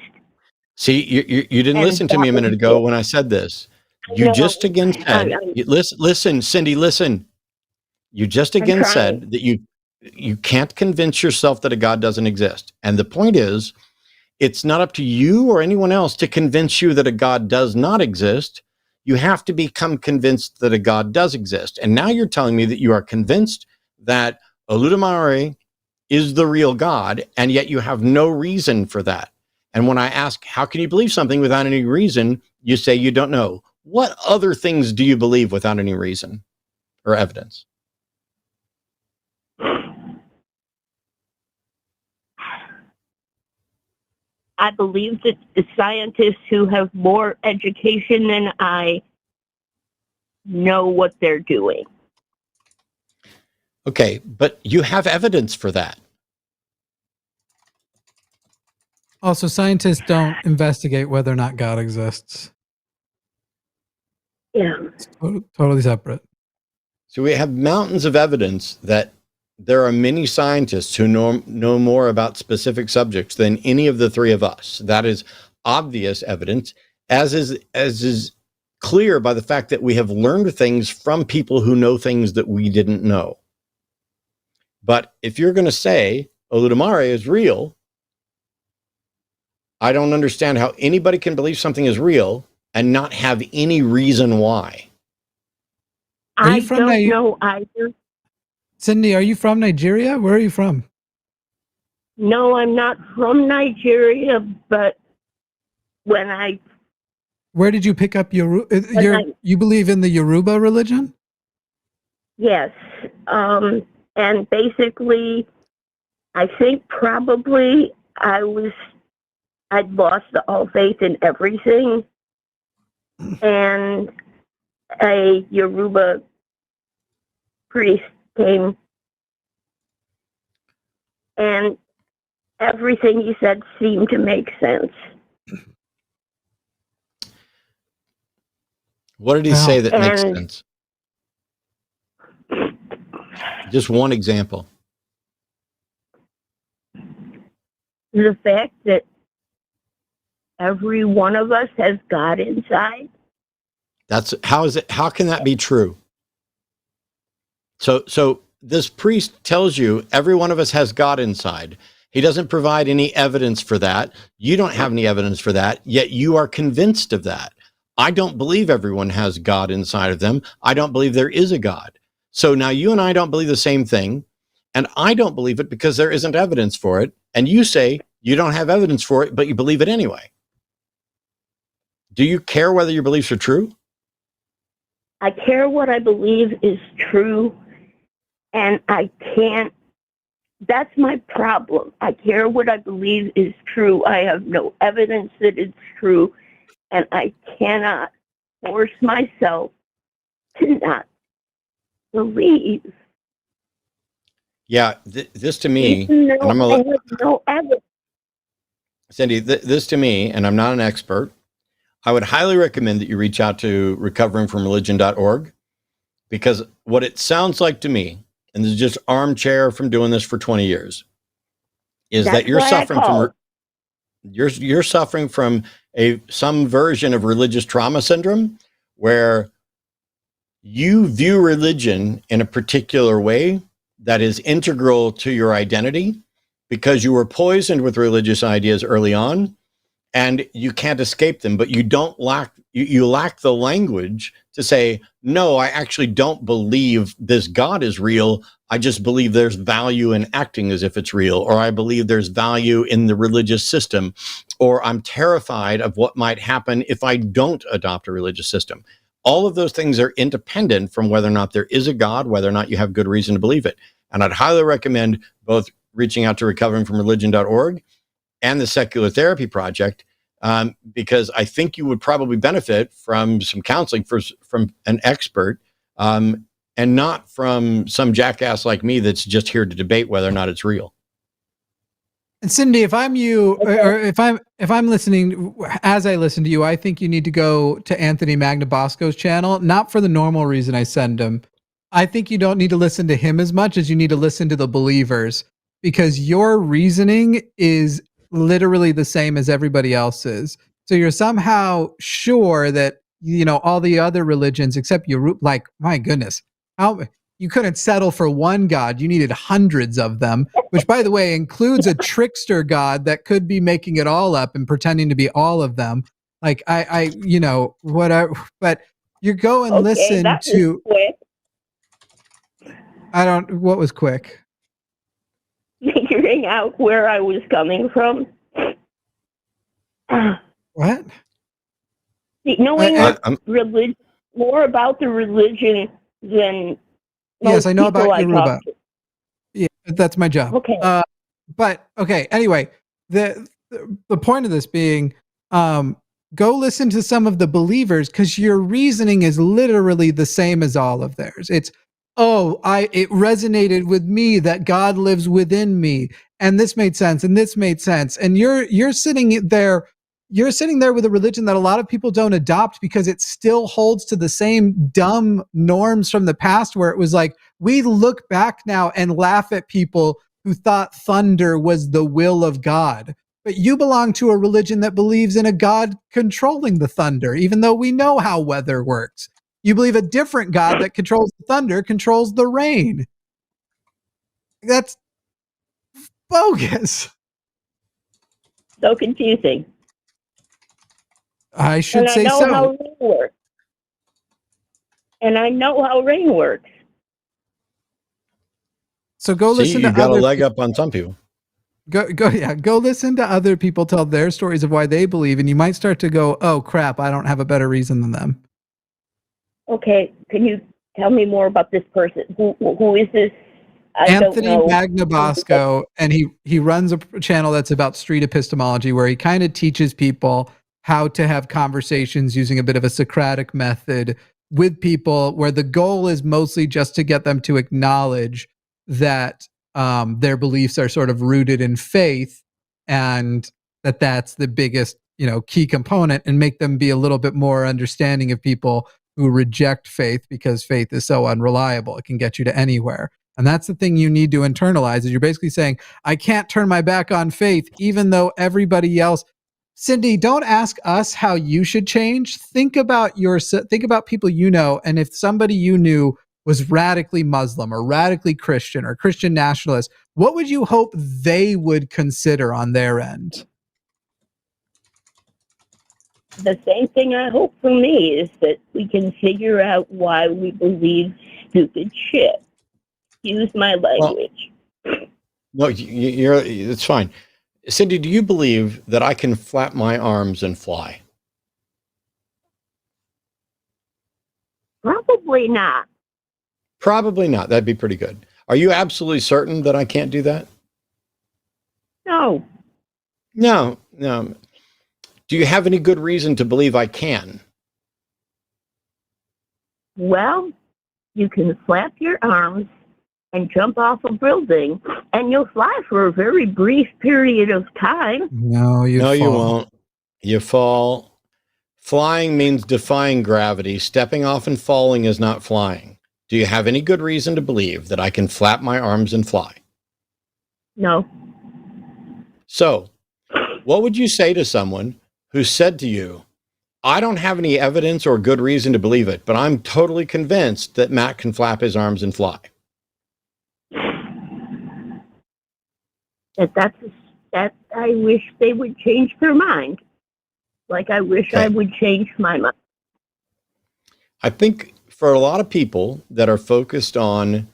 Speaker 1: See, you didn't listen to me a minute ago when I said this. You just again said, listen, Cindy, listen. You just again said that you can't convince yourself that a God doesn't exist. And the point is, it's not up to you or anyone else to convince you that a God does not exist. You have to become convinced that a God does exist. And now you're telling me that you are convinced that Olutumare is the real God, and yet you have no reason for that. And when I ask, how can you believe something without any reason? You say you don't know. What other things do you believe without any reason or evidence?
Speaker 9: I believe that the scientists who have more education than I know what they're doing.
Speaker 1: Okay, but you have evidence for that.
Speaker 2: Also, scientists don't investigate whether or not God exists.
Speaker 9: Yeah.
Speaker 2: It's totally separate.
Speaker 1: So we have mountains of evidence that there are many scientists who know more about specific subjects than any of the three of us. That is obvious evidence, as is clear by the fact that we have learned things from people who know things that we didn't know. But if you're going to say Oludumare is real, I don't understand how anybody can believe something is real and not have any reason why.
Speaker 9: I don't know either.
Speaker 2: Cindy, are you from Nigeria? Where are you from?
Speaker 9: No, I'm not from Nigeria, but
Speaker 2: where did you pick up you believe in the Yoruba religion?
Speaker 9: Yes. And basically, I think probably I'd lost all faith in everything. And a Yoruba priest came, and everything he said seemed to make sense.
Speaker 1: What did he say that makes sense? Just one example.
Speaker 9: The fact that every one of us has God inside.
Speaker 1: How can that be true? So this priest tells you every one of us has God inside. He doesn't provide any evidence for that. You don't have any evidence for that, yet you are convinced of that. I don't believe everyone has God inside of them. I don't believe there is a God. So now you and I don't believe the same thing, and I don't believe it because there isn't evidence for it, and you say you don't have evidence for it, but you believe it anyway. Do you care whether your beliefs are true?
Speaker 9: I care what I believe is true, and I can't. That's my problem. I care what I believe is true. I have no evidence that it's true, and I cannot force myself to not believe.
Speaker 1: Yeah, this to me,
Speaker 9: and
Speaker 1: I'm
Speaker 9: I have no evidence.
Speaker 1: Cindy, this to me, and I'm not an expert, I would highly recommend that you reach out to recoveringfromreligion.org, because what it sounds like to me, and this is just armchair from doing this for 20 years, is that you're suffering from some version of religious trauma syndrome, where you view religion in a particular way that is integral to your identity because you were poisoned with religious ideas early on and you can't escape them, but you lack the language to say, no, I actually don't believe this God is real. I just believe there's value in acting as if it's real, or I believe there's value in the religious system, or I'm terrified of what might happen if I don't adopt a religious system. All of those things are independent from whether or not there is a God, whether or not you have good reason to believe it. And I'd highly recommend both reaching out to recoveringfromreligion.org and the Secular Therapy Project, because I think you would probably benefit from some counseling from an expert, and not from some jackass like me that's just here to debate whether or not it's real.
Speaker 2: And Cindy, if I'm you, or if I'm listening, as I listen to you, I think you need to go to Anthony Magnabosco's channel, not for the normal reason I send him. I think you don't need to listen to him as much as you need to listen to the believers, because your reasoning is literally the same as everybody else's. So you're somehow sure that, all the other religions except you, like, my goodness, you couldn't settle for one God. You needed hundreds of them, which, by the way, includes a trickster God that could be making it all up and pretending to be all of them. Like, whatever. But you go and listen to. What was quick?
Speaker 9: Figuring out where I was coming from.
Speaker 2: What?
Speaker 9: Knowing religion, more about the religion than.
Speaker 2: Yes, I know about Yoruba. Yeah, that's my job.
Speaker 9: Okay.
Speaker 2: But okay. Anyway, the point of this being, go listen to some of the believers, because your reasoning is literally the same as all of theirs. It's, it resonated with me that God lives within me, and this made sense, and this made sense, and you're sitting there you're sitting there with a religion that a lot of people don't adopt because it still holds to the same dumb norms from the past, where it was like, we look back now and laugh at people who thought thunder was the will of God. But you belong to a religion that believes in a God controlling the thunder, even though we know how weather works. You believe a different God that controls the thunder, controls the rain. That's bogus.
Speaker 9: So confusing.
Speaker 2: I should
Speaker 9: And
Speaker 2: say
Speaker 9: I know
Speaker 2: so.
Speaker 9: how rain works. And I know how rain works.
Speaker 2: So go
Speaker 1: See,
Speaker 2: listen
Speaker 1: you
Speaker 2: to
Speaker 1: got a
Speaker 2: other
Speaker 1: leg up on some people.
Speaker 2: Go listen to other people tell their stories of why they believe, and you might start to go, oh crap, I don't have a better reason than them.
Speaker 9: Okay, can you tell me more about this person? Who is this?
Speaker 2: Anthony
Speaker 9: don't know.
Speaker 2: Magnabosco, and he runs a channel that's about street epistemology, where he kind of teaches people how to have conversations using a bit of a Socratic method with people, where the goal is mostly just to get them to acknowledge that their beliefs are sort of rooted in faith, and that's the biggest, key component, and make them be a little bit more understanding of people who reject faith, because faith is so unreliable. It can get you to anywhere. And that's the thing you need to internalize, is you're basically saying, I can't turn my back on faith, even though everybody else. Cindy, don't ask us how you should change. Think about people you know, and if somebody you knew was radically Muslim or radically Christian or Christian nationalist, what would you hope they would consider on their end?
Speaker 9: The same thing I hope for me is that we can figure out why we believe stupid shit. Use my language.
Speaker 1: No, it's fine. Cindy, do you believe that I can flap my arms and fly?
Speaker 9: Probably not.
Speaker 1: Probably not. That'd be pretty good. Are you absolutely certain that I can't do that?
Speaker 9: No.
Speaker 1: No. Do you have any good reason to believe I can?
Speaker 9: Well, you can flap your arms and jump off a building, and you'll fly for a very brief period of time.
Speaker 2: No, you
Speaker 1: won't. You fall. Flying means defying gravity. Stepping off and falling is not flying. Do you have any good reason to believe that I can flap my arms and fly?
Speaker 9: No.
Speaker 1: So, what would you say to someone who said to you, I don't have any evidence or good reason to believe it, but I'm totally convinced that Matt can flap his arms and fly?
Speaker 9: That I wish they would change their mind. Like I wish I would change my mind.
Speaker 1: I think for a lot of people that are focused on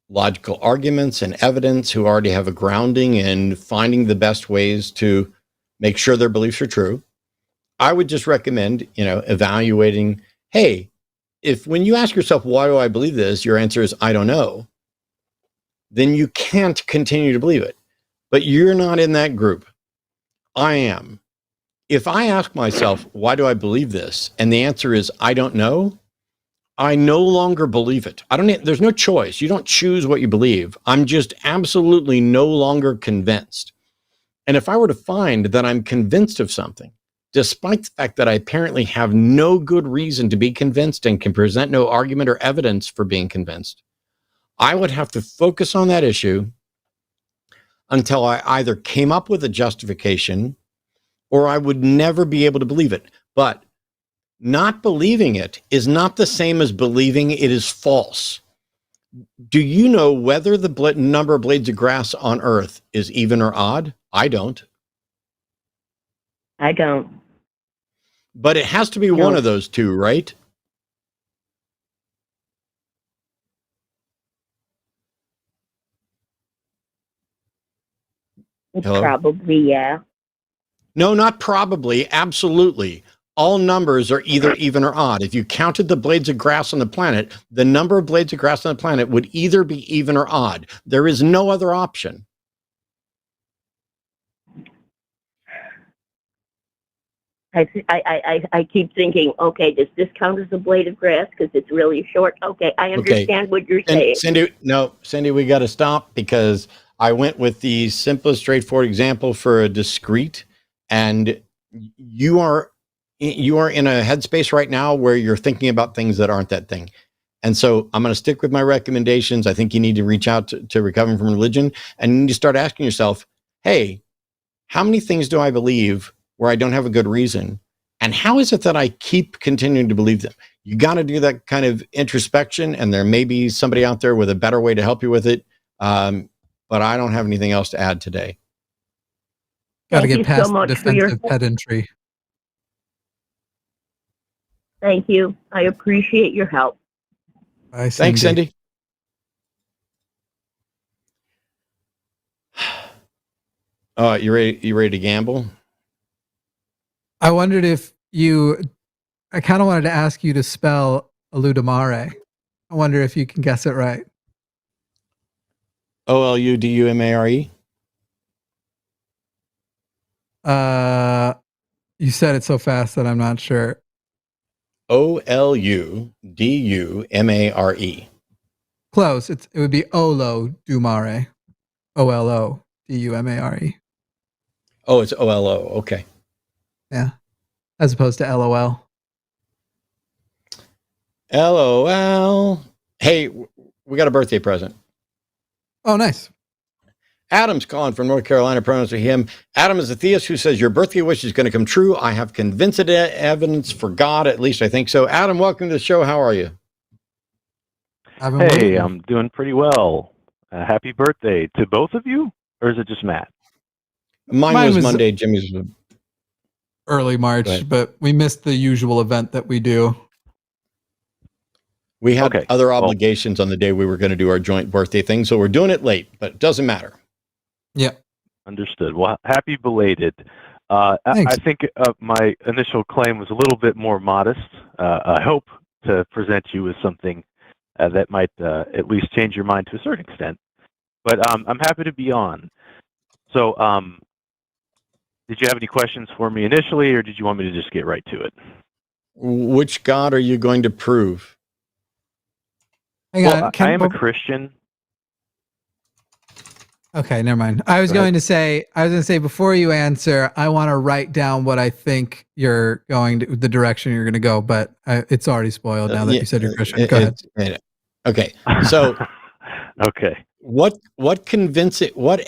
Speaker 1: logical arguments and evidence, who already have a grounding in finding the best ways to make sure their beliefs are true, I would just recommend, evaluating, hey, if when you ask yourself, why do I believe this? Your answer is, I don't know. Then you can't continue to believe it. But you're not in that group. I am. If I ask myself, why do I believe this? And the answer is, I don't know. I no longer believe it. There's no choice. You don't choose what you believe. I'm just absolutely no longer convinced. And if I were to find that I'm convinced of something, despite the fact that I apparently have no good reason to be convinced and can present no argument or evidence for being convinced, I would have to focus on that issue until I either came up with a justification or I would never be able to believe it. But not believing it is not the same as believing it is false. Do you know whether the number of blades of grass on Earth is even or odd? I don't.
Speaker 9: I don't.
Speaker 1: But it has to be one of those two, right?
Speaker 9: Hello? Probably, yeah.
Speaker 1: No, not probably. Absolutely. All numbers are either even or odd. If you counted the blades of grass on the planet, the number of blades of grass on the planet would either be even or odd. There is no other option.
Speaker 9: I keep thinking, okay, does this count as a blade of grass because it's really short? Okay, I understand what you're saying.
Speaker 1: Cindy, we got to stop, because I went with the simplest, straightforward example for a discrete, and you are in a headspace right now where you're thinking about things that aren't that thing. And so I'm going to stick with my recommendations. I think you need to reach out to recovering from religion, and you need to start asking yourself, hey, how many things do I believe where I don't have a good reason? And how is it that I keep continuing to believe them? You got to do that kind of introspection, and there may be somebody out there with a better way to help you with it. But I don't have anything else to add today.
Speaker 2: Got to
Speaker 9: Thank
Speaker 2: get
Speaker 9: you
Speaker 2: past
Speaker 9: so
Speaker 2: the
Speaker 9: much for your
Speaker 2: defensive pedantry.
Speaker 9: Thank you. I appreciate your help.
Speaker 2: Bye,
Speaker 1: Thanks, Cindy. You ready to gamble?
Speaker 2: I wondered if I kind of wanted to ask you to spell Oludumare. I wonder if you can guess it right.
Speaker 1: Oludumare.
Speaker 2: You said it so fast that I'm not sure.
Speaker 1: Oludumare.
Speaker 2: Close. It would be Olodumare. Olodumare.
Speaker 1: Oh, it's OLO. Okay.
Speaker 2: Yeah. As opposed to LOL.
Speaker 1: LOL. Hey, we got a birthday present.
Speaker 2: Oh, nice.
Speaker 1: Adam's calling from North Carolina. Pronouns are him. Adam is a theist who says your birthday wish is going to come true. I have convincing evidence for God. At least I think so. Adam, welcome to the show. How are you?
Speaker 10: Hey, I'm doing pretty well. Happy birthday to both of you, or is it just Matt?
Speaker 1: Mine was Monday. Jimmy's was
Speaker 2: early March, but we missed the usual event that we do.
Speaker 1: We had other obligations on the day we were going to do our joint birthday thing, so we're doing it late, but it doesn't matter.
Speaker 2: Yeah.
Speaker 10: Understood. Well, happy belated. I think my initial claim was a little bit more modest. I hope to present you with something that might at least change your mind to a certain extent. But I'm happy to be on. So did you have any questions for me initially, or did you want me to just get right to it?
Speaker 1: Which God are you going to prove?
Speaker 2: Hang on.
Speaker 10: I am a Christian.
Speaker 2: Okay, never mind. I was going to say before you answer, I want to write down what I think you're going to, the direction you're going to go, but it's already spoiled now that you said you're Christian. Go ahead.
Speaker 1: Okay. So,
Speaker 10: okay.
Speaker 1: What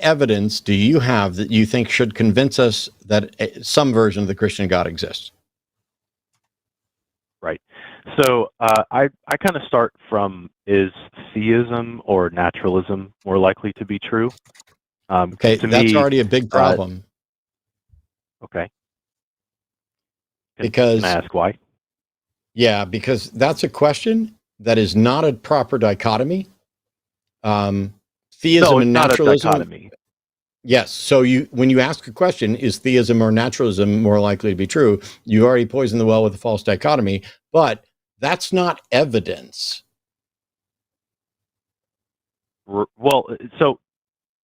Speaker 1: evidence do you have that you think should convince us that some version of the Christian God exists?
Speaker 10: Right. So I kind of start from, is theism or naturalism more likely to be true?
Speaker 1: Okay, that's already a big problem.
Speaker 10: Okay.
Speaker 1: Because
Speaker 10: can I ask why?
Speaker 1: Yeah, because that's a question that is not a proper dichotomy. Theism and naturalism.
Speaker 10: Not a dichotomy.
Speaker 1: Yes. So when you ask a question, is theism or naturalism more likely to be true? You already poisoned the well with a false dichotomy, but that's not evidence.
Speaker 10: Well, so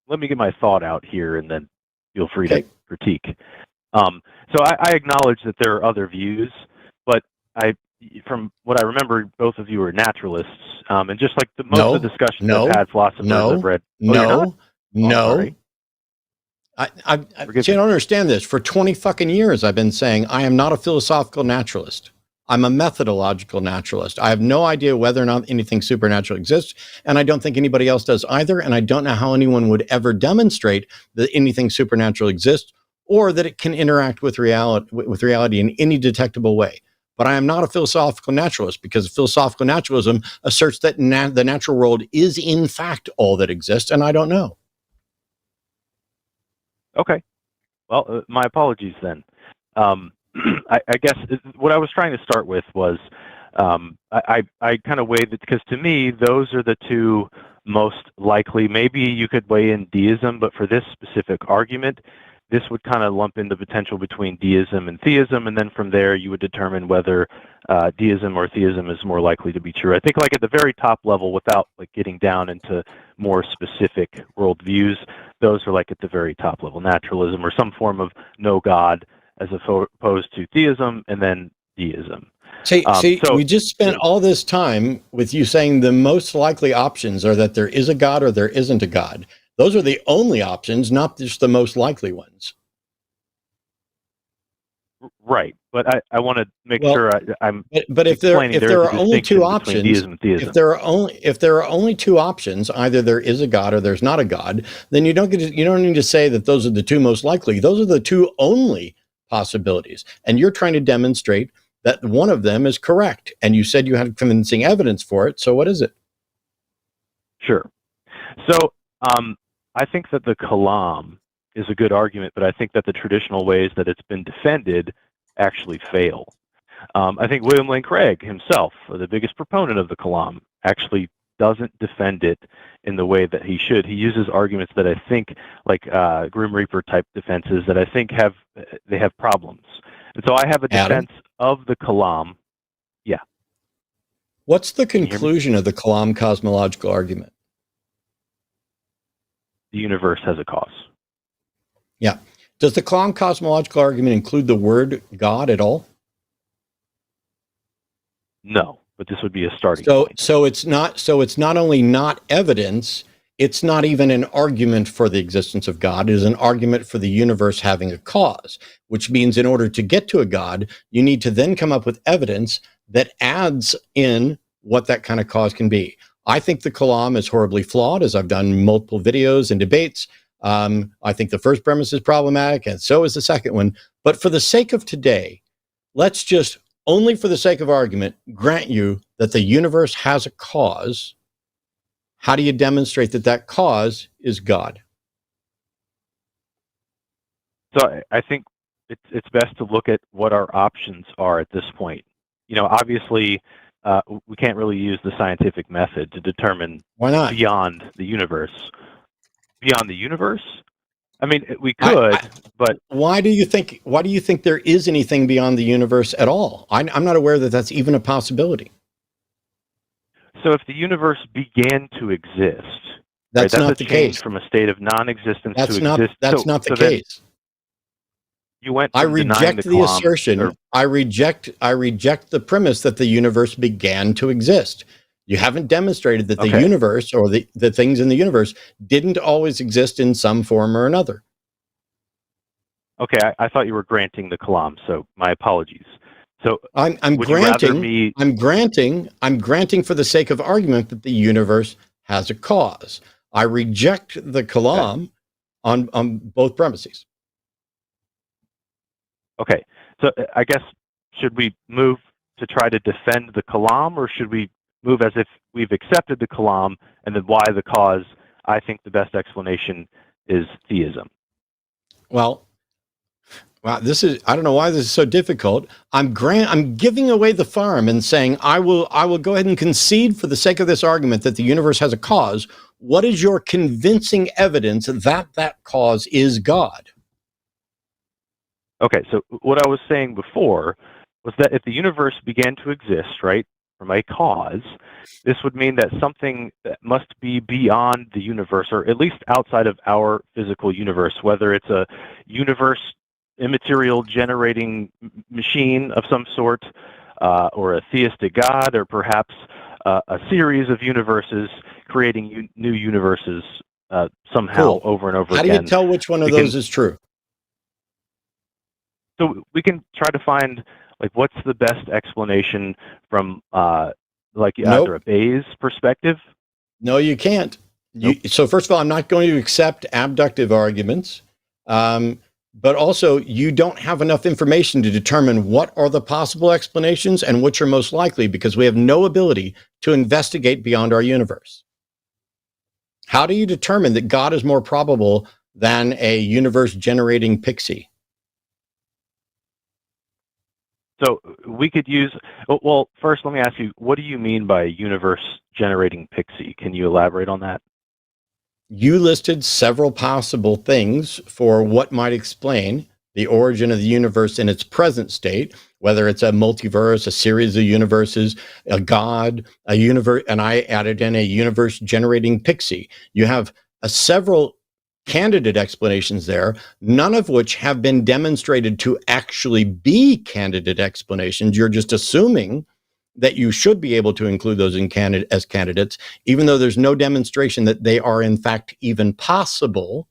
Speaker 10: let me get my thought out here, and then feel free to critique. So I acknowledge that there are other views, but from what I remember, both of you are naturalists, and just like most of the discussions I've had, philosophers I've read.
Speaker 1: No. I don't understand this. For 20 fucking years, I've been saying I am not a philosophical naturalist. I'm a methodological naturalist. I have no idea whether or not anything supernatural exists, and I don't think anybody else does either, and I don't know how anyone would ever demonstrate that anything supernatural exists or that it can interact with reality in any detectable way. But I am not a philosophical naturalist, because philosophical naturalism asserts that the natural world is in fact all that exists, and I don't know.
Speaker 10: Okay. Well, my apologies then. I guess what I was trying to start with was I kind of weighed it, because to me, those are the two most likely. Maybe you could weigh in deism, but for this specific argument, this would kind of lump in the potential between deism and theism, and then from there you would determine whether deism or theism is more likely to be true. I think like at the very top level, without like getting down into more specific worldviews, those are like at the very top level, naturalism or some form of no God, as opposed to theism and then deism.
Speaker 1: So we just spent all this time with you saying the most likely options are that there is a God or there isn't a God. Those are the only options, not just the most likely ones.
Speaker 10: Right, but I want to make sure I'm.
Speaker 1: But if there are only two options,
Speaker 10: deism and theism.
Speaker 1: if there are only two options, either there is a God or there's not a God, then you don't need to say that those are the two most likely. Those are the two only possibilities, and you're trying to demonstrate that one of them is correct. And you said you had convincing evidence for it. So what is it?
Speaker 10: Sure. So I think that the Kalam is a good argument, but I think that the traditional ways that it's been defended actually fail. I think William Lane Craig himself, the biggest proponent of the Kalam, actually doesn't defend it in the way that he should. He uses arguments that I think, like Grim Reaper type defenses, that I think have problems. And so I have a defense of the Kalam. Yeah.
Speaker 1: What's the conclusion of the Kalam cosmological argument?
Speaker 10: The universe has a cause.
Speaker 1: Yeah. Does the Kalam cosmological argument include the word God at all?
Speaker 10: No, but this would be a starting point.
Speaker 1: So it's not only not evidence, it's not even an argument for the existence of God. It is an argument for the universe having a cause, which means in order to get to a God, you need to then come up with evidence that adds in what that kind of cause can be. I think the Kalam is horribly flawed, as I've done multiple videos and debates. I think the first premise is problematic, and so is the second one. But for the sake of today, let's just, only for the sake of argument, grant you that the universe has a cause. How do you demonstrate that that cause is God?
Speaker 10: So I think it's best to look at what our options are at this point. You know, obviously, we can't really use the scientific method to determine
Speaker 1: why not
Speaker 10: beyond the universe. Beyond the universe? I mean, we could, but
Speaker 1: why do you think there is anything beyond the universe at all? I'm not aware that that's even a possibility.
Speaker 10: So if the universe began to exist,
Speaker 1: that's not the case.
Speaker 10: From a state of non-existence to exist.
Speaker 1: That's not the case.
Speaker 10: You went.
Speaker 1: I reject the assertion. I reject the premise that the universe began to exist. You haven't demonstrated that the universe or the things in the universe didn't always exist in some form or another.
Speaker 10: Okay, I thought you were granting the Kalam, so my apologies. So
Speaker 1: I'm granting for the sake of argument that the universe has a cause. I reject the Kalam on both premises.
Speaker 10: Okay, so I guess should we move to try to defend the Kalam, or should we move as if we've accepted the Kalam and then why the cause? I think the best explanation is theism.
Speaker 1: Well, wow, I don't know why this is so difficult. I'm giving away the farm and saying I will go ahead and concede for the sake of this argument that the universe has a cause. What is your convincing evidence that that cause is God?
Speaker 10: Okay, so what I was saying before was that if the universe began to exist, right, from a cause, this would mean that something that must be beyond the universe, or at least outside of our physical universe, whether it's a universe immaterial generating machine of some sort, or a theistic God, or perhaps a series of universes creating new universes somehow over and over again.
Speaker 1: How do you tell which one of those is true?
Speaker 10: So we can try to find, like, what's the best explanation from either a Bayes perspective?
Speaker 1: No, you can't. So first of all, I'm not going to accept abductive arguments. But also, you don't have enough information to determine what are the possible explanations and which are most likely, because we have no ability to investigate beyond our universe. How do you determine that God is more probable than a universe-generating pixie?
Speaker 10: So we could use, well, first let me ask you, what do you mean by universe-generating pixie? Can you elaborate on that?
Speaker 1: You listed several possible things for what might explain the origin of the universe in its present state, whether it's a multiverse, a series of universes, a God, a universe, and I added in a universe-generating pixie. You have several candidate explanations there, none of which have been demonstrated to actually be candidate explanations. You're just assuming that you should be able to include those as candidates, even though there's no demonstration that they are in fact even possible.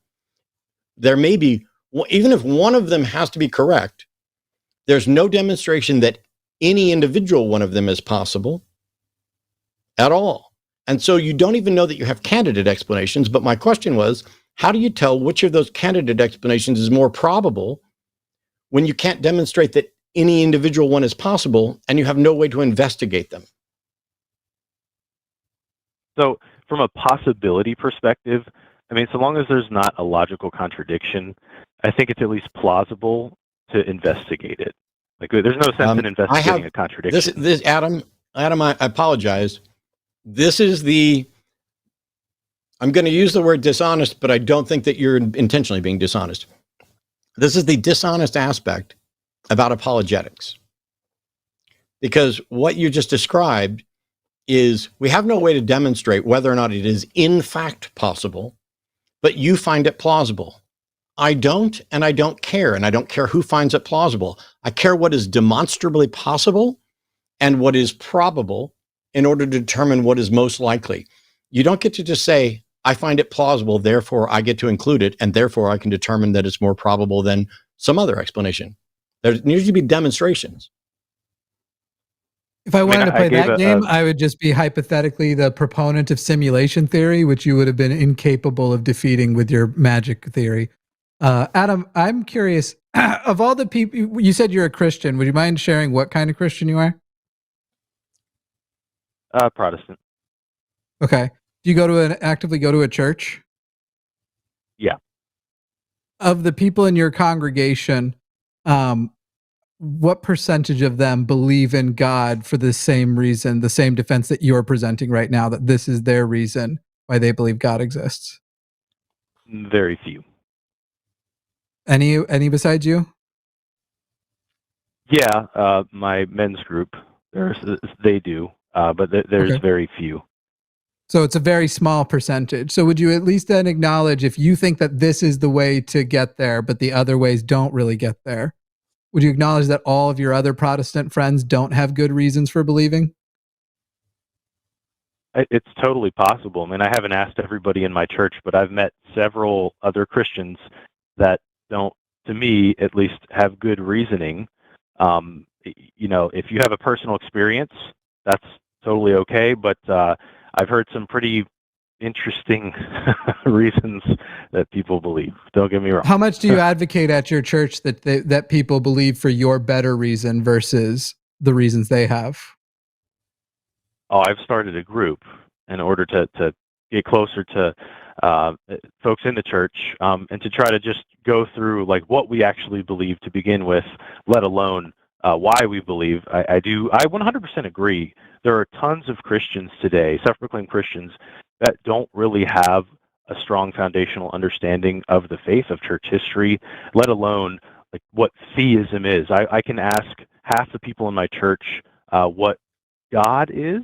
Speaker 1: There may be, even if one of them has to be correct, There's no demonstration that any individual one of them is possible at all. And so you don't even know that you have candidate explanations. But my question was, how do you tell which of those candidate explanations is more probable when you can't demonstrate that any individual one is possible and you have no way to investigate them?
Speaker 10: So from a possibility perspective, I mean, so long as there's not a logical contradiction, I think it's at least plausible to investigate it. Like, there's no sense in investigating a contradiction.
Speaker 1: This Adam, I apologize. This is I'm going to use the word dishonest, but I don't think that you're intentionally being dishonest. This is the dishonest aspect about apologetics. Because what you just described is we have no way to demonstrate whether or not it is in fact possible, but you find it plausible. I don't, and I don't care. And I don't care who finds it plausible. I care what is demonstrably possible and what is probable in order to determine what is most likely. You don't get to just say, I find it plausible, therefore I get to include it, and therefore I can determine that it's more probable than some other explanation. There needs to be demonstrations.
Speaker 2: If I wanted to play that game, I would just be hypothetically the proponent of simulation theory, which you would have been incapable of defeating with your magic theory. Adam, I'm curious, of all the people, you said you're a Christian. Would you mind sharing what kind of Christian you are?
Speaker 10: Protestant.
Speaker 2: Okay. Do you actively go to a church?
Speaker 10: Yeah.
Speaker 2: Of the people in your congregation, what percentage of them believe in God for the same reason, the same defense that you're presenting right now, that this is their reason why they believe God exists?
Speaker 10: Very few.
Speaker 2: Any besides you?
Speaker 10: Yeah, my men's group, they do, but there's very few.
Speaker 2: So it's a very small percentage. So would you at least then acknowledge, if you think that this is the way to get there, but the other ways don't really get there, would you acknowledge that all of your other Protestant friends don't have good reasons for believing?
Speaker 10: It's totally possible. I mean, I haven't asked everybody in my church, but I've met several other Christians that don't, to me at least, have good reasoning. You know, if you have a personal experience, that's totally okay, but I've heard some pretty interesting reasons that people believe. Don't get me wrong.
Speaker 2: How much do you advocate at your church that people believe for your better reason versus the reasons they have?
Speaker 10: Oh, I've started a group in order to get closer to folks in the church, and to try to just go through like what we actually believe to begin with, let alone why we believe. I 100% agree. There are tons of Christians today, self-proclaimed Christians, that don't really have a strong foundational understanding of the faith, of church history, let alone like what theism is. I can ask half the people in my church what God is,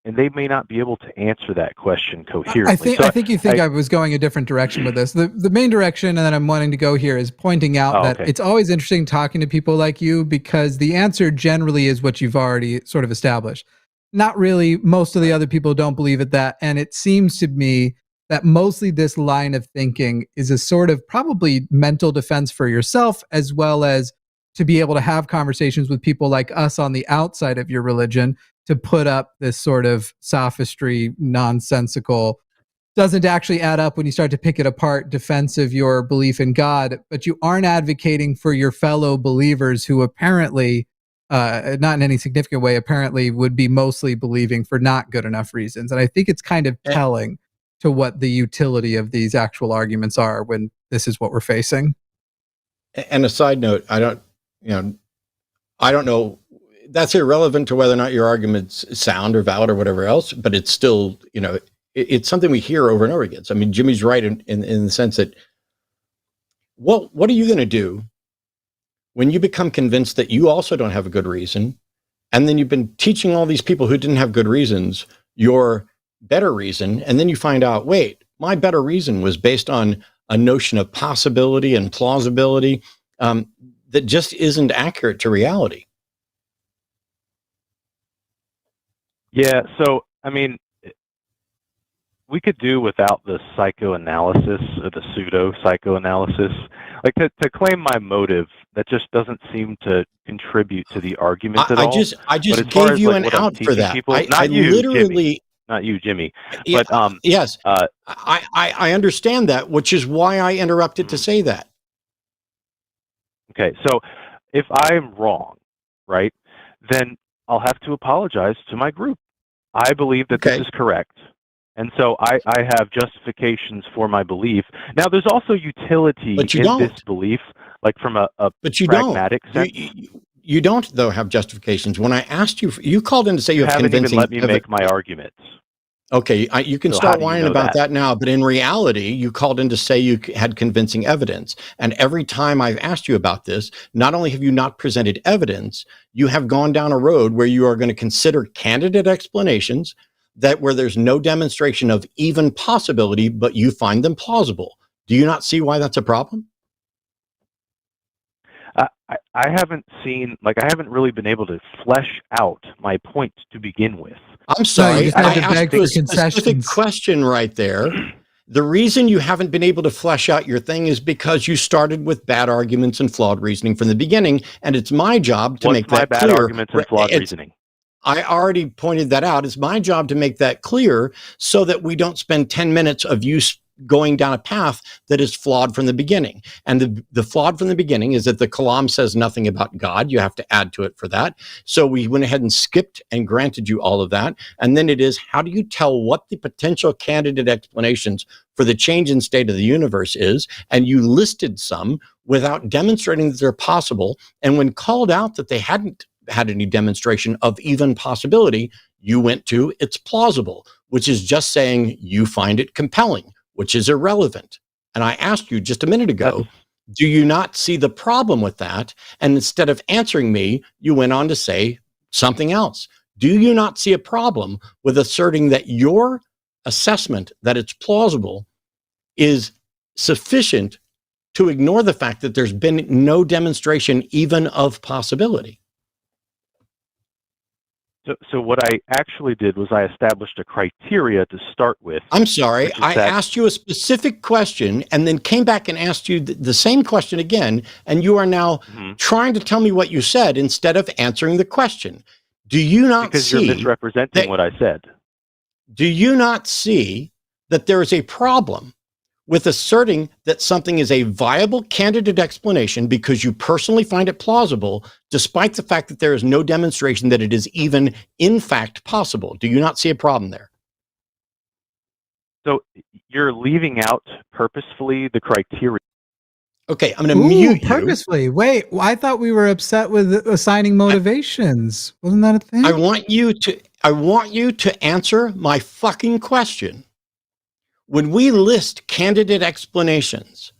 Speaker 10: and they may not be able to answer that question coherently.
Speaker 2: I think you think I was going a different direction with this. The main direction that I'm wanting to go here is pointing out that it's always interesting talking to people like you, because the answer generally is what you've already sort of established. Not really. Most of the other people don't believe it that. And it seems to me that mostly this line of thinking is a sort of probably mental defense for yourself, as well as to be able to have conversations with people like us on the outside of your religion, to put up this sort of sophistry, nonsensical, doesn't actually add up when you start to pick it apart, defense of your belief in God, but you aren't advocating for your fellow believers who apparently, not in any significant way, apparently would be mostly believing for not good enough reasons. And I think it's kind of telling to what the utility of these actual arguments are when this is what we're facing.
Speaker 1: And a side note, I don't know, that's irrelevant to whether or not your argument's sound or valid or whatever else, but it's still, it's something we hear over and over again. So, I mean, Jimmy's right in the sense that, what are you going to do when you become convinced that you also don't have a good reason, and then you've been teaching all these people who didn't have good reasons your better reason, and then you find out, wait, my better reason was based on a notion of possibility and plausibility that just isn't accurate to reality.
Speaker 10: Yeah, so, I mean, we could do without the psychoanalysis or the pseudo-psychoanalysis. like to claim my motive, that just doesn't seem to contribute to the argument at all.
Speaker 1: I just
Speaker 10: but as far
Speaker 1: gave
Speaker 10: as
Speaker 1: you
Speaker 10: like
Speaker 1: an
Speaker 10: what I'm
Speaker 1: out for
Speaker 10: teaching
Speaker 1: that.
Speaker 10: people,
Speaker 1: I
Speaker 10: not you,
Speaker 1: literally,
Speaker 10: Jimmy, not you, Jimmy,
Speaker 1: yeah,
Speaker 10: but
Speaker 1: yes, I understand that, which is why I interrupted to say that.
Speaker 10: Okay, so if I'm wrong, right, then I'll have to apologize to my group. I believe that this is correct. And so I have justifications for my belief. Now, there's also utility in this belief, like from a pragmatic sense.
Speaker 1: You don't, though, have justifications. When I asked you, you called in to say you have
Speaker 10: haven't
Speaker 1: convincing
Speaker 10: even let me make my arguments.
Speaker 1: Okay, you can
Speaker 10: So
Speaker 1: start
Speaker 10: how do you
Speaker 1: whining
Speaker 10: know
Speaker 1: about
Speaker 10: that?
Speaker 1: that now, but in reality, you called in to say you had convincing evidence. And every time I've asked you about this, not only have you not presented evidence, you have gone down a road where you are going to consider candidate explanations that where there's no demonstration of even possibility, but you find them plausible. Do you not see why that's a problem?
Speaker 10: I haven't seen, like, I haven't really been able to flesh out my point to begin with.
Speaker 1: I'm sorry, I asked you a specific
Speaker 2: concessions.
Speaker 1: question right there. The reason you haven't been able to flesh out your thing is because you started with bad arguments and flawed reasoning from the beginning, and it's my job to make that clear.
Speaker 10: What's my bad arguments and flawed reasoning?
Speaker 1: I already pointed that out. It's my job to make that clear so that we don't spend 10 minutes of you going down a path that is flawed from the beginning. And the flawed from the beginning is that the Kalam says nothing about God. You have to add to it for that. So we went ahead and skipped and granted you all of that. And then it is, how do you tell what the potential candidate explanations for the change in state of the universe is? And you listed some without demonstrating that they're possible. And when called out that they hadn't had any demonstration of even possibility, you went to it's plausible, which is just saying you find it compelling, which is irrelevant. And I asked you just a minute ago, do you not see the problem with that? And instead of answering me, you went on to say something else. Do you not see a problem with asserting that your assessment that it's plausible is sufficient to ignore the fact that there's been no demonstration even of possibility?
Speaker 10: So what I actually did was I established a criteria to start with.
Speaker 1: I'm sorry, I asked you a specific question and then came back and asked you the same question again, and you are now trying to tell me what you said instead of answering the question. Do you not
Speaker 10: because
Speaker 1: see
Speaker 10: you're misrepresenting what I said?
Speaker 1: Do you not see that there is a problem with asserting that something is a viable candidate explanation because you personally find it plausible, despite the fact that there is no demonstration that it is even in fact possible? Do you not see a problem there?
Speaker 10: So you're leaving out purposefully the criteria.
Speaker 1: Okay, I'm going to mute you.
Speaker 2: Purposefully. Wait, I thought we were upset with assigning motivations. Wasn't that a thing?
Speaker 1: I want you to answer my fucking question. When we list candidate explanations,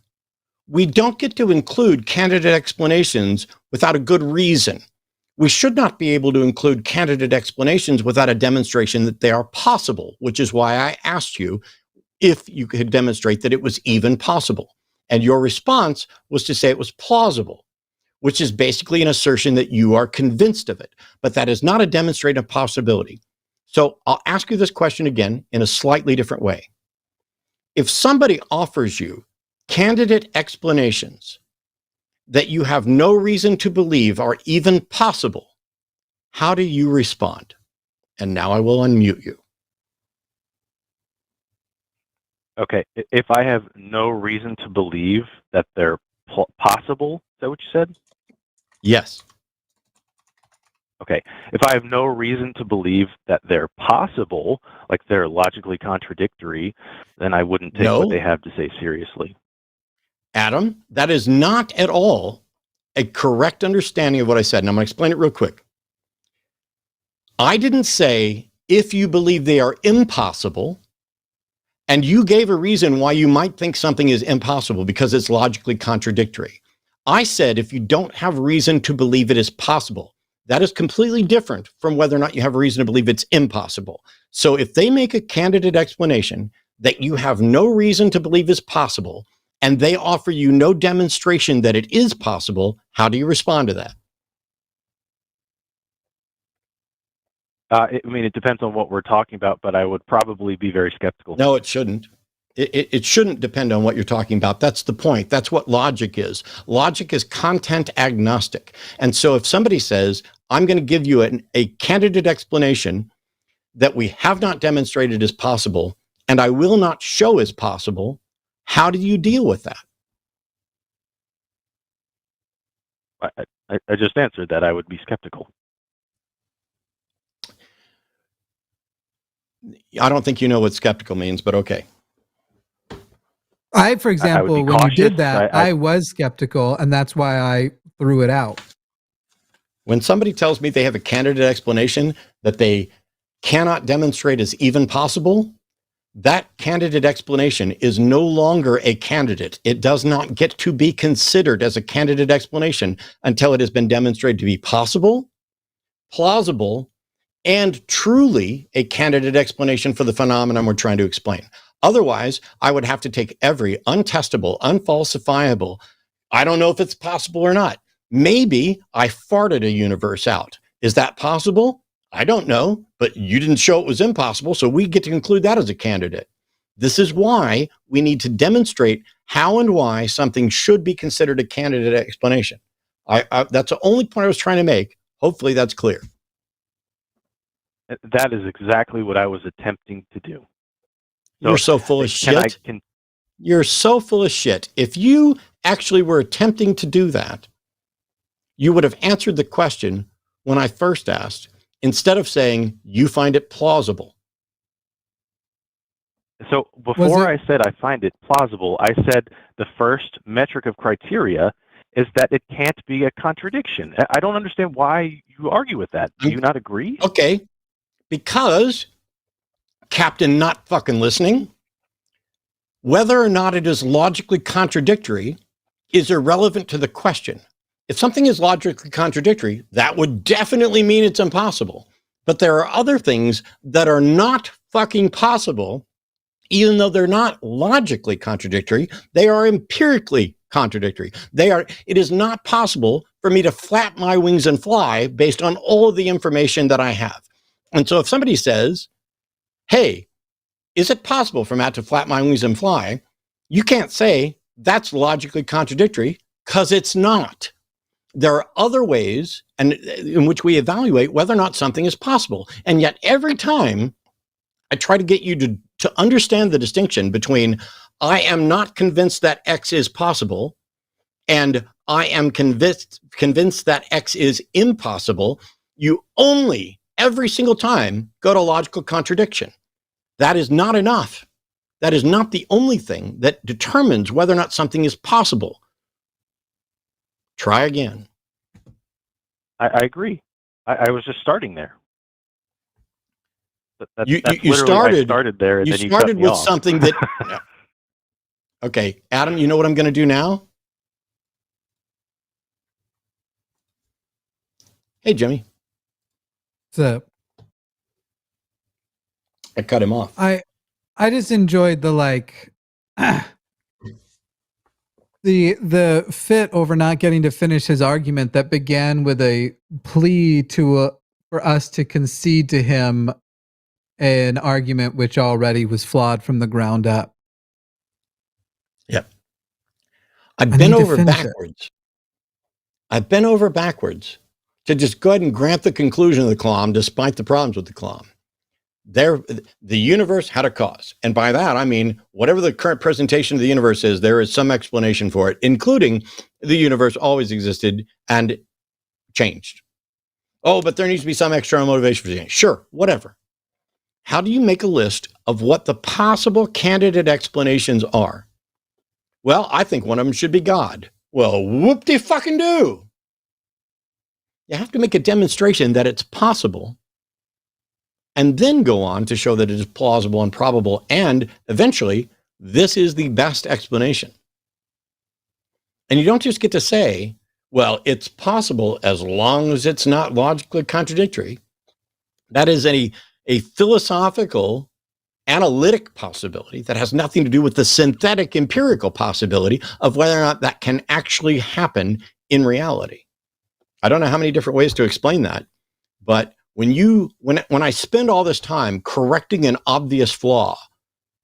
Speaker 1: we don't get to include candidate explanations without a good reason. We should not be able to include candidate explanations without a demonstration that they are possible, which is why I asked you if you could demonstrate that it was even possible. And your response was to say it was plausible, which is basically an assertion that you are convinced of it, but that is not a demonstrated possibility. So I'll ask you this question again in a slightly different way. If somebody offers you candidate explanations that you have no reason to believe are even possible, how do you respond? And now I will unmute you.
Speaker 10: Okay, if I have no reason to believe that they're possible, is that what you said?
Speaker 1: Yes.
Speaker 10: Okay, if I have no reason to believe that they're possible, like they're logically contradictory, then I wouldn't take what they have to say seriously.
Speaker 1: Adam, that is not at all a correct understanding of what I said. And I'm going to explain it real quick. I didn't say if you believe they are impossible, and you gave a reason why you might think something is impossible because it's logically contradictory. I said if you don't have reason to believe it is possible. That is completely different from whether or not you have a reason to believe it's impossible. So if they make a candidate explanation that you have no reason to believe is possible, and they offer you no demonstration that it is possible, how do you respond to that?
Speaker 10: I mean, it depends on what we're talking about, but I would probably be very skeptical.
Speaker 1: No, it shouldn't. It shouldn't depend on what you're talking about. That's the point. That's what logic is. Logic is content agnostic. And so if somebody says, I'm going to give you a candidate explanation that we have not demonstrated as possible, and I will not show as possible, how do you deal with that?
Speaker 10: I just answered that. I would be skeptical.
Speaker 1: I don't think you know what skeptical means, but okay.
Speaker 2: For example, when you did that, I was skeptical, and that's why I threw it out.
Speaker 1: When somebody tells me they have a candidate explanation that they cannot demonstrate as even possible, that candidate explanation is no longer a candidate. It does not get to be considered as a candidate explanation until it has been demonstrated to be possible, plausible, and truly a candidate explanation for the phenomenon we're trying to explain. Otherwise, I would have to take every untestable, unfalsifiable, I don't know if it's possible or not. Maybe I farted a universe out. Is that possible? I don't know, but you didn't show it was impossible, so we get to conclude that as a candidate. This is why we need to demonstrate how and why something should be considered a candidate explanation. That's the only point I was trying to make. Hopefully that's clear.
Speaker 10: That is exactly what I was attempting to do.
Speaker 1: So, you're so full of shit. You're so full of shit. If you actually were attempting to do that, you would have answered the question when I first asked, instead of saying, you find it plausible.
Speaker 10: So before I said I find it plausible, I said the first metric of criteria is that it can't be a contradiction. I don't understand why you argue with that. Do you not agree?
Speaker 1: Okay. Because, Captain not fucking listening, whether or not it is logically contradictory is irrelevant to the question. If something is logically contradictory, that would definitely mean it's impossible. But there are other things that are not fucking possible, even though they're not logically contradictory, they are empirically contradictory. It is not possible for me to flap my wings and fly based on all of the information that I have. And so if somebody says, hey, is it possible for Matt to flap my wings and fly? You can't say that's logically contradictory because it's not. There are other ways in which we evaluate whether or not something is possible. And yet every time I try to get you to understand the distinction between I am not convinced that X is possible and I am convinced that X is impossible, you only, every single time, go to logical contradiction. That is not enough. That is not the only thing that determines whether or not something is possible. Try again.
Speaker 10: I agree. I was just starting there.
Speaker 1: You started
Speaker 10: there, and
Speaker 1: you
Speaker 10: then you
Speaker 1: started
Speaker 10: cut me
Speaker 1: with
Speaker 10: off.
Speaker 1: something that. Yeah. Okay, Adam, you know what I'm going to do now? Hey, Jimmy.
Speaker 2: What's up?
Speaker 1: I cut him off.
Speaker 2: I just enjoyed the the fit over not getting to finish his argument that began with a plea for us to concede to him an argument which already was flawed from the ground up.
Speaker 1: Yep. I've been over backwards to just go ahead and grant the conclusion of the Kalam despite the problems with the Kalam. The universe had a cause. And by that, I mean, whatever the current presentation of the universe is, there is some explanation for it, including the universe always existed and changed. Oh, but there needs to be some external motivation for change. Sure, whatever. How do you make a list of what the possible candidate explanations are? Well, I think one of them should be God. Well, whoop-de-fucking-do. You have to make a demonstration that it's possible and then go on to show that it is plausible and probable, and eventually, this is the best explanation. And you don't just get to say, well, it's possible as long as it's not logically contradictory. That is a philosophical, analytic possibility that has nothing to do with the synthetic empirical possibility of whether or not that can actually happen in reality. I don't know how many different ways to explain that, but when I spend all this time correcting an obvious flaw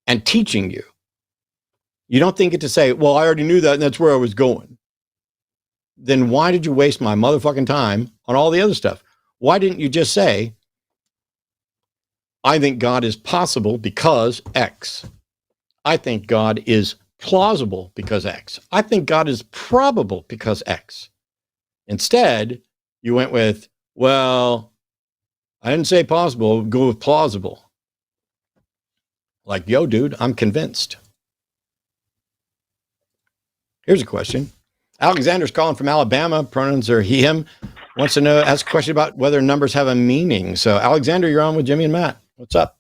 Speaker 1: and teaching you You don't think it to say, well, I already knew that and that's where I was going. Then why did you waste my motherfucking time on all the other stuff? Why didn't you just say, I think God is possible because X. I think God is plausible because X. I think God is probable because X. Instead, you went with, well, I didn't say possible, go with plausible. Like, yo, dude, I'm convinced. Here's a question. Alexander's calling from Alabama. Pronouns are he, him. Wants to know, ask a question about whether numbers have a meaning. So, Alexander, you're on with Jimmy and Matt. What's up?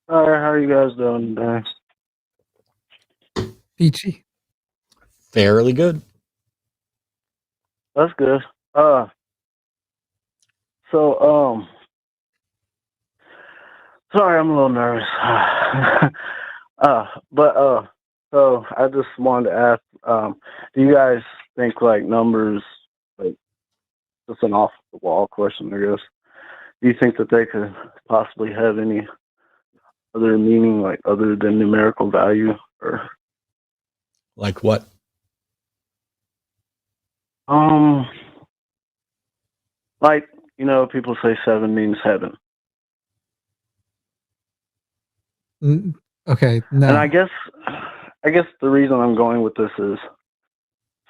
Speaker 11: All right, how are you guys doing today?
Speaker 2: Peachy.
Speaker 1: Fairly good.
Speaker 11: That's good. Sorry, I'm a little nervous. So I just wanted to ask, do you guys think like numbers, like just an off the wall question, I guess, do you think that they could possibly have any other meaning, like other than numerical value, or
Speaker 1: like what?
Speaker 11: Like, you know, people say 7 means heaven.
Speaker 2: Okay, no.
Speaker 11: And I guess the reason I'm going with this is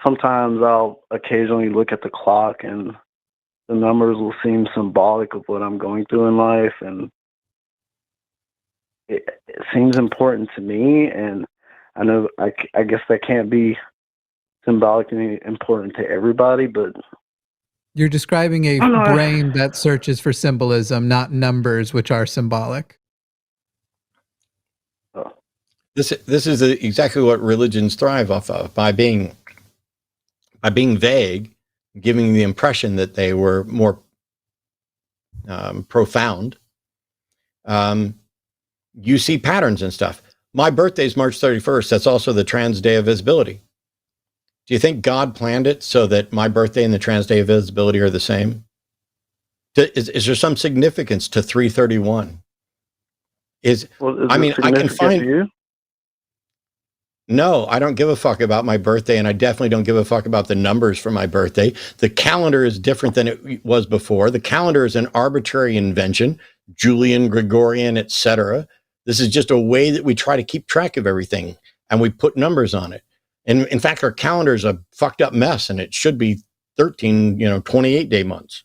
Speaker 11: sometimes I'll occasionally look at the clock and the numbers will seem symbolic of what I'm going through in life, and it seems important to me, and I know I guess that can't be symbolically important to everybody, but
Speaker 2: you're describing a brain that searches for symbolism, not numbers, which are symbolic.
Speaker 1: This is exactly what religions thrive off of, by being vague, giving the impression that they were more profound. You see patterns and stuff. My birthday is March 31st. That's also the Trans Day of Visibility. Do you think God planned it so that my birthday and the Trans Day of Visibility are the same? Is there some significance to 331? I can find. No, I don't give a fuck about my birthday, and I definitely don't give a fuck about the numbers for my birthday. The calendar is different than it was before. The calendar is an arbitrary invention, Julian, Gregorian, etc. This is just a way that we try to keep track of everything, and we put numbers on it. And in fact, our calendar is a fucked up mess, and it should be 13, 28-day months,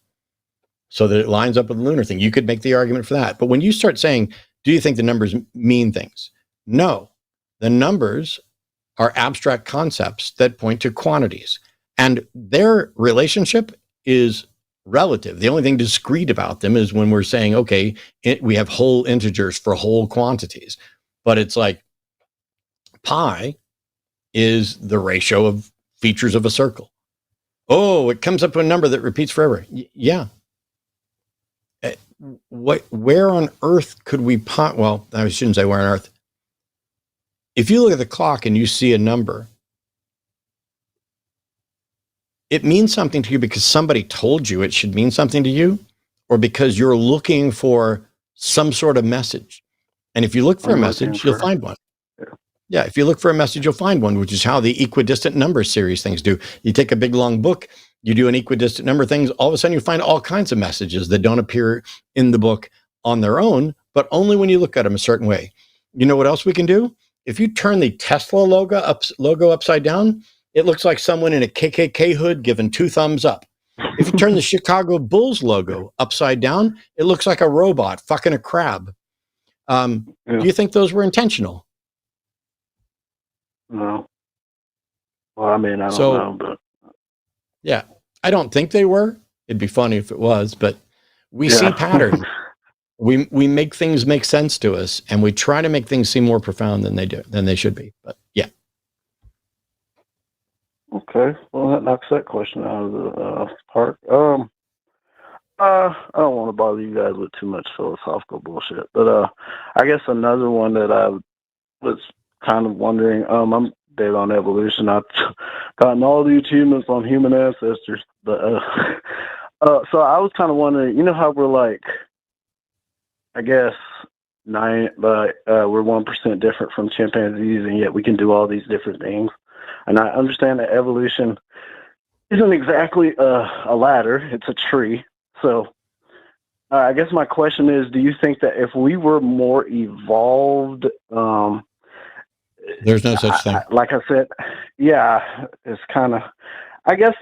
Speaker 1: so that it lines up with the lunar thing. You could make the argument for that. But when you start saying, do you think the numbers mean things? No, the numbers are abstract concepts that point to quantities, and their relationship is relative. The only thing discrete about them is when we're saying, okay, we have whole integers for whole quantities, but it's like pi is the ratio of features of a circle. Oh, it comes up to a number that repeats forever. Yeah. Where on earth could we well, I shouldn't say where on earth. If you look at the clock and you see a number, it means something to you because somebody told you it should mean something to you, or because you're looking for some sort of message. And if you look for a message, you'll find one. Yeah, if you look for a message, you'll find one, which is how the equidistant number series things do. You take a big, long book, you do an equidistant number things, all of a sudden you find all kinds of messages that don't appear in the book on their own, but only when you look at them a certain way. You know what else we can do? If you turn the Tesla logo upside down, it looks like someone in a KKK hood giving 2 thumbs up. If you turn the Chicago Bulls logo upside down, it looks like a robot fucking a crab. Do you think those were intentional?
Speaker 11: No. Well, I mean, I don't know, but
Speaker 1: yeah, I don't think they were. It'd be funny if it was, but we see patterns. We make things make sense to us, and we try to make things seem more profound than they should be. But yeah.
Speaker 11: Okay. Well, that knocks that question out of the park. I don't want to bother you guys with too much philosophical bullshit, but I guess another one that I was kind of wondering. I'm big on evolution. I've gotten all the achievements on human ancestors, but so I was kind of wondering. You know how we're like, I guess we're 1% different from chimpanzees, and yet we can do all these different things. And I understand that evolution isn't exactly a ladder; it's a tree. So, I guess my question is: do you think that if we were more evolved,
Speaker 1: there's no such thing?
Speaker 11: Like I said, yeah, it's kind of. I guess.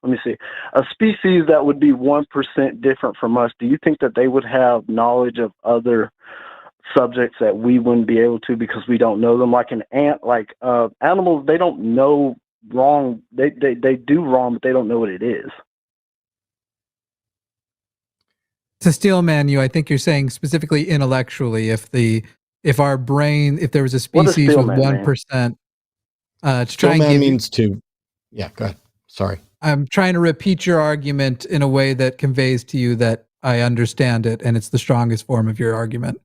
Speaker 11: Let me see. A species that would be 1% different from us, do you think that they would have knowledge of other subjects that we wouldn't be able to because we don't know them? Like an ant, like animals, they don't know wrong. They do wrong, but they don't know what it is.
Speaker 2: To steel man you, I think you're saying specifically intellectually, if there was a species with 1%, to try and give
Speaker 1: means to, yeah, go ahead. Sorry.
Speaker 2: I'm trying to repeat your argument in a way that conveys to you that I understand it, and it's the strongest form of your argument.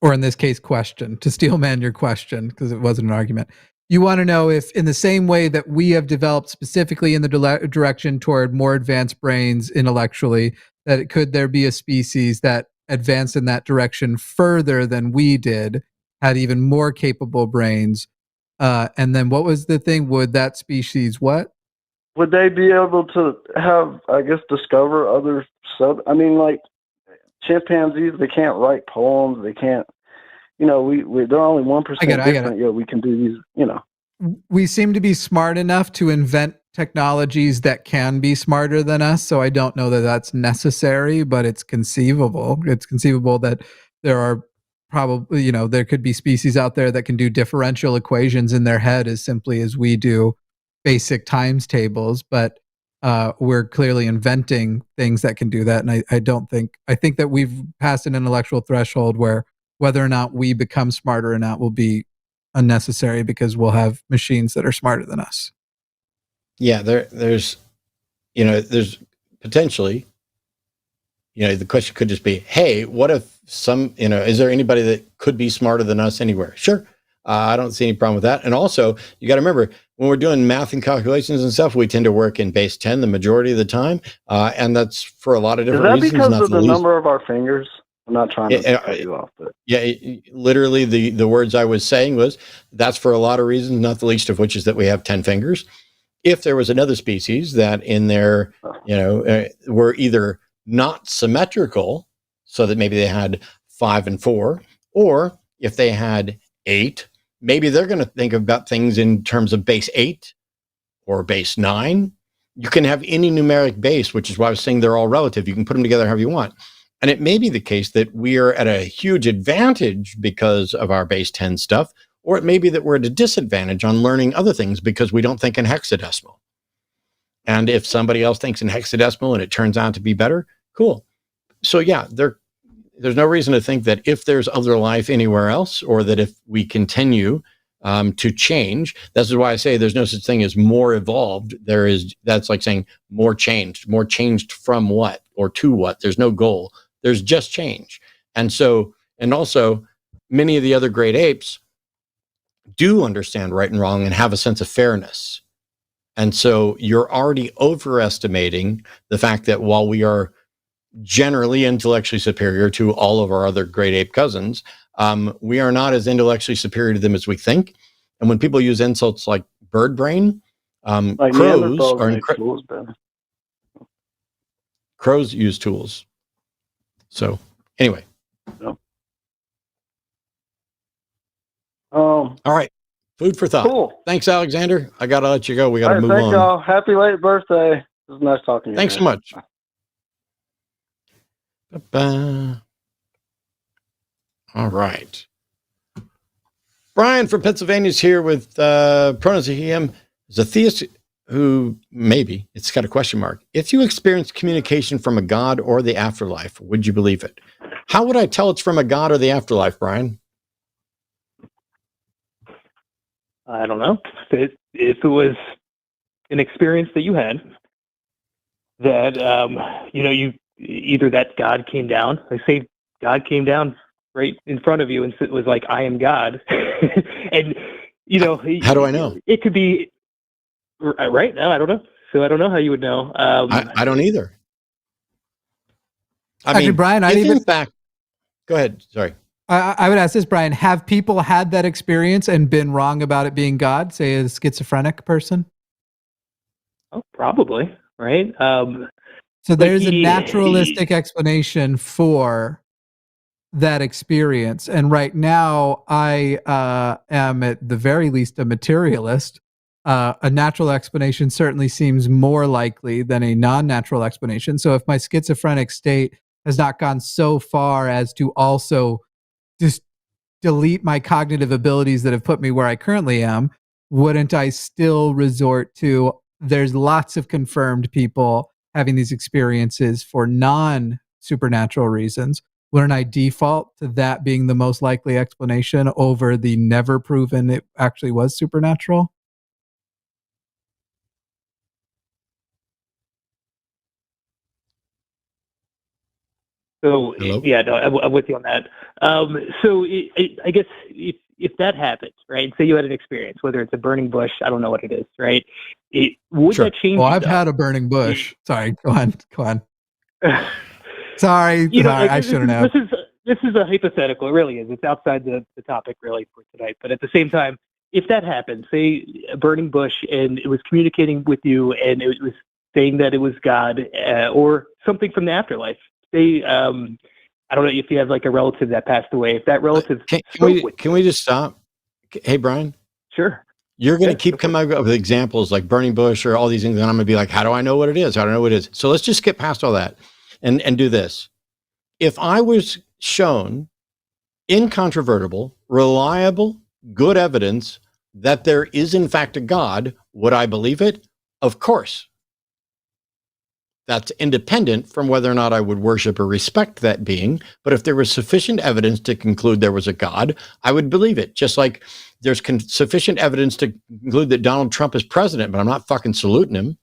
Speaker 2: Or in this case, question. To steelman your question, because it wasn't an argument. You want to know if, in the same way that we have developed specifically in the direction toward more advanced brains intellectually, could there be a species that advanced in that direction further than we did, had even more capable brains? And then what was the thing? Would that species what?
Speaker 11: Would they be able to have, I guess, discover other like chimpanzees, they can't write poems, they can't, they're only 1% different, yet we can do these,
Speaker 2: We seem to be smart enough to invent technologies that can be smarter than us, so I don't know that that's necessary, but it's conceivable. It's conceivable that there are probably, there could be species out there that can do differential equations in their head as simply as we do basic times tables, but we're clearly inventing things that can do that. And I think that we've passed an intellectual threshold where whether or not we become smarter or not will be unnecessary because we'll have machines that are smarter than us.
Speaker 1: Yeah, there's potentially, the question could just be, hey, what if is there anybody that could be smarter than us anywhere? Sure. I don't see any problem with that. And also, you got to remember, when we're doing math and calculations and stuff, we tend to work in base 10 the majority of the time. And that's for a lot of different reasons.
Speaker 11: Is that because of the number of our fingers? I'm not trying to cut you off, but
Speaker 1: literally the words I was saying was that's for a lot of reasons, not the least of which is that we have 10 fingers. If there was another species that in their, were either not symmetrical, so that maybe they had 5 and 4, or if they had 8, maybe they're going to think about things in terms of base 8 or base 9. You can have any numeric base, which is why I was saying they're all relative. You can put them together however you want. And it may be the case that we are at a huge advantage because of our base 10 stuff, or it may be that we're at a disadvantage on learning other things because we don't think in hexadecimal. And if somebody else thinks in hexadecimal and it turns out to be better, cool. So yeah, there's no reason to think that if there's other life anywhere else, or that if we continue to change, this is why I say there's no such thing as more evolved. That's like saying more changed from what or to what. There's no goal. There's just change. And also many of the other great apes do understand right and wrong and have a sense of fairness. And so you're already overestimating the fact that while we are generally intellectually superior to all of our other great ape cousins, we are not as intellectually superior to them as we think. And when people use insults like bird brain, crows use tools. So anyway.
Speaker 11: Yep.
Speaker 1: All right. Food for thought. Cool. Thanks, Alexander. I got to let you go. We got to move on.
Speaker 11: Thank y'all. Happy late birthday. It was nice talking to you.
Speaker 1: Thanks so much. Bye-bye. All right. Brian from Pennsylvania is here with pronouns he, him. Is a theist who maybe, it's got a question mark. If you experience communication from a god or the afterlife, would you believe it? How would I tell it's from a god or the afterlife, Brian?
Speaker 5: I don't know. If it was an experience that you had, that, you either that God came down, like say God came down right in front of you and was like, I am God. And,
Speaker 1: how do I know?
Speaker 5: It could be right now. I don't know. So I don't know how you would know.
Speaker 1: I don't either.
Speaker 2: Actually, Brian, I'd even
Speaker 1: go ahead. Sorry.
Speaker 2: I would ask this, Brian, have people had that experience and been wrong about it being God, say a schizophrenic person?
Speaker 12: Oh, probably, right?
Speaker 2: So there's a naturalistic explanation for that experience. And right now, I am at the very least a materialist. A natural explanation certainly seems more likely than a non-natural explanation. So if my schizophrenic state has not gone so far as to also just delete my cognitive abilities that have put me where I currently am, wouldn't I still resort to, there's lots of confirmed people having these experiences for non-supernatural reasons? Wouldn't I default to that being the most likely explanation over the never proven it actually was supernatural?
Speaker 12: So yeah, no, I'm with you on that. So I guess if that happens, right? Say you had an experience, whether it's a burning bush, I don't know what it is, right? Would that change?
Speaker 2: Well, I've had a burning bush. Sorry, go on. Sorry, I shouldn't have.
Speaker 12: This is a hypothetical. It really is. It's outside the topic really for tonight. But at the same time, if that happened, say a burning bush, and it was communicating with you, and it was saying that it was God or something from the afterlife. Say, I don't know if you have like a relative that passed away. If that relative,
Speaker 1: can we just stop? Hey, Brian.
Speaker 12: Sure.
Speaker 1: You're going to keep coming up with examples like burning bush or all these things, and I'm going to be like, how do I know what it is? How do I know what it is? So let's just skip past all that and do this. If I was shown incontrovertible, reliable, good evidence that there is in fact a God, would I believe it? Of course. That's independent from whether or not I would worship or respect that being. But if there was sufficient evidence to conclude there was a God, I would believe it. Just like there's sufficient evidence to conclude that Donald Trump is president, but I'm not fucking saluting him.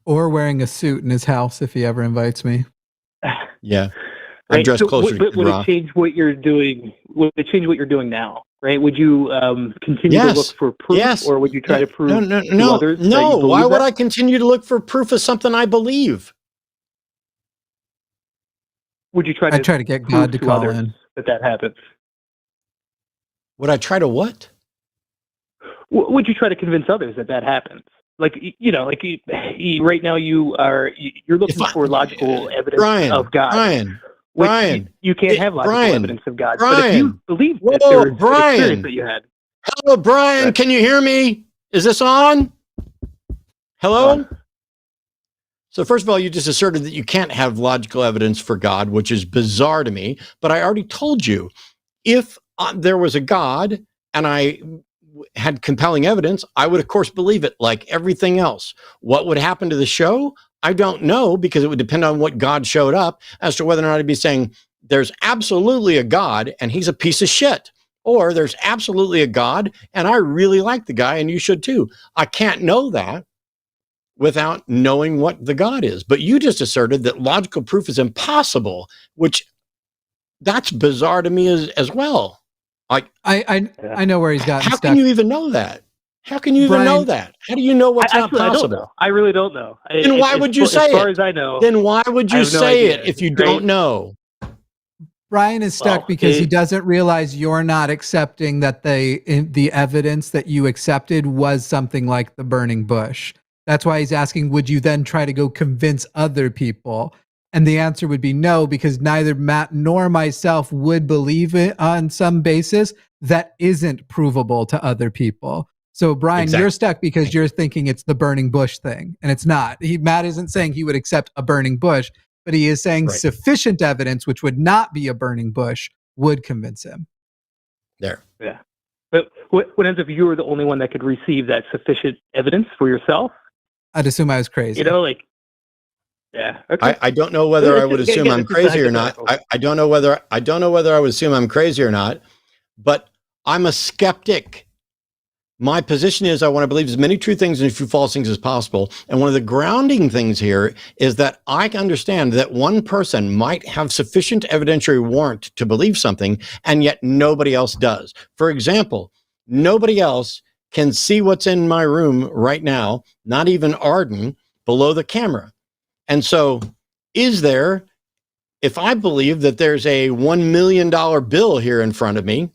Speaker 2: Or wearing a suit in his house if he ever invites me.
Speaker 1: Yeah. I'm dressed closer to
Speaker 12: would it change what you're doing? Would it change what you're doing now? Right? Would you continue to look for proof, or would you try to prove to others?
Speaker 1: No. Why would I continue to look for proof of something I believe?
Speaker 12: Would you try
Speaker 2: to get God to call in
Speaker 12: that happens?
Speaker 1: Would I try to what?
Speaker 12: Would you try to convince others that happens? Like right now you're looking for logical evidence of God.
Speaker 1: Brian,
Speaker 12: you can't have logical evidence of God.
Speaker 1: Brian,
Speaker 12: but if you believe that there was an experience that you had.
Speaker 1: Hello, Brian. Can you hear me? Is this on? Hello? So first of all, you just asserted that you can't have logical evidence for God, which is bizarre to me. But I already told you, if there was a God and I had compelling evidence, I would, of course, believe it like everything else. What would happen to the show? I don't know, because it would depend on what God showed up as to whether or not I'd be saying there's absolutely a God and he's a piece of shit, or there's absolutely a God and I really like the guy and you should too. I can't know that without knowing what the God is. But you just asserted that logical proof is impossible, which that's bizarre to me as well. Like
Speaker 2: I know where he's gotten
Speaker 1: stuck.
Speaker 2: How
Speaker 1: can you even know that? How can you even know that? How do you know what's not possible?
Speaker 12: I don't know. I really don't know.
Speaker 1: Then why would you say it?
Speaker 12: As far as I know.
Speaker 1: Then why would you say it if you don't know?
Speaker 2: Brian is stuck because he doesn't realize you're not accepting that the evidence that you accepted was something like the burning bush. That's why he's asking, would you then try to go convince other people? And the answer would be no, because neither Matt nor myself would believe it on some basis that isn't provable to other people. So, Brian, you're stuck because you're thinking it's the burning bush thing, and it's not. Matt isn't saying he would accept a burning bush, but he is saying sufficient evidence, which would not be a burning bush, would convince him.
Speaker 1: There.
Speaker 12: Yeah. But what ends up you were the only one that could receive that sufficient evidence for yourself?
Speaker 2: I'd assume I was crazy.
Speaker 12: Yeah. Okay.
Speaker 1: I don't know whether I would assume I'm crazy or not. I don't know whether I would assume I'm crazy or not, but I'm a skeptic. My position is I want to believe as many true things and as few false things as possible. And one of the grounding things here is that I understand that one person might have sufficient evidentiary warrant to believe something, and yet nobody else does. For example, nobody else can see what's in my room right now, not even Arden, below the camera. And so if I believe that there's a $1 million bill here in front of me,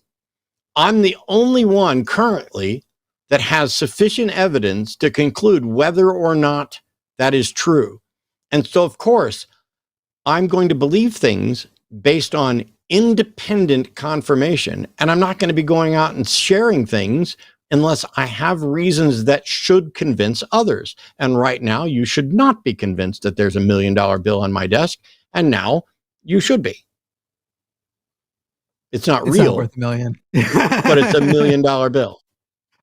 Speaker 1: I'm the only one currently that has sufficient evidence to conclude whether or not that is true. And so, of course, I'm going to believe things based on independent confirmation. And I'm not going to be going out and sharing things unless I have reasons that should convince others. And right now, you should not be convinced that there's $1 million bill on my desk. And now you should be. It's not real.
Speaker 2: Not worth $1 million.
Speaker 1: But it's $1 million bill.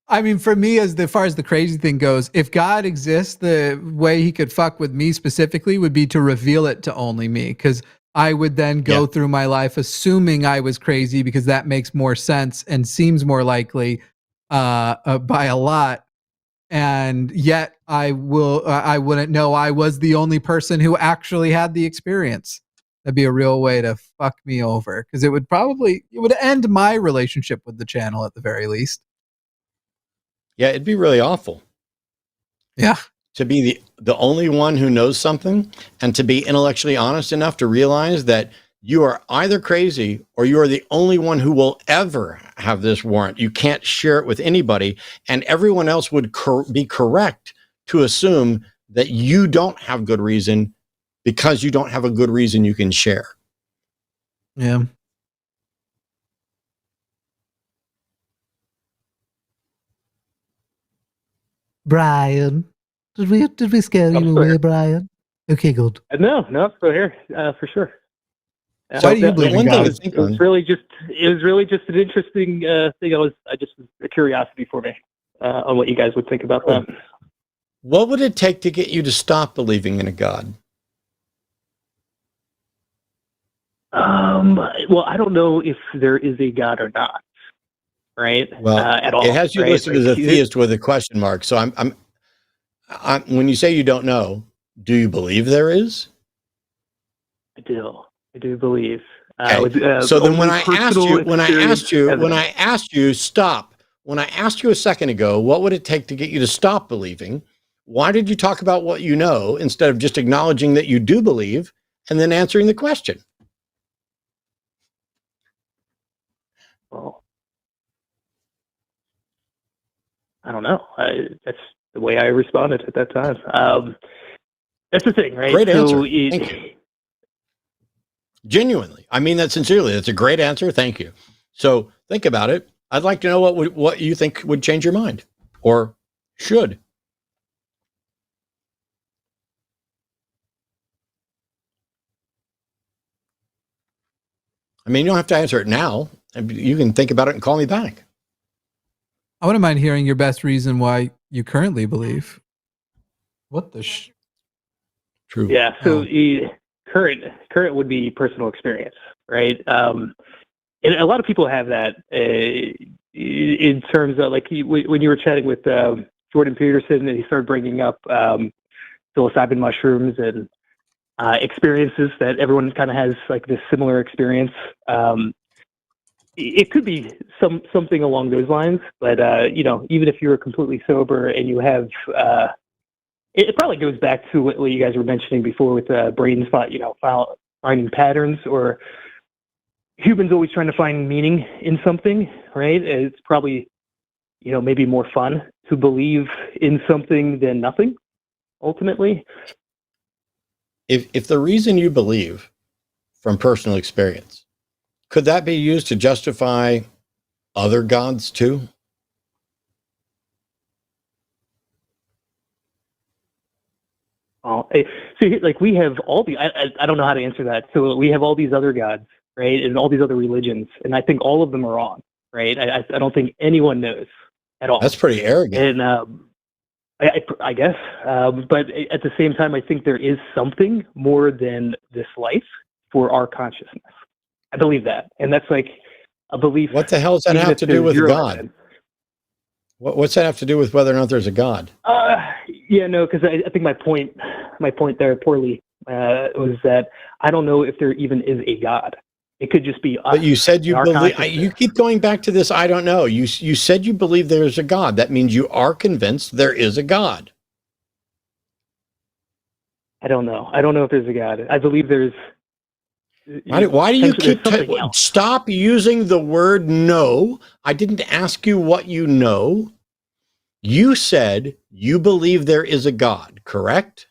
Speaker 2: I mean, for me, as far as the crazy thing goes, if God exists, the way he could fuck with me specifically would be to reveal it to only me, because I would then go through my life assuming I was crazy, because that makes more sense and seems more likely by a lot. And yet I wouldn't know I was the only person who actually had the experience. That'd be a real way to fuck me over, because it would end my relationship with the channel at the very least.
Speaker 1: Yeah, it'd be really awful.
Speaker 2: Yeah.
Speaker 1: To be the only one who knows something, and to be intellectually honest enough to realize that you are either crazy or you are the only one who will ever have this warrant. You can't share it with anybody, and everyone else would be correct to assume that you don't have good reason because you don't have a good reason you can share.
Speaker 2: Yeah. Brian, did we scare you away, Brian? Okay, good.
Speaker 12: No, still here for sure.
Speaker 2: Why do you believe in God?
Speaker 12: It was really just an interesting thing. I just a curiosity for me on what you guys would think about that.
Speaker 1: What would it take to get you to stop believing in a God?
Speaker 12: Well, I don't know if there is a God or not. Right.
Speaker 1: Well,
Speaker 12: at all.
Speaker 1: It has you listed as a theist with a question mark. So I'm when you say you don't know, do you believe there is?
Speaker 12: I do believe.
Speaker 1: Okay. So then when I asked you a second ago, what would it take to get you to stop believing? Why did you talk about what you know instead of just acknowledging that you do believe and then answering the question?
Speaker 12: Well, I don't know. That's the way I responded at that time. That's the thing, right?
Speaker 1: Great answer. Thank you. Genuinely. I mean that sincerely. That's a great answer. Thank you. So think about it. I'd like to know what you think would change your mind or should. I mean, you don't have to answer it now. You can think about it and call me back.
Speaker 2: I wouldn't mind hearing your best reason why you currently believe. What the
Speaker 12: True. Yeah. So current would be personal experience, right? And a lot of people have that in terms of like when you were chatting with Jordan Peterson, and he started bringing up psilocybin mushrooms and experiences that everyone kind of has like this similar experience. It could be something along those lines, but even if you're completely sober and you have, it probably goes back to what you guys were mentioning before with brain spot, finding patterns, or humans always trying to find meaning in something, right? It's probably, maybe more fun to believe in something than nothing, ultimately.
Speaker 1: If the reason you believe from personal experience, could that be used to justify other gods too?
Speaker 12: Oh, see, like we have all the, I don't know how to answer that. So we have all these other gods, right? And all these other religions. And I think all of them are wrong, right? I don't think anyone knows at all.
Speaker 1: That's pretty arrogant.
Speaker 12: And I guess. But at the same time, I think there is something more than this life for our consciousness. I believe that. And that's like a belief.
Speaker 1: What the hell does that have to do with God? What's that have to do with whether or not there's a God?
Speaker 12: Because I think my point there poorly was that I don't know if there even is a God, It could just be us.
Speaker 1: But you said you
Speaker 12: and our
Speaker 1: believe. You
Speaker 12: consciousness.
Speaker 1: keep going back to this. I don't know. You said you believe there is a God. That means you are convinced there is a God.
Speaker 12: I don't know. I don't know if there's a God. I believe there's.
Speaker 1: Why do you keep
Speaker 12: something else?
Speaker 1: stop using the word no? I didn't ask you what you know. You said you believe there is a God, correct?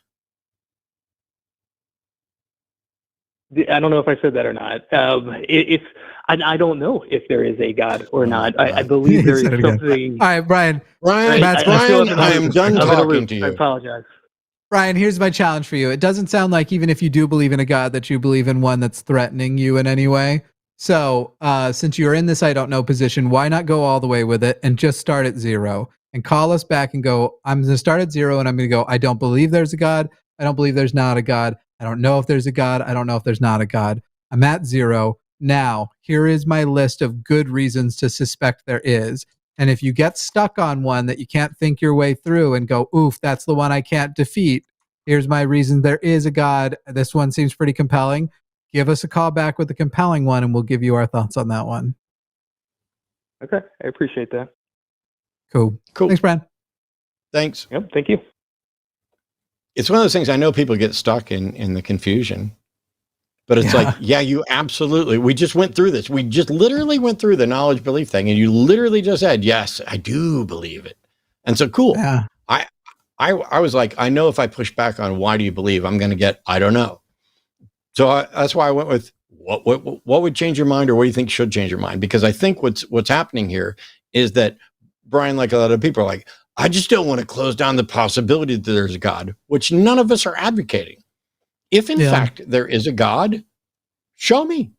Speaker 12: I don't know if I said that or not. I don't know if there is a God or not. I believe there is something.
Speaker 2: All right, Brian.
Speaker 1: Brian, I am done talking to you.
Speaker 12: I apologize.
Speaker 2: Brian, here's my challenge for you. It doesn't sound like, even if you do believe in a God, that you believe in one that's threatening you in any way. So since you're in this I don't know position, why not go all the way with it and just start at 0 and call us back and go, I'm going to start at 0 and I'm going to go, I don't believe there's a God. I don't believe there's not a God. I don't know if there's a God. I don't know if there's not a God. I'm at 0. Now, here is my list of good reasons to suspect there is. And if you get stuck on one that you can't think your way through and go, oof, that's the one I can't defeat. Here's my reason there is a God. This one seems pretty compelling. Give us a call back with the compelling one and we'll give you our thoughts on that one.
Speaker 12: Okay. I appreciate that.
Speaker 2: Cool. Thanks, Brian.
Speaker 1: Thanks.
Speaker 12: Yep. Thank you.
Speaker 1: It's one of those things. I know people get stuck in the confusion, but it's like, yeah, you absolutely, we just went through this. We just literally went through the knowledge belief thing. And you literally just said, yes, I do believe it. And so cool.
Speaker 2: Yeah.
Speaker 1: I was like, I know if I push back on why do you believe, I'm going to get, I don't know. So that's why I went with what would change your mind, or what do you think should change your mind? Because I think what's happening here is that Brian, like a lot of people, are like, I just don't want to close down the possibility that there's a God, which none of us are advocating. If in fact there is a God, show me.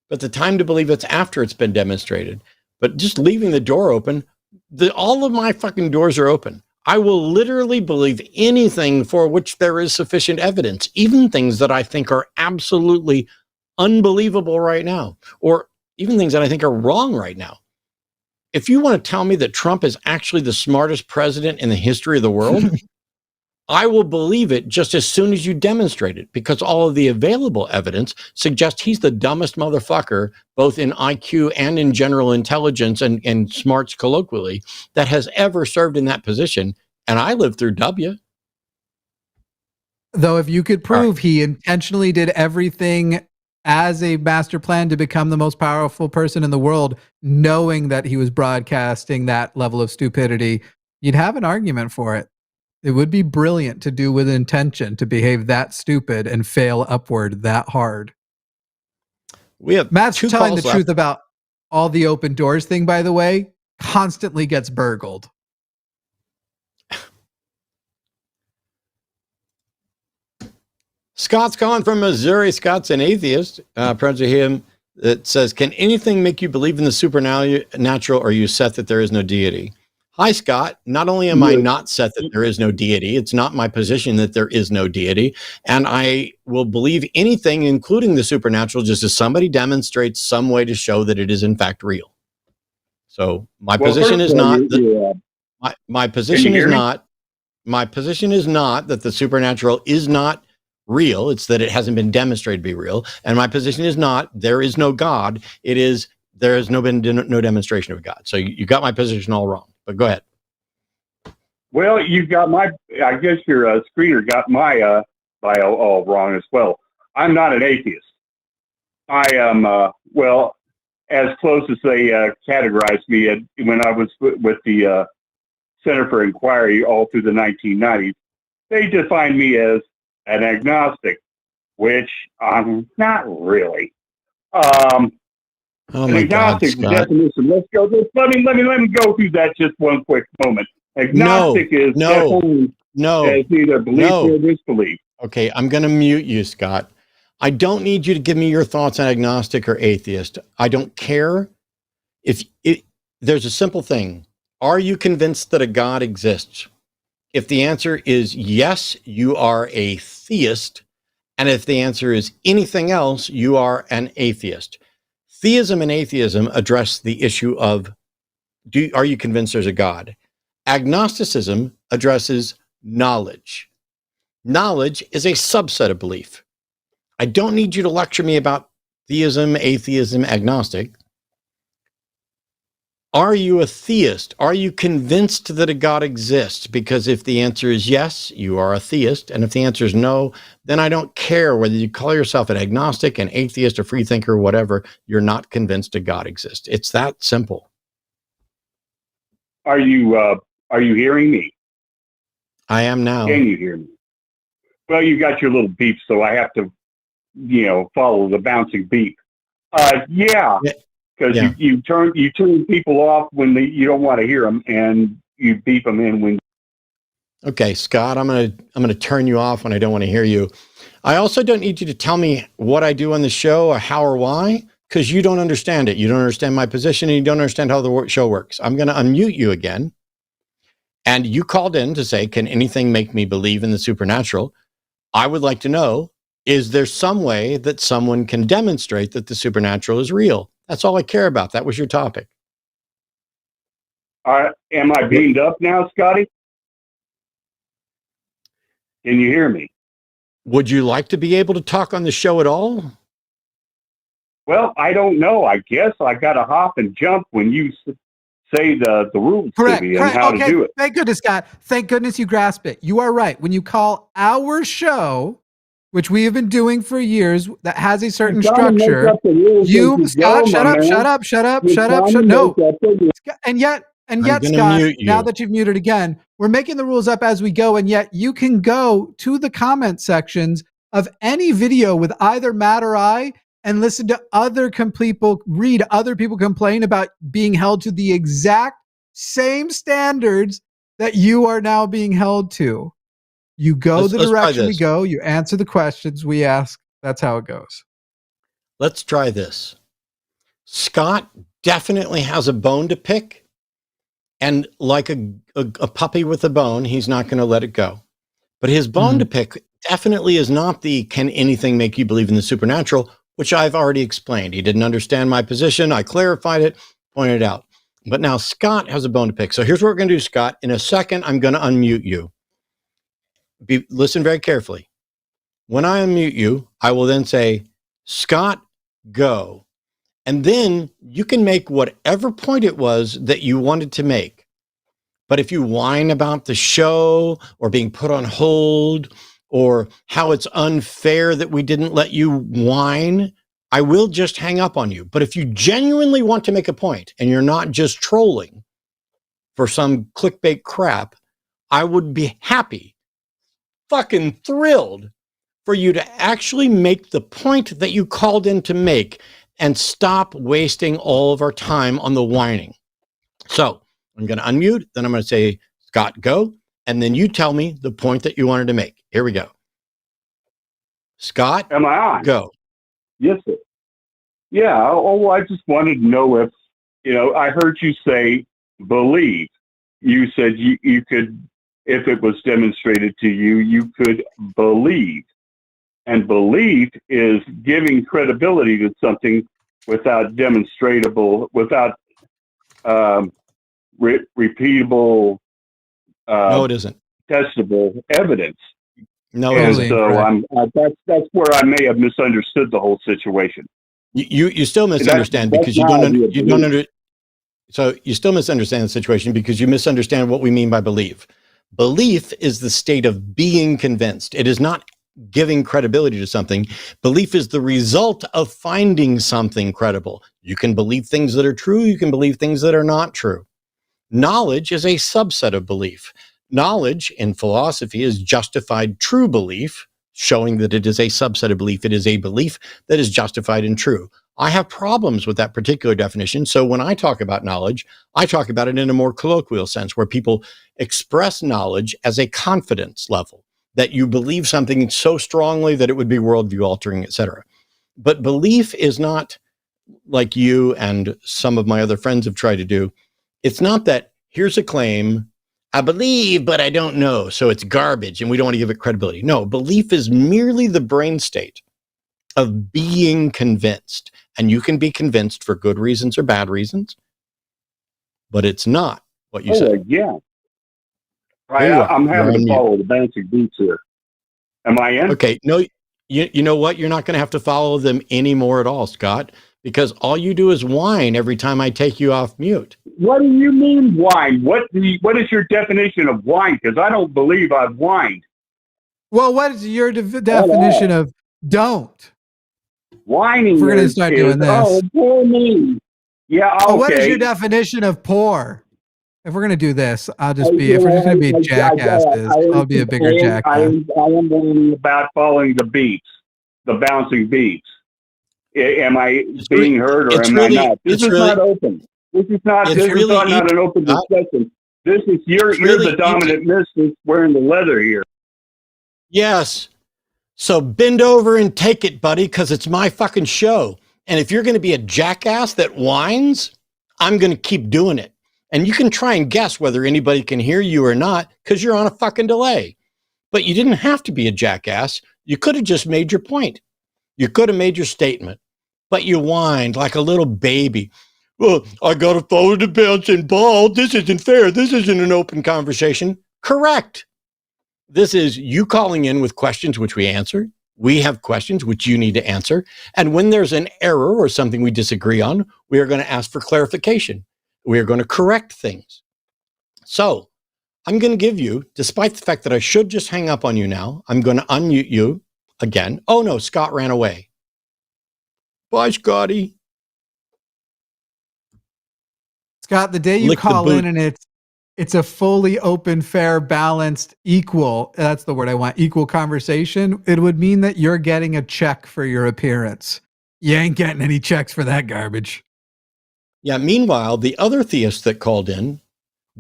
Speaker 1: But the time to believe it's after it's been demonstrated. But just leaving the door open, all of my fucking doors are open. I will literally believe anything for which there is sufficient evidence, even things that I think are absolutely unbelievable right now, or even things that I think are wrong right now. If you want to tell me that Trump is actually the smartest president in the history of the world, I will believe it just as soon as you demonstrate it, because all of the available evidence suggests he's the dumbest motherfucker, both in IQ and in general intelligence and smarts colloquially, that has ever served in that position. And I lived through W.
Speaker 2: Though if you could prove he intentionally did everything as a master plan to become the most powerful person in the world, knowing that he was broadcasting that level of stupidity, you'd have an argument for it. It would be brilliant to do with intention, to behave that stupid and fail upward that hard.
Speaker 1: We have
Speaker 2: Matt's
Speaker 1: two
Speaker 2: telling the
Speaker 1: calls
Speaker 2: truth
Speaker 1: left.
Speaker 2: about all the open doors thing, by the way, constantly gets burgled.
Speaker 1: Scott's calling from Missouri. Scott's an atheist. Proud to him. That says, can anything make you believe in the supernatural, or are you set that there is no deity? Hi, Scott. Not only am I not set that there is no deity, it's not my position that there is no deity. And I will believe anything, including the supernatural, just as somebody demonstrates some way to show that it is in fact real. So my position is not that my position is not that the supernatural is not real. It's that it hasn't been demonstrated to be real. And my position is not there is no God. It is there has been no demonstration of God. So you got my position all wrong. But go ahead.
Speaker 13: Well, you got I guess your screener got my bio all wrong as well. I'm not an atheist. I am, well, as close as they categorized me when I was with the Center for Inquiry all through the 1990s. They defined me as an agnostic, which I'm not really.
Speaker 1: Oh my
Speaker 13: agnostic
Speaker 1: God,
Speaker 13: definition. Let's go. Let me go through that just one quick moment. Agnostic is definitely as either belief or disbelief.
Speaker 1: Okay, I'm going to mute you, Scott. I don't need you to give me your thoughts on agnostic or atheist. I don't care. There's a simple thing. Are you convinced that a God exists? If the answer is yes, you are a theist. And if the answer is anything else, you are an atheist. Theism and atheism address the issue of, are you convinced there's a God? Agnosticism addresses knowledge. Knowledge is a subset of belief. I don't need you to lecture me about theism, atheism, agnostic. Are you a theist? Are you convinced that a God exists? Because if the answer is yes, you are a theist. And if the answer is no, then I don't care whether you call yourself an agnostic, an atheist, a freethinker, or whatever. You're not convinced a God exists. It's that simple.
Speaker 13: Are you hearing me?
Speaker 1: I am now.
Speaker 13: Can you hear me? Well, you got your little beep, so I have to, follow the bouncing beep. Yeah. Because you turn people off when you don't want to hear them, and you beep them in when.
Speaker 1: Okay, Scott, I'm gonna turn you off when I don't want to hear you. I also don't need you to tell me what I do on the show or how or why, because you don't understand it. You don't understand my position, and you don't understand how the show works. I'm gonna unmute you again, and you called in to say, "Can anything make me believe in the supernatural?" I would like to know: is there some way that someone can demonstrate that the supernatural is real? That's all I care about. That was your topic.
Speaker 13: Am I beamed up now, Scotty? Can you hear me?
Speaker 1: Would you like to be able to talk on the show at all?
Speaker 13: Well, I don't know. I guess I got to hop and jump when you say the rules
Speaker 2: Correct.
Speaker 13: to me and how to do it.
Speaker 2: Thank goodness, Scott. Thank goodness you grasp it. You are right. When you call our show, which we have been doing for years, that has a certain structure. Scott, shut up. No. And yet, Scott, now that you've muted again, we're making the rules up as we go, and yet you can go to the comment sections of any video with either Matt or I and listen to other people, read other people complain about being held to the exact same standards that you are now being held to. You go the direction we go. You answer the questions we ask. That's how it goes.
Speaker 1: Let's try this. Scott definitely has a bone to pick. And like a puppy with a bone, he's not going to let it go. But his bone to pick definitely is not the "can anything make you believe in the supernatural," which I've already explained. He didn't understand my position. I clarified it, pointed it out. But now Scott has a bone to pick. So here's what we're going to do, Scott. In a second, I'm going to unmute you. Listen very carefully. When I unmute you, I will then say, "Scott, go." And then you can make whatever point it was that you wanted to make. But if you whine about the show or being put on hold or how it's unfair that we didn't let you whine, I will just hang up on you. But if you genuinely want to make a point and you're not just trolling for some clickbait crap, I would be happy, fucking thrilled for you to actually make the point that you called in to make and stop wasting all of our time on the whining. So I'm going to unmute, then I'm going to say, "Scott, go." And then you tell me the point that you wanted to make. Here we go. Scott,
Speaker 13: am I on?
Speaker 1: Go.
Speaker 13: Yes, sir. Yeah. Oh, I just wanted to know if, I heard you say believe. You said you could, if it was demonstrated to you, you could believe. And belief is giving credibility to something without demonstratable, without repeatable,
Speaker 1: no, it isn't
Speaker 13: testable evidence.
Speaker 1: No,
Speaker 13: and so that's where I may have misunderstood the whole situation.
Speaker 1: You still misunderstand because you still misunderstand the situation because you misunderstand what we mean by belief. Belief is the state of being convinced. It is not giving credibility to something. Belief is the result of finding something credible. You can believe things that are true. You can believe things that are not true. Knowledge is a subset of belief. Knowledge in philosophy is justified true belief, showing that it is a subset of belief. It is a belief that is justified and true. I have problems with that particular definition. So when I talk about knowledge, I talk about it in a more colloquial sense where people express knowledge as a confidence level, that you believe something so strongly that it would be worldview altering, etc. But belief is not like you and some of my other friends have tried to do. It's not that here's a claim, I believe, but I don't know, so it's garbage and we don't want to give it credibility. No, belief is merely the brain state of being convinced. And you can be convinced for good reasons or bad reasons, but it's not what you said.
Speaker 13: Yeah. Right, I'm having to follow the bouncing beats here. Am I in?
Speaker 1: Okay, no, You know what? You're not going to have to follow them anymore at all, Scott, because all you do is whine every time I take you off mute.
Speaker 13: What do you mean whine? What is your definition of whine? Because I don't believe I've whined.
Speaker 2: Well, what is your definition of don't?
Speaker 13: Whining.
Speaker 2: If we're going to start doing this.
Speaker 13: Oh, poor me. Yeah, okay.
Speaker 2: Oh, what is your definition of poor? If we're going to do this, I'll just be, if we're just going to be jackasses, I'll be a bigger jackass.
Speaker 13: I am whining about following the beats, the bouncing beats. Am I being heard or am I not? This is not open. This is not an open discussion. This is you're the dominant mistress wearing the leather here.
Speaker 1: Yes. So bend over and take it, buddy, because it's my fucking show. And if you're going to be a jackass that whines, I'm going to keep doing it. And you can try and guess whether anybody can hear you or not because you're on a fucking delay. But you didn't have to be a jackass. You could have just made your point. You could have made your statement. But you whined like a little baby. Well, I got to follow the bouncing ball. This isn't fair. This isn't an open conversation. Correct. This is you calling in with questions which we answer. We have questions which you need to answer. And when there's an error or something we disagree on, we are going to ask for clarification. We are going to correct things. So I'm going to give you, despite the fact that I should just hang up on you now, I'm going to unmute you again. Oh no, Scott ran away. Bye, Scotty.
Speaker 2: Scott, the day you call in and it's a fully open, fair, balanced, equal, that's the word I want, equal conversation, it would mean that you're getting a check for your appearance. You ain't getting any checks for that garbage.
Speaker 1: Yeah, meanwhile, the other theist that called in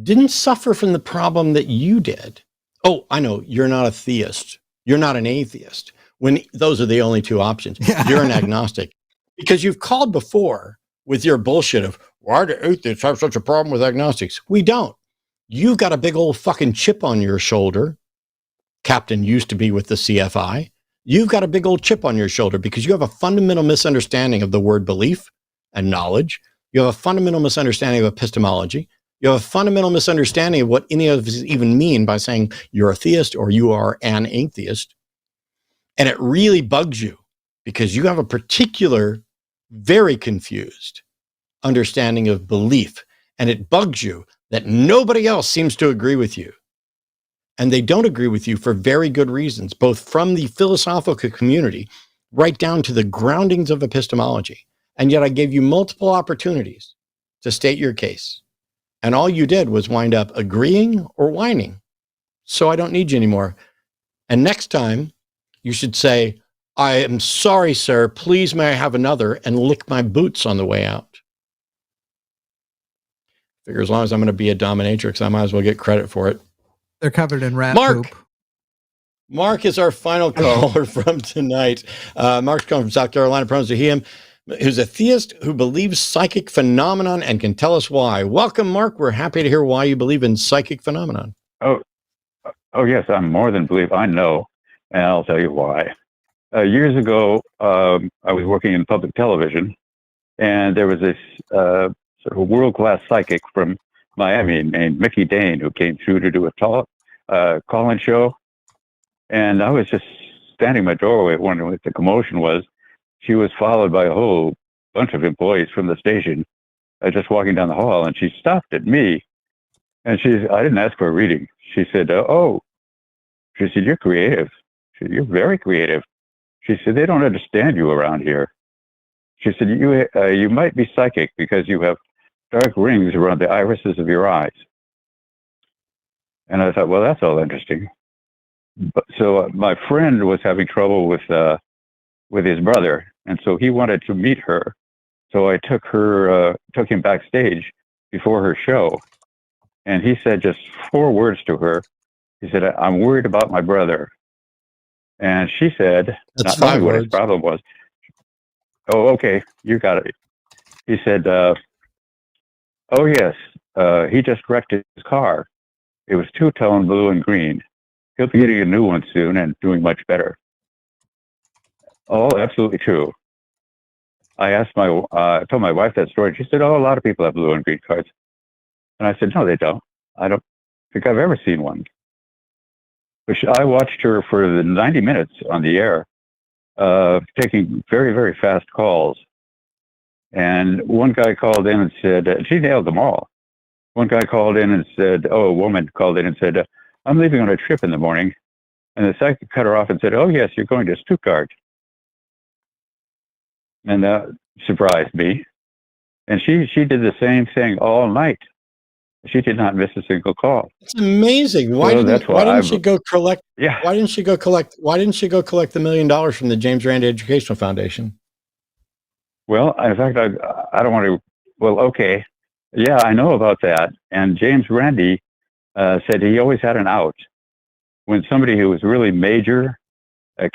Speaker 1: didn't suffer from the problem that you did. Oh, I know, you're not a theist. You're not an atheist. When those are the only two options. Yeah. You're an agnostic. Because you've called before with your bullshit of, why do atheists have such a problem with agnostics? We don't. You've got a big old fucking chip on your shoulder. Captain used to be with the CFI. You've got a big old chip on your shoulder because you have a fundamental misunderstanding of the word belief and knowledge. You have a fundamental misunderstanding of epistemology. You have a fundamental misunderstanding of what any of us even mean by saying you're a theist or you are an atheist. And it really bugs you because you have a particular, very confused understanding of belief. And it bugs you that nobody else seems to agree with you. And they don't agree with you for very good reasons, both from the philosophical community right down to the groundings of epistemology. And yet I gave you multiple opportunities to state your case. And all you did was wind up agreeing or whining. So I don't need you anymore. And next time you should say, I am sorry, sir. Please may I have another, and lick my boots on the way out. Figure as long as I'm going to be a dominatrix, I might as well get credit for it.
Speaker 2: They're covered in rat poop.
Speaker 1: Mark is our final caller from tonight. Mark's calling from South Carolina, pronouns to him, who's a theist who believes psychic phenomenon and can tell us why. Welcome, Mark. We're happy to hear why you believe in psychic phenomenon.
Speaker 14: Oh yes, I'm more than believe. I know, and I'll tell you why. Years ago, I was working in public television, and there was this sort of world-class psychic from Miami named Mickey Dane who came through to do a call-in show. And I was just standing in my doorway wondering what the commotion was. She was followed by a whole bunch of employees from the station, just walking down the hall, and she stopped at me. And I didn't ask for a reading. She said, she said, you're creative. She said, you're very creative. She said, they don't understand you around here. She said, you might be psychic because you have dark rings around the irises of your eyes. And I thought, well, that's all interesting. So my friend was having trouble with his brother, and so he wanted to meet her. So I took him backstage before her show, and he said just 4 words to her. He said, I'm worried about my brother. And she said,
Speaker 1: that's
Speaker 14: not knowing what his problem was. Oh, okay, you got it. He said, oh yes, he just wrecked his car. It was 2-tone blue and green. He'll be getting a new one soon and doing much better. Oh, absolutely true. I told my wife that story. She said, oh, a lot of people have blue and green cars. And I said, no, they don't. I don't think I've ever seen one. But I watched her for the 90 minutes on the air, taking very, very fast calls. And one guy called in and said, she nailed them all. One guy called in and said, a woman called in and said, I'm leaving on a trip in the morning. And the psychic cut her off and said, oh, yes, you're going to Stuttgart. And that surprised me. And she did the same thing all night. She did not miss a single call.
Speaker 1: It's amazing. Why didn't she go collect?
Speaker 14: Yeah.
Speaker 1: Why didn't she go collect the $1 million from the James Randi Educational Foundation?
Speaker 14: Well, in fact, I don't want to. Well, okay. Yeah, I know about that. And James Randi said he always had an out when somebody who was really major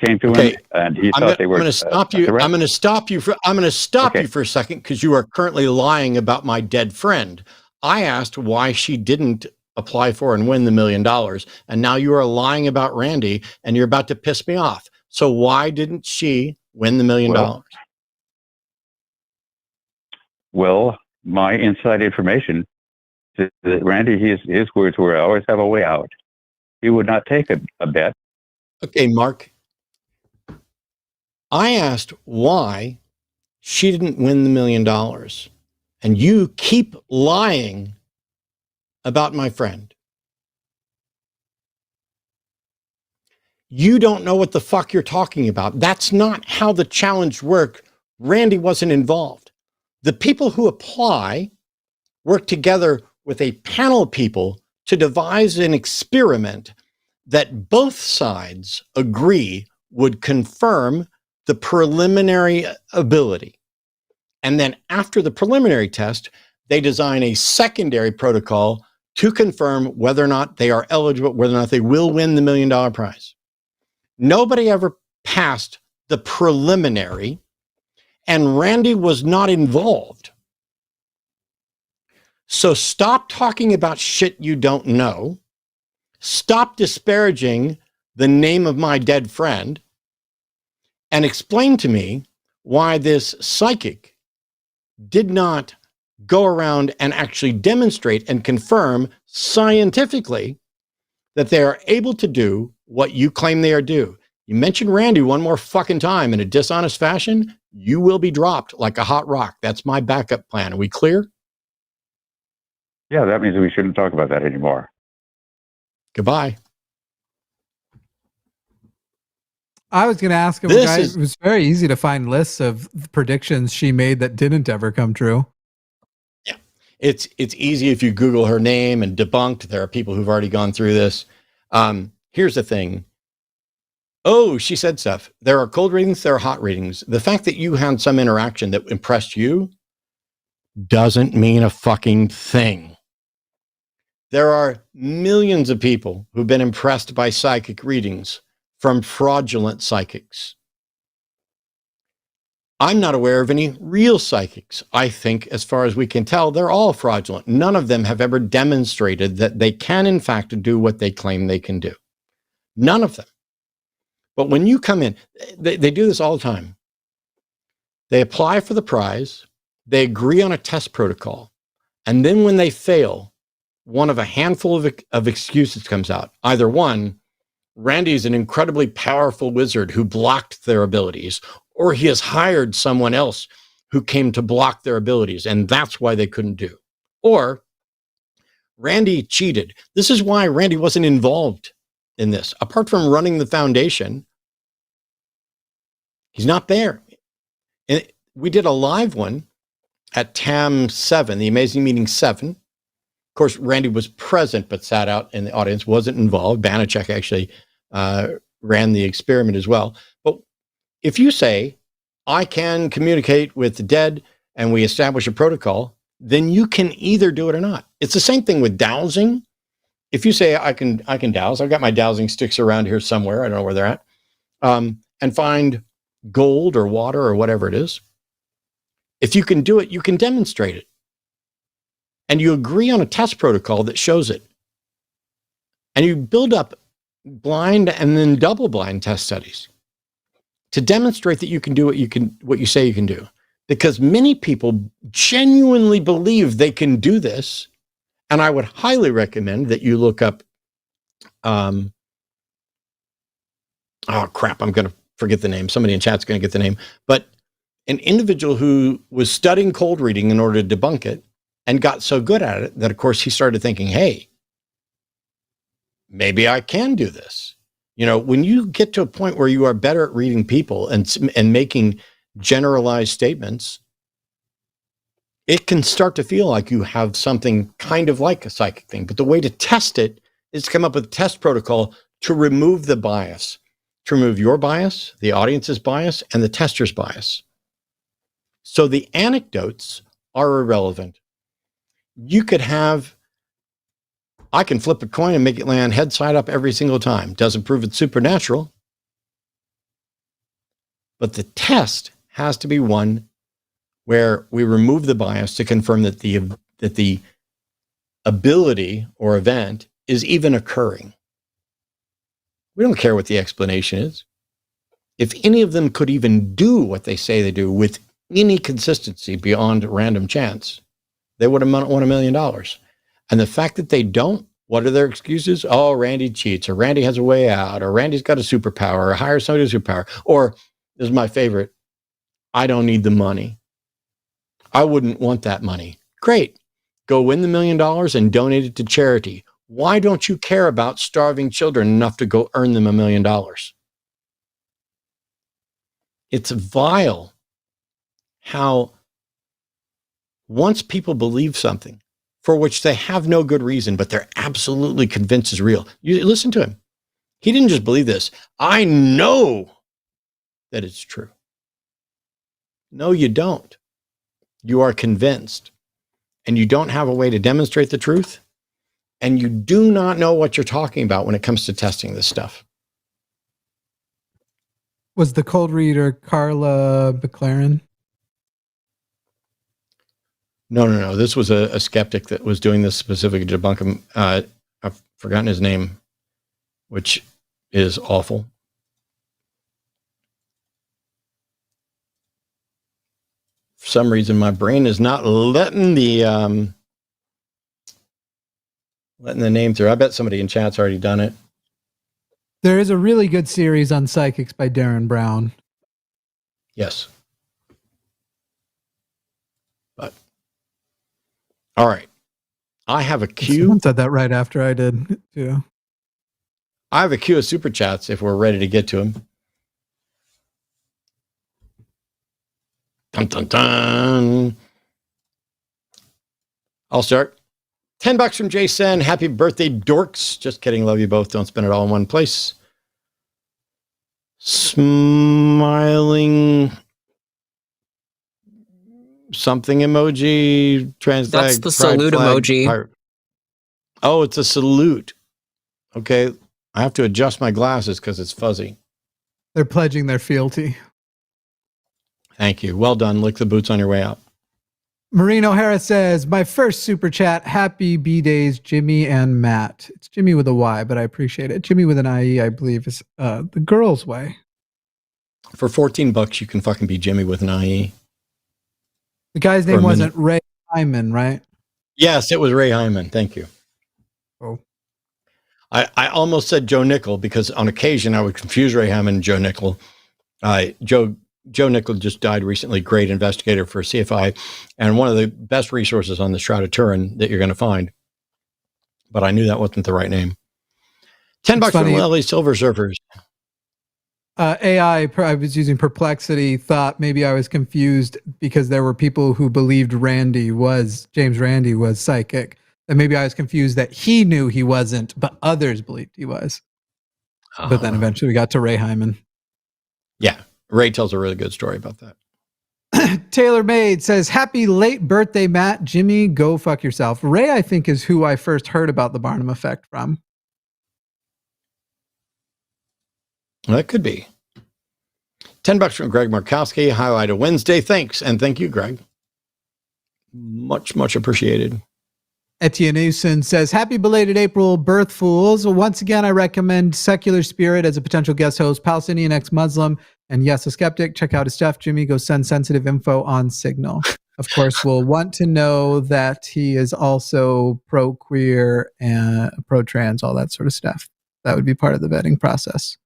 Speaker 14: came to him, and he thought they were. I'm going to stop you. I'm going to stop you for a second because you are currently lying about my dead friend. I asked why she didn't apply for and win the $1 million, and now you are lying about Randy, and you're about to piss me off. So why didn't she win the $1 million? Well, my inside information is that Randy, his words were, I always have a way out. He would not take a bet.
Speaker 1: Okay, Mark. I asked why she didn't win the $1 million, and you keep lying about my friend. You don't know what the fuck you're talking about. That's not how the challenge worked. Randy wasn't involved. The people who apply work together with a panel of people to devise an experiment that both sides agree would confirm the preliminary ability. And then after the preliminary test, they design a secondary protocol to confirm whether or not they are eligible, whether or not they will win the $1 million prize. Nobody ever passed the preliminary, and Randy was not involved. So stop talking about shit you don't know. Stop disparaging the name of my dead friend and explain to me why this psychic did not go around and actually demonstrate and confirm scientifically that they are able to do what you claim they are due. You mention Randy one more fucking time in a dishonest fashion, you will be dropped like a hot rock. That's my backup plan. Are we clear?
Speaker 14: Yeah, that means we shouldn't talk about that anymore.
Speaker 1: Goodbye.
Speaker 2: I was going to ask him, it was very easy to find lists of predictions she made that didn't ever come true.
Speaker 1: Yeah, it's easy if you Google her name and debunked. There are people who've already gone through this. Here's the thing. Oh, she said stuff. There are cold readings, there are hot readings. The fact that you had some interaction that impressed you doesn't mean a fucking thing. There are millions of people who've been impressed by psychic readings from fraudulent psychics. I'm not aware of any real psychics. I think, as far as we can tell, they're all fraudulent. None of them have ever demonstrated that they can, in fact, do what they claim they can do. None of them. But when you come in, they do this all the time. They apply for the prize, they agree on a test protocol, and then when they fail, one of a handful of excuses comes out. Either one, Randy's an incredibly powerful wizard who blocked their abilities, or he has hired someone else who came to block their abilities, and that's why they couldn't do. Or Randy cheated. This is why Randy wasn't involved in this. Apart from running the foundation, he's not there. And we did a live one at TAM 7, the Amazing Meeting 7. Of course, Randy was present, but sat out in the audience, wasn't involved. Banachek actually ran the experiment as well. But if you say, I can communicate with the dead and we establish a protocol, then you can either do it or not. It's the same thing with dowsing. If you say, I can dowse, I've got my dowsing sticks around here somewhere, I don't know where they're at, and find gold or water or whatever it is. If you can do it, you can demonstrate it. And you agree on a test protocol that shows it. And you build up blind and then double blind test studies to demonstrate that you can do what you say you can do. Because many people genuinely believe they can do this. And I would highly recommend that you look up, oh crap, I'm going to forget the name. Somebody in chat's going to get the name. But an individual who was studying cold reading in order to debunk it and got so good at it that, of course, he started thinking, hey, maybe I can do this. You know, when you get to a point where you are better at reading people and making generalized statements, it can start to feel like you have something kind of like a psychic thing. But the way to test it is to come up with a test protocol to remove the bias, to remove your bias, the audience's bias, and the tester's bias. So the anecdotes are irrelevant. You could have, I can flip a coin and make it land head side up every single time. Doesn't prove it's supernatural. But the test has to be one where we remove the bias to confirm that the ability or event is even occurring. We don't care what the explanation is. If any of them could even do what they say they do with any consistency beyond random chance, they would have won $1 million. And the fact that they don't, what are their excuses? Oh, Randy cheats, or Randy has a way out, or Randy's got a superpower, or hire somebody with a superpower. Or, this is my favorite, I don't need the money. I wouldn't want that money. Great. Go win the $1 million and donate it to charity. Why don't you care about starving children enough to go earn them $1 million? It's vile how once people believe something for which they have no good reason, but they're absolutely convinced is real. You listen to him. He didn't just believe this. I know that it's true. No, you don't. You are convinced, and you don't have a way to demonstrate the truth, and you do not know what you're talking about when it comes to testing this stuff.
Speaker 2: Was the cold reader Carla McLaren?
Speaker 1: No. This was a skeptic that was doing this specifically to debunk him. I've forgotten his name, which is awful. For some reason, my brain is not letting the name through. I bet somebody in chat's already done it.
Speaker 2: There is a really good series on psychics by Darren Brown.
Speaker 1: Yes. But, all right. I have a queue.
Speaker 2: Someone said that right after I did, too.
Speaker 1: I have a queue of super chats if we're ready to get to them. Dun, dun, dun. I'll start. $10 from Jason. Happy birthday, dorks. Just kidding. Love you both. Don't spend it all in one place. Smiling something emoji.
Speaker 3: That's the salute emoji.
Speaker 1: Oh, it's a salute. Okay. I have to adjust my glasses because it's fuzzy.
Speaker 2: They're pledging their fealty.
Speaker 1: Thank you. Well done. Lick the boots on your way out.
Speaker 2: Maureen O'Hara says, my first super chat, happy B-Days, Jimmy and Matt. It's Jimmy with a Y, but I appreciate it. Jimmy with an I-E, I believe, is the girl's way.
Speaker 1: For $14, you can fucking be Jimmy with an I-E.
Speaker 2: The guy's name wasn't Ray Hyman, right?
Speaker 1: Yes, it was Ray Hyman. Thank you.
Speaker 2: Oh.
Speaker 1: I almost said Joe Nickel because on occasion I would confuse Ray Hyman and Joe Nickel. Joe Nickel just died recently, great investigator for CFI, and one of the best resources on the Shroud of Turin that you're going to find. But I knew that wasn't the right name. $10 from Lily Silver Surfers.
Speaker 2: AI, I was using Perplexity, thought maybe I was confused because there were people who believed James Randi was psychic. And maybe I was confused that he knew he wasn't, but others believed he was. But then eventually we got to Ray Hyman.
Speaker 1: Yeah. Ray tells a really good story about that.
Speaker 2: Taylor Maid says, happy late birthday, Matt. Jimmy, go fuck yourself. Ray, I think, is who I first heard about the Barnum effect from.
Speaker 1: Well, that could be. $10 from Greg Markowski. Highlight a Wednesday. Thanks. And thank you, Greg. Much, much appreciated.
Speaker 2: Etienne Newson says, happy belated April birth fools. Once again, I recommend Secular Spirit as a potential guest host, Palestinian ex-Muslim, and yes, a skeptic. Check out his stuff. Jimmy, go send sensitive info on Signal. Of course, we'll want to know that he is also pro-queer and pro-trans, all that sort of stuff. That would be part of the vetting process.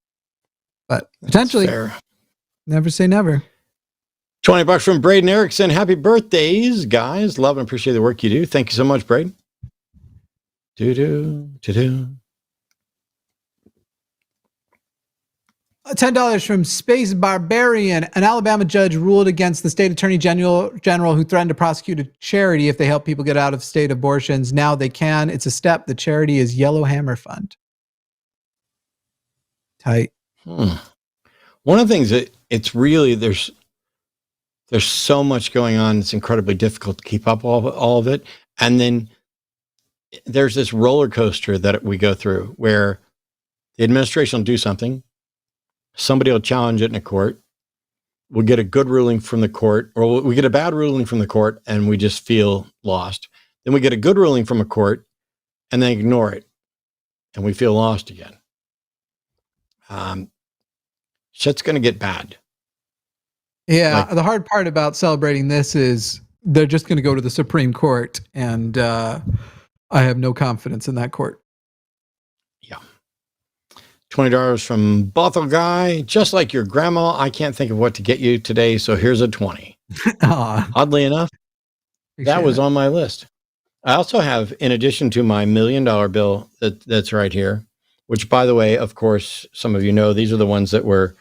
Speaker 2: But potentially, never say never.
Speaker 1: $20 from Braden Erickson. Happy birthdays, guys. Love and appreciate the work you do. Thank you so much, Braden. $10
Speaker 2: from Space Barbarian. An Alabama judge ruled against the state attorney general who threatened to prosecute a charity if they help people get out of state abortions. Now they can. It's a step. The charity is Yellowhammer Fund. Tight.
Speaker 1: One of the things that it's really, there's so much going on. It's incredibly difficult to keep up all of it. And then there's this roller coaster that we go through where the administration will do something. Somebody will challenge it in a court. We'll get a good ruling from the court, or we get a bad ruling from the court and we just feel lost. Then we get a good ruling from a court and then ignore it and we feel lost again. Shit's going to get bad.
Speaker 2: Yeah. The hard part about celebrating this is they're just going to go to the Supreme Court, and I have no confidence in that court.
Speaker 1: Yeah. $20 from Bothell Guy. Just like your grandma, I can't think of what to get you today, so here's a 20. Oddly enough, that was on my list. I also have, in addition to my $1 million bill that's right here, which, by the way, of course, some of you know, these are the ones that were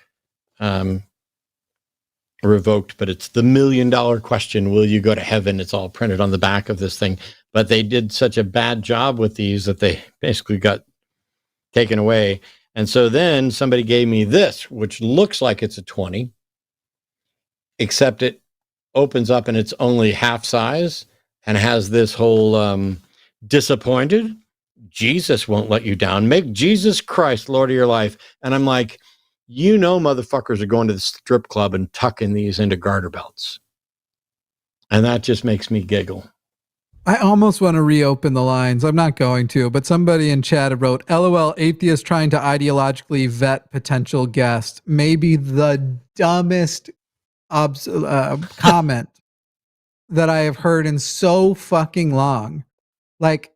Speaker 1: revoked, but it's the $1 million question. Will you go to heaven? It's all printed on the back of this thing. But they did such a bad job with these that they basically got taken away. And so then somebody gave me this, which looks like it's a 20, except it opens up and it's only half size and has this whole disappointed. Jesus won't let you down. Make Jesus Christ Lord of your life. And I'm like, you know, motherfuckers are going to the strip club and tucking these into garter belts. And that just makes me giggle.
Speaker 2: I almost want to reopen the lines. I'm not going to, but somebody in chat wrote, LOL, atheist trying to ideologically vet potential guest. Maybe the dumbest comment that I have heard in so fucking long. Like,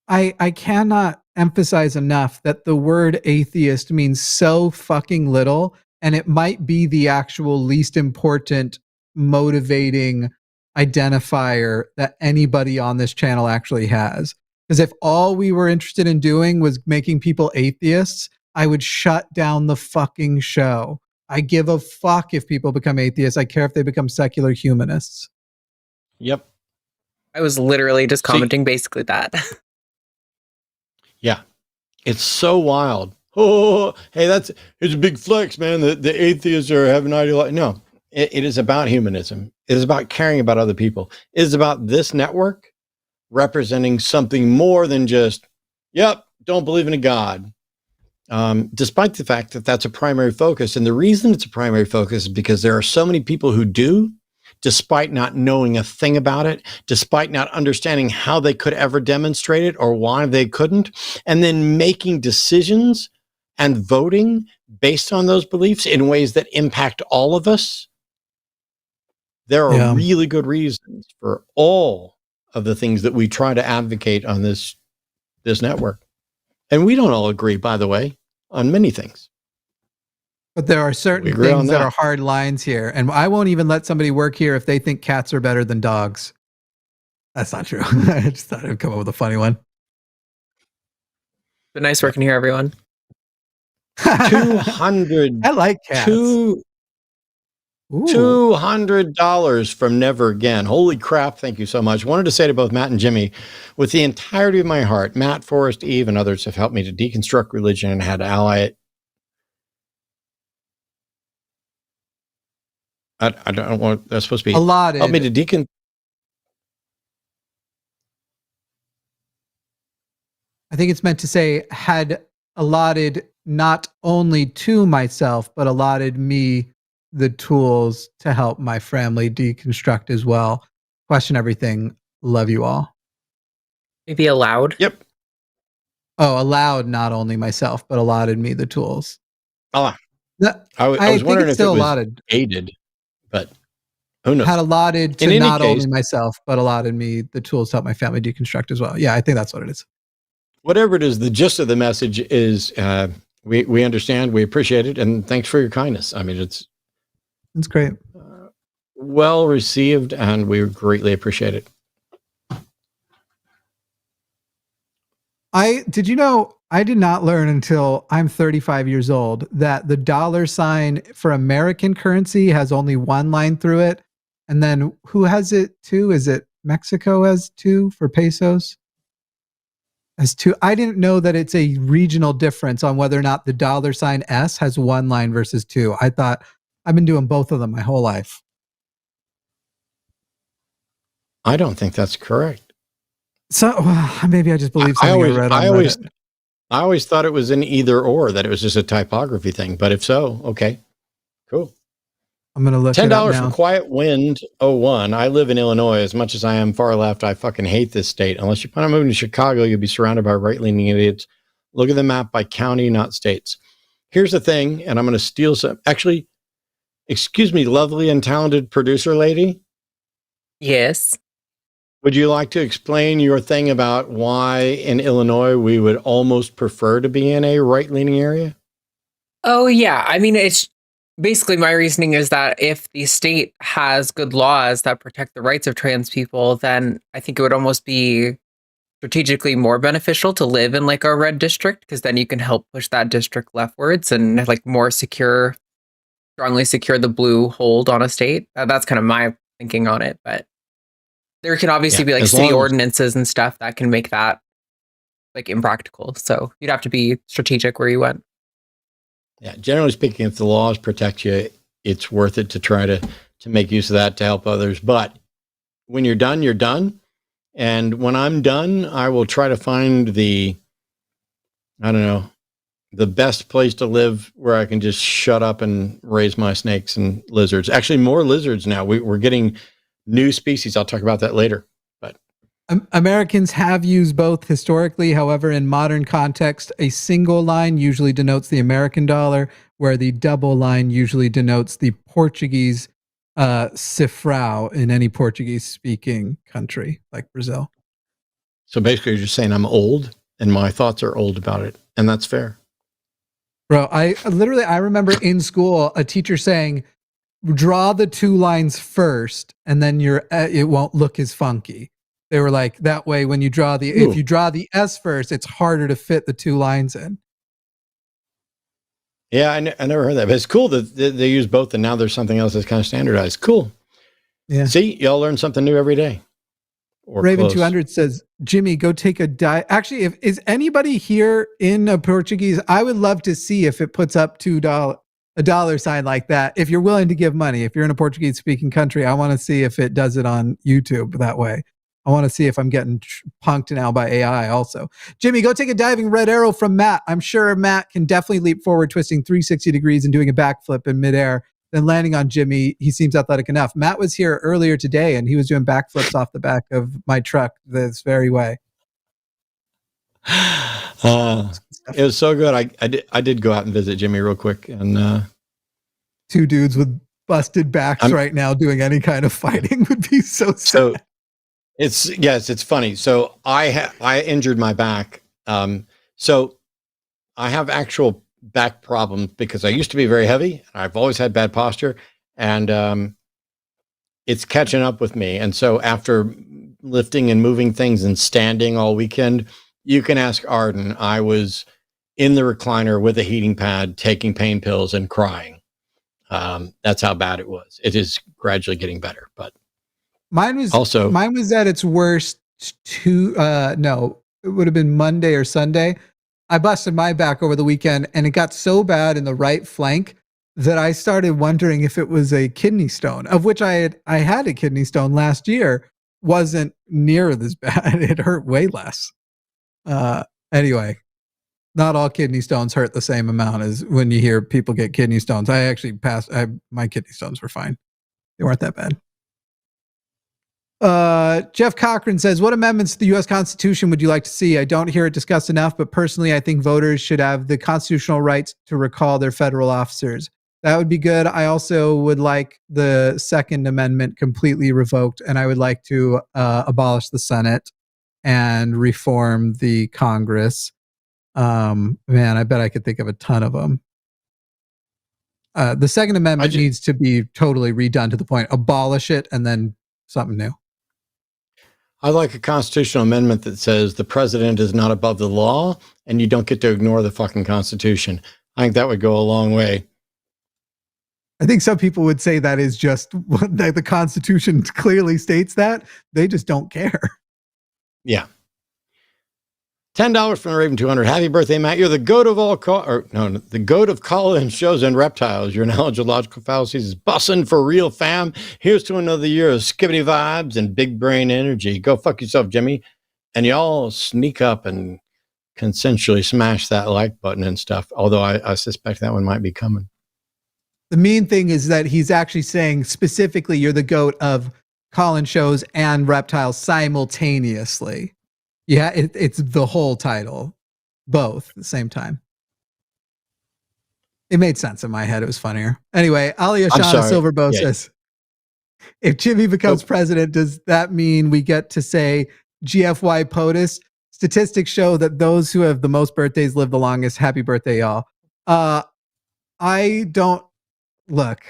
Speaker 2: I cannot emphasize enough that the word atheist means so fucking little, and it might be the actual least important motivating identifier that anybody on this channel actually has. Because if all we were interested in doing was making people atheists, I would shut down the fucking show. I give a fuck if people become atheists. I care if they become secular humanists.
Speaker 1: Yep.
Speaker 3: I was literally just commenting basically that.
Speaker 1: Yeah. It's so wild. Oh, hey, it's a big flex, man. The atheists are having ideology. No, it is about humanism. It is about caring about other people. It is about this network representing something more than just, yep, don't believe in a God. Despite the fact that that's a primary focus. And the reason it's a primary focus is because there are so many people who do, despite not knowing a thing about it, despite not understanding how they could ever demonstrate it or why they couldn't, and then making decisions and voting based on those beliefs in ways that impact all of us. There are really good reasons for all of the things that we try to advocate on this network. And we don't all agree, by the way, on many things.
Speaker 2: But there are certain things that are hard lines here. And I won't even let somebody work here if they think cats are better than dogs. That's not true. I just thought I'd come up with a funny one.
Speaker 3: But nice working here, everyone.
Speaker 1: 200.
Speaker 2: I like cats.
Speaker 1: $200 from Never Again. Holy crap. Thank you so much. Wanted to say to both Matt and Jimmy, with the entirety of my heart, Matt, Forrest, Eve, and others have helped me to deconstruct religion and how to ally it. I don't know what that's supposed to be.
Speaker 2: Allotted.
Speaker 1: Help me to
Speaker 2: I think it's meant to say had allotted not only to myself, but allotted me the tools to help my family deconstruct as well. Question everything. Love you all.
Speaker 3: Maybe allowed?
Speaker 1: Yep.
Speaker 2: Oh, allowed not only myself, but allotted me the tools.
Speaker 1: I was
Speaker 2: think
Speaker 1: wondering
Speaker 2: it's
Speaker 1: if it
Speaker 2: still
Speaker 1: was
Speaker 2: allotted.
Speaker 1: aided, but who knows?
Speaker 2: Had allotted to
Speaker 1: In any
Speaker 2: not
Speaker 1: case,
Speaker 2: only myself, but allotted me the tools to help my family deconstruct as well. Yeah, I think that's what it is.
Speaker 1: Whatever it is, the gist of the message is We understand. We appreciate it. And thanks for your kindness. I mean, it's
Speaker 2: great.
Speaker 1: Well received, and we greatly appreciate it.
Speaker 2: Did you know, I did not learn until I'm 35 years old that the dollar sign for American currency has only one line through it. And then who has it too? Is it Mexico has two for pesos? Has two. I didn't know that it's a regional difference on whether or not the dollar sign S has one line versus two. I thought I've been doing both of them my whole life.
Speaker 1: I don't think that's correct.
Speaker 2: So maybe I just believe something I read on Reddit.
Speaker 1: I always thought it was an either or, that it was just a typography thing. But if so, okay, cool.
Speaker 2: I'm gonna look
Speaker 1: $10 for Quiet Wind 01. I live in Illinois. As much as I am far left, I fucking hate this state. Unless you plan on moving to Chicago, you'll be surrounded by right-leaning idiots. Look at the map by county, not states. Here's the thing, and I'm going to steal some. Actually, excuse me, lovely and talented producer lady.
Speaker 3: Yes.
Speaker 1: Would you like to explain your thing about why in Illinois we would almost prefer to be in a right-leaning area?
Speaker 3: Oh, yeah. I mean, it's basically my reasoning is that if the state has good laws that protect the rights of trans people, then I think it would almost be strategically more beneficial to live in like a red district, because then you can help push that district leftwards and like more strongly secure the blue hold on a state. That's kind of my thinking on it, but there can obviously be like city ordinances and stuff that can make that like impractical. So you'd have to be strategic where you went.
Speaker 1: Yeah, generally speaking, if the laws protect you, it's worth it to try to make use of that to help others. But when you're done, you're done. And when I'm done, I will try to find the best place to live where I can just shut up and raise my snakes and lizards. Actually, more lizards now. We're getting new species. I'll talk about that later. But
Speaker 2: Americans have used both historically. However, in modern context, a single line usually denotes the American dollar, where the double line usually denotes the Portuguese cifrão in any Portuguese-speaking country like Brazil.
Speaker 1: So basically, you're just saying I'm old, and my thoughts are old about it, and that's fair.
Speaker 2: Bro, I remember in school a teacher saying, draw the two lines first, and then it won't look as funky. They were like, that way when you draw if you draw the S first, it's harder to fit the two lines in.
Speaker 1: Yeah, I never heard that, but it's cool that they use both, and now there's something else that's kind of standardized. Cool.
Speaker 2: Yeah.
Speaker 1: See, y'all learn something new every day.
Speaker 2: Raven 200 says, Jimmy, go take a dive. Actually, is anybody here in a Portuguese? I would love to see if it puts up a dollar sign like that. If you're willing to give money, if you're in a Portuguese speaking country, I want to see if it does it on YouTube that way. I want to see if I'm getting punked now by AI also. Jimmy, go take a diving red arrow from Matt. I'm sure Matt can definitely leap forward, twisting 360 degrees and doing a backflip in midair, then landing on Jimmy. He seems athletic enough. Matt was here earlier today and he was doing backflips off the back of my truck this very way.
Speaker 1: It was so good. I did go out and visit Jimmy real quick, and
Speaker 2: two dudes with busted backs right now doing any kind of fighting would be so sad.
Speaker 1: So it's funny. So I injured my back. So I have actual back problems because I used to be very heavy. I've always had bad posture, and it's catching up with me. And so after lifting and moving things and standing all weekend, you can ask Arden. I was in the recliner with a heating pad, taking pain pills and crying. That's how bad it was. It is gradually getting better, but
Speaker 2: mine was at its worst. It would have been Monday or Sunday. I busted my back over the weekend, and it got so bad in the right flank that I started wondering if it was a kidney stone, of which I had a kidney stone last year. Wasn't near this bad. It hurt way less. Anyway, not all kidney stones hurt the same amount as when you hear people get kidney stones. I actually passed. My kidney stones were fine. They weren't that bad. Jeff Cochran says, what amendments to the U.S. Constitution would you like to see? I don't hear it discussed enough, but personally, I think voters should have the constitutional rights to recall their federal officers. That would be good. I also would like the Second Amendment completely revoked, and I would like to abolish the Senate and reform the Congress. Man, I bet I could think of a ton of them. The Second Amendment needs to be totally redone to the point, abolish it, and then something new.
Speaker 1: I like a constitutional amendment that says the president is not above the law and you don't get to ignore the fucking Constitution. I think that would go a long way.
Speaker 2: I think some people would say that is just the Constitution clearly states that. They just don't care.
Speaker 1: Yeah. $10 from the Raven 200. Happy birthday, Matt. You're the goat of all the goat of call-in shows and reptiles. Your knowledge of logical fallacies is bussin' for real, fam. Here's to another year of skibbity vibes and big brain energy. Go fuck yourself, Jimmy. And y'all sneak up and consensually smash that like button and stuff. Although I suspect that one might be coming.
Speaker 2: The main thing is that he's actually saying specifically you're the goat of call-in shows and reptiles simultaneously. Yeah, it's the whole title, both at the same time. It made sense in my head. It was funnier. Anyway, Aliashana Silverbow says, if Jimmy becomes president, does that mean we get to say GFY POTUS? Statistics show that those who have the most birthdays live the longest. Happy birthday, y'all. I don't look.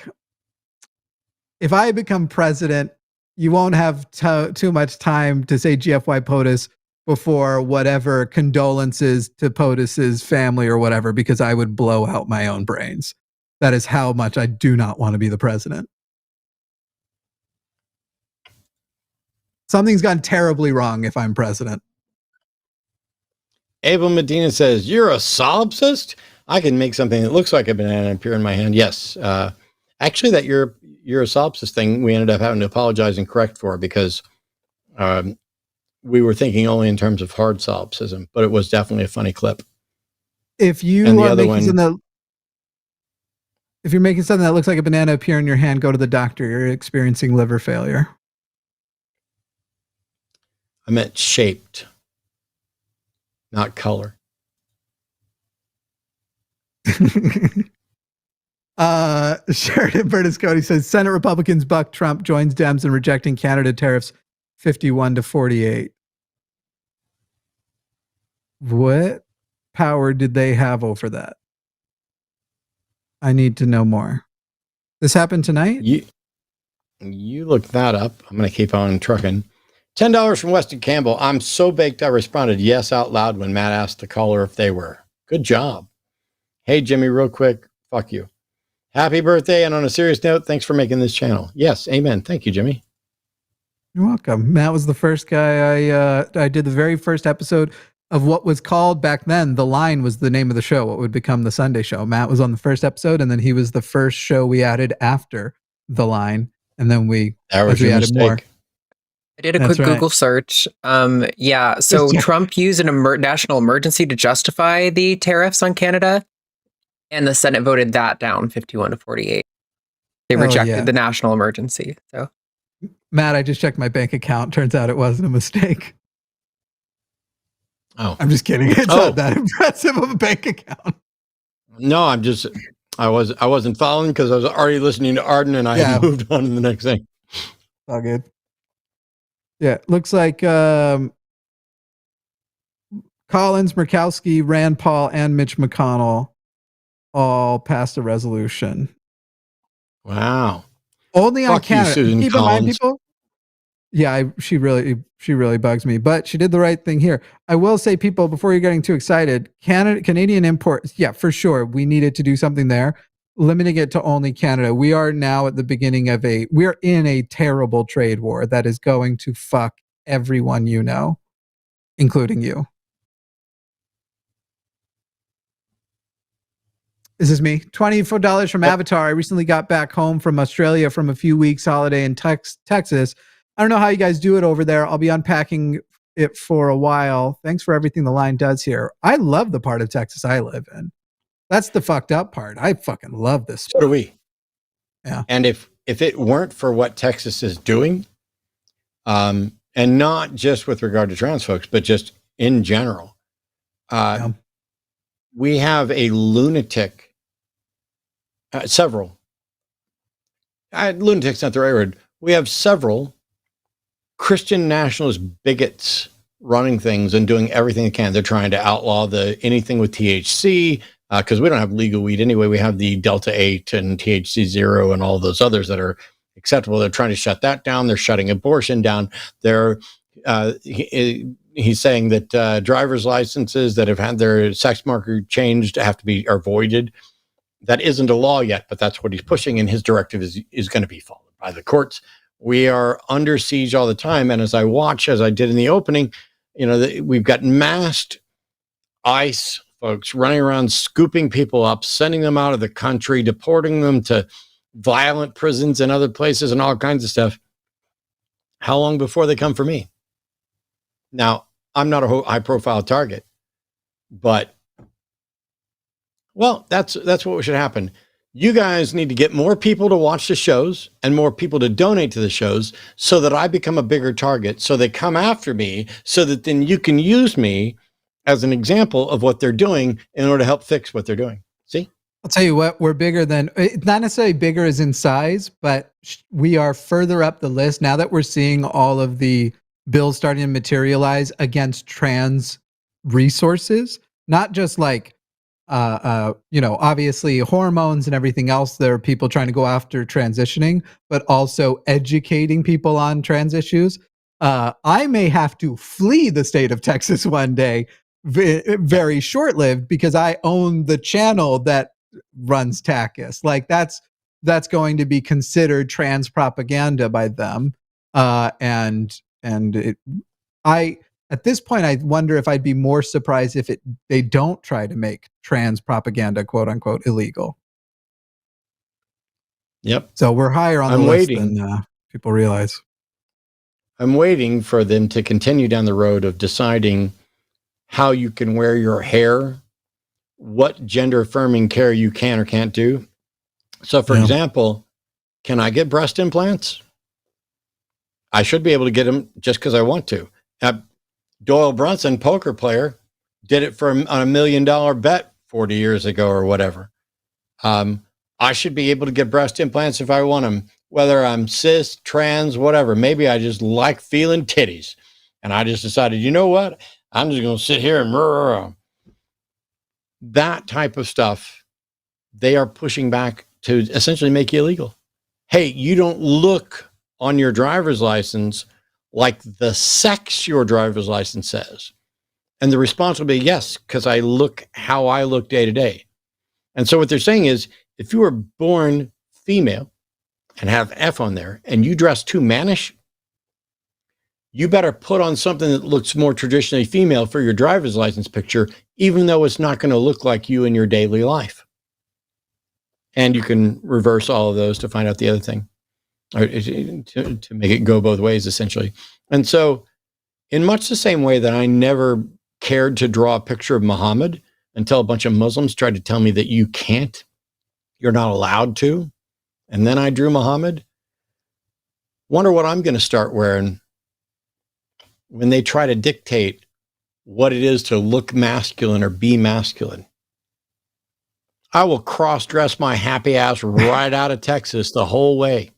Speaker 2: If I become president, you won't have too much time to say GFY POTUS before whatever condolences to POTUS's family or whatever, because I would blow out my own brains. That is how much I do not want to be the president. Something's gone terribly wrong if I'm president.
Speaker 1: Abel Medina says, you're a solipsist? I can make something that looks like a banana appear in my hand. Yes. Actually, that you're a solipsist thing, we ended up having to apologize and correct for because we were thinking only in terms of hard solipsism, but it was definitely a funny clip.
Speaker 2: If you are making if you're making something that looks like a banana appear in your hand, go to the doctor. You're experiencing liver failure.
Speaker 1: I meant shaped, not color.
Speaker 2: Sheridan Berlusconi says Senate Republicans buck Trump, joins Dems in rejecting Canada tariffs 51-48. What power did they have over that? I need to know more. This happened tonight?
Speaker 1: You look that up. I'm going to keep on trucking. $10 from Weston Campbell. I'm so baked I responded yes out loud when Matt asked the caller if they were. Good job. Hey, Jimmy, real quick. Fuck you. Happy birthday. And on a serious note, thanks for making this channel. Yes, amen. Thank you, Jimmy.
Speaker 2: You're welcome. Matt was the first guy I did the very first episode of what was called back then. The Line was the name of the show, what would become the Sunday show. Matt was on the first episode, and then he was the first show we added after The Line. And then we added more.
Speaker 3: I did a quick Google search. So Trump used an national emergency to justify the tariffs on Canada, and the Senate voted that down 51-48. They rejected the national emergency. So,
Speaker 2: Matt, I just checked my bank account. Turns out it wasn't a mistake.
Speaker 1: Oh,
Speaker 2: I'm just kidding. It's not that impressive of a bank account.
Speaker 1: No, I wasn't following because I was already listening to Arden and I had moved on to the next thing.
Speaker 2: All good. Yeah, looks like Collins, Murkowski, Rand Paul, and Mitch McConnell all passed a resolution.
Speaker 1: Wow.
Speaker 2: Only on
Speaker 1: Fuck you,
Speaker 2: Canada.
Speaker 1: Susan
Speaker 2: Keep in mind,
Speaker 1: Collins.
Speaker 2: people. Yeah, she really bugs me, but she did the right thing here. I will say, people, before you're getting too excited, Canadian imports, yeah, for sure, we needed to do something there. Limiting it to only Canada. We are now at the beginning of we're in a terrible trade war that is going to fuck everyone you know, including you. This is me. $24 from Avatar. I recently got back home from Australia from a few weeks holiday in Texas. I don't know how you guys do it over there. I'll be unpacking it for a while. Thanks for everything the Line does here. I love the part of Texas I live in. That's the fucked up part. I fucking love this.
Speaker 1: So do we.
Speaker 2: Yeah.
Speaker 1: And if it weren't for what Texas is doing, and not just with regard to trans folks, but just in general, we have a lunatic, lunatic's not the right word. We have several Christian nationalist bigots running things and doing everything they can. They're trying to outlaw anything with THC because we don't have legal weed anyway. We have the Delta 8 and THC 0 and all those others that are acceptable. They're trying to shut that down. They're shutting abortion down. He's saying that driver's licenses that have had their sex marker changed are voided. That isn't a law yet, but that's what he's pushing, and his directive is going to be followed by the courts. We are under siege all the time, and as I did in the opening, we've got masked ICE folks running around, scooping people up, sending them out of the country, deporting them to violent prisons and other places and all kinds of stuff. How long before they come for me? Now, I'm not a high-profile target, but, well, that's what should happen. You guys need to get more people to watch the shows and more people to donate to the shows so that I become a bigger target, so they come after me, so that then you can use me as an example of what they're doing in order to help fix what they're doing. See?
Speaker 2: I'll tell you what, we're bigger than, not necessarily bigger as in size, but we are further up the list now that we're seeing all of the bills starting to materialize against trans resources, not just like, obviously hormones and everything else. There are people trying to go after transitioning, but also educating people on trans issues. I may have to flee the state of Texas one day, very short-lived, because I own the channel that runs TACIS. Like that's going to be considered trans propaganda by them. At this point, I wonder if I'd be more surprised if they don't try to make trans propaganda, quote unquote, illegal.
Speaker 1: Yep.
Speaker 2: So we're higher on the list than people realize.
Speaker 1: I'm waiting for them to continue down the road of deciding how you can wear your hair, what gender affirming care you can or can't do. So, for example, can I get breast implants? I should be able to get them just because I want to. Doyle Brunson, poker player, did it on $1 million bet 40 years ago or whatever. I should be able to get breast implants if I want them, whether I'm cis, trans, whatever. Maybe I just like feeling titties. And I just decided, you know what? I'm just going to sit here and that type of stuff. They are pushing back to essentially make you illegal. Hey, you don't look on your driver's license like the sex your driver's license says. And the response will be yes, because I look how I look day to day. And so what they're saying is, if you were born female and have F on there and you dress too mannish, you better put on something that looks more traditionally female for your driver's license picture, even though it's not going to look like you in your daily life. And you can reverse all of those to find out the other thing, or to make it go both ways, essentially. And so in much the same way that I never cared to draw a picture of Muhammad until a bunch of Muslims tried to tell me that you can't, you're not allowed to, and then I drew Muhammad, wonder what I'm going to start wearing when they try to dictate what it is to look masculine or be masculine. I will cross-dress my happy ass right out of Texas the whole way.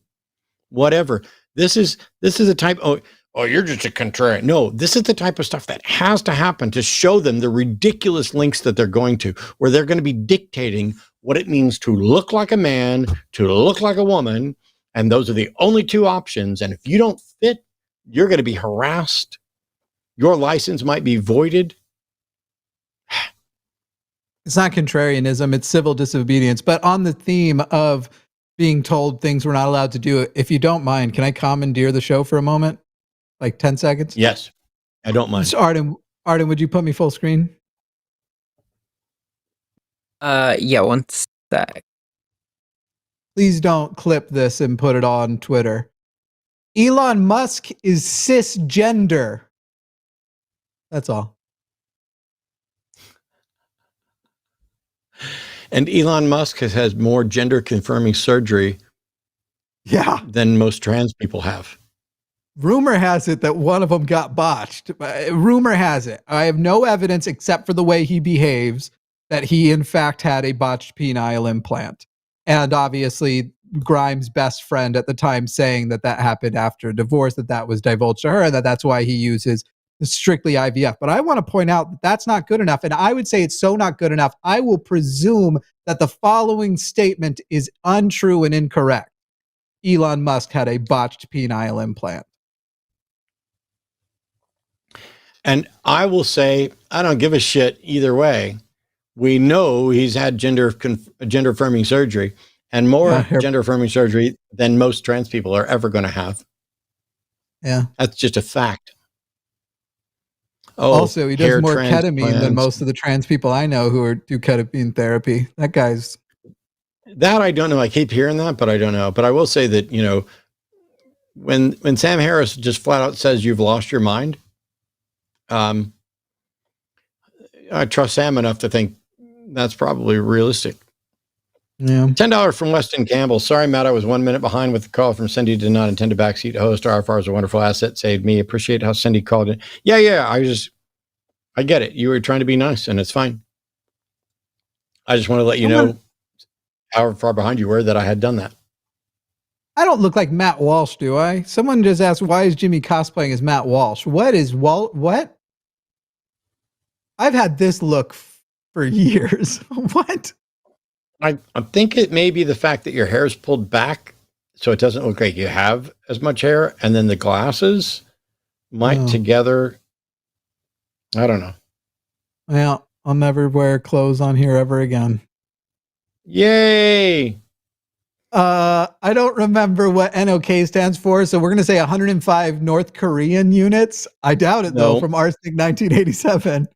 Speaker 1: Whatever. This is the type. Oh, you're just a contrarian. No, this is the type of stuff that has to happen to show them the ridiculous links that they're going to, where they're going to be dictating what it means to look like a man, to look like a woman, and those are the only two options. And if you don't fit, you're going to be harassed. Your license might be voided.
Speaker 2: It's not contrarianism, it's civil disobedience. But on the theme of being told things we're not allowed to do, if you don't mind, can I commandeer the show for a moment? Like 10 seconds?
Speaker 1: Yes, I don't mind.
Speaker 2: So Arden, would you put me full screen?
Speaker 3: Yeah, one sec.
Speaker 2: Please don't clip this and put it on Twitter. Elon Musk is cisgender. That's all.
Speaker 1: And Elon Musk has more gender confirming surgery than most trans people have.
Speaker 2: Rumor has it that one of them got botched. Rumor has it. I have no evidence except for the way he behaves that he in fact had a botched penile implant. And obviously Grimes' best friend at the time saying that happened after a divorce, that was divulged to her, and that's why he uses It's strictly IVF. But I want to point out that that's not good enough. And I would say it's so not good enough. I will presume that the following statement is untrue and incorrect. Elon Musk had a botched penile implant.
Speaker 1: And I will say, I don't give a shit either way. We know he's had gender affirming surgery, and more gender affirming surgery than most trans people are ever going to have.
Speaker 2: Yeah.
Speaker 1: That's just a fact. Oh,
Speaker 2: also, he does more ketamine
Speaker 1: transplants.
Speaker 2: than most of the trans people I know who do ketamine therapy. That guy's...
Speaker 1: That I don't know. I keep hearing that, but I don't know. But I will say that, you know, when Sam Harris just flat out says you've lost your mind, I trust Sam enough to think that's probably realistic.
Speaker 2: Yeah.
Speaker 1: $10 from Weston Campbell. Sorry, Matt, I was 1 minute behind with the call from Cindy. Did not intend to backseat host. RFR is a wonderful asset. Saved me. Appreciate how Cindy called it. Yeah. I get it. You were trying to be nice, and it's fine. I just want to let you know how far behind you were that I had done that.
Speaker 2: I don't look like Matt Walsh, do I? Someone just asked, why is Jimmy cosplaying as Matt Walsh? What is what? I've had this look for years. What?
Speaker 1: I think it may be the fact that your hair is pulled back so it doesn't look like you have as much hair, and then the glasses might together. I don't know.
Speaker 2: Well, I'll never wear clothes on here ever again.
Speaker 1: Yay!
Speaker 2: I don't remember what NOK stands for, so we're going to say 105 North Korean units. I doubt it, though, from Arsenic 1987.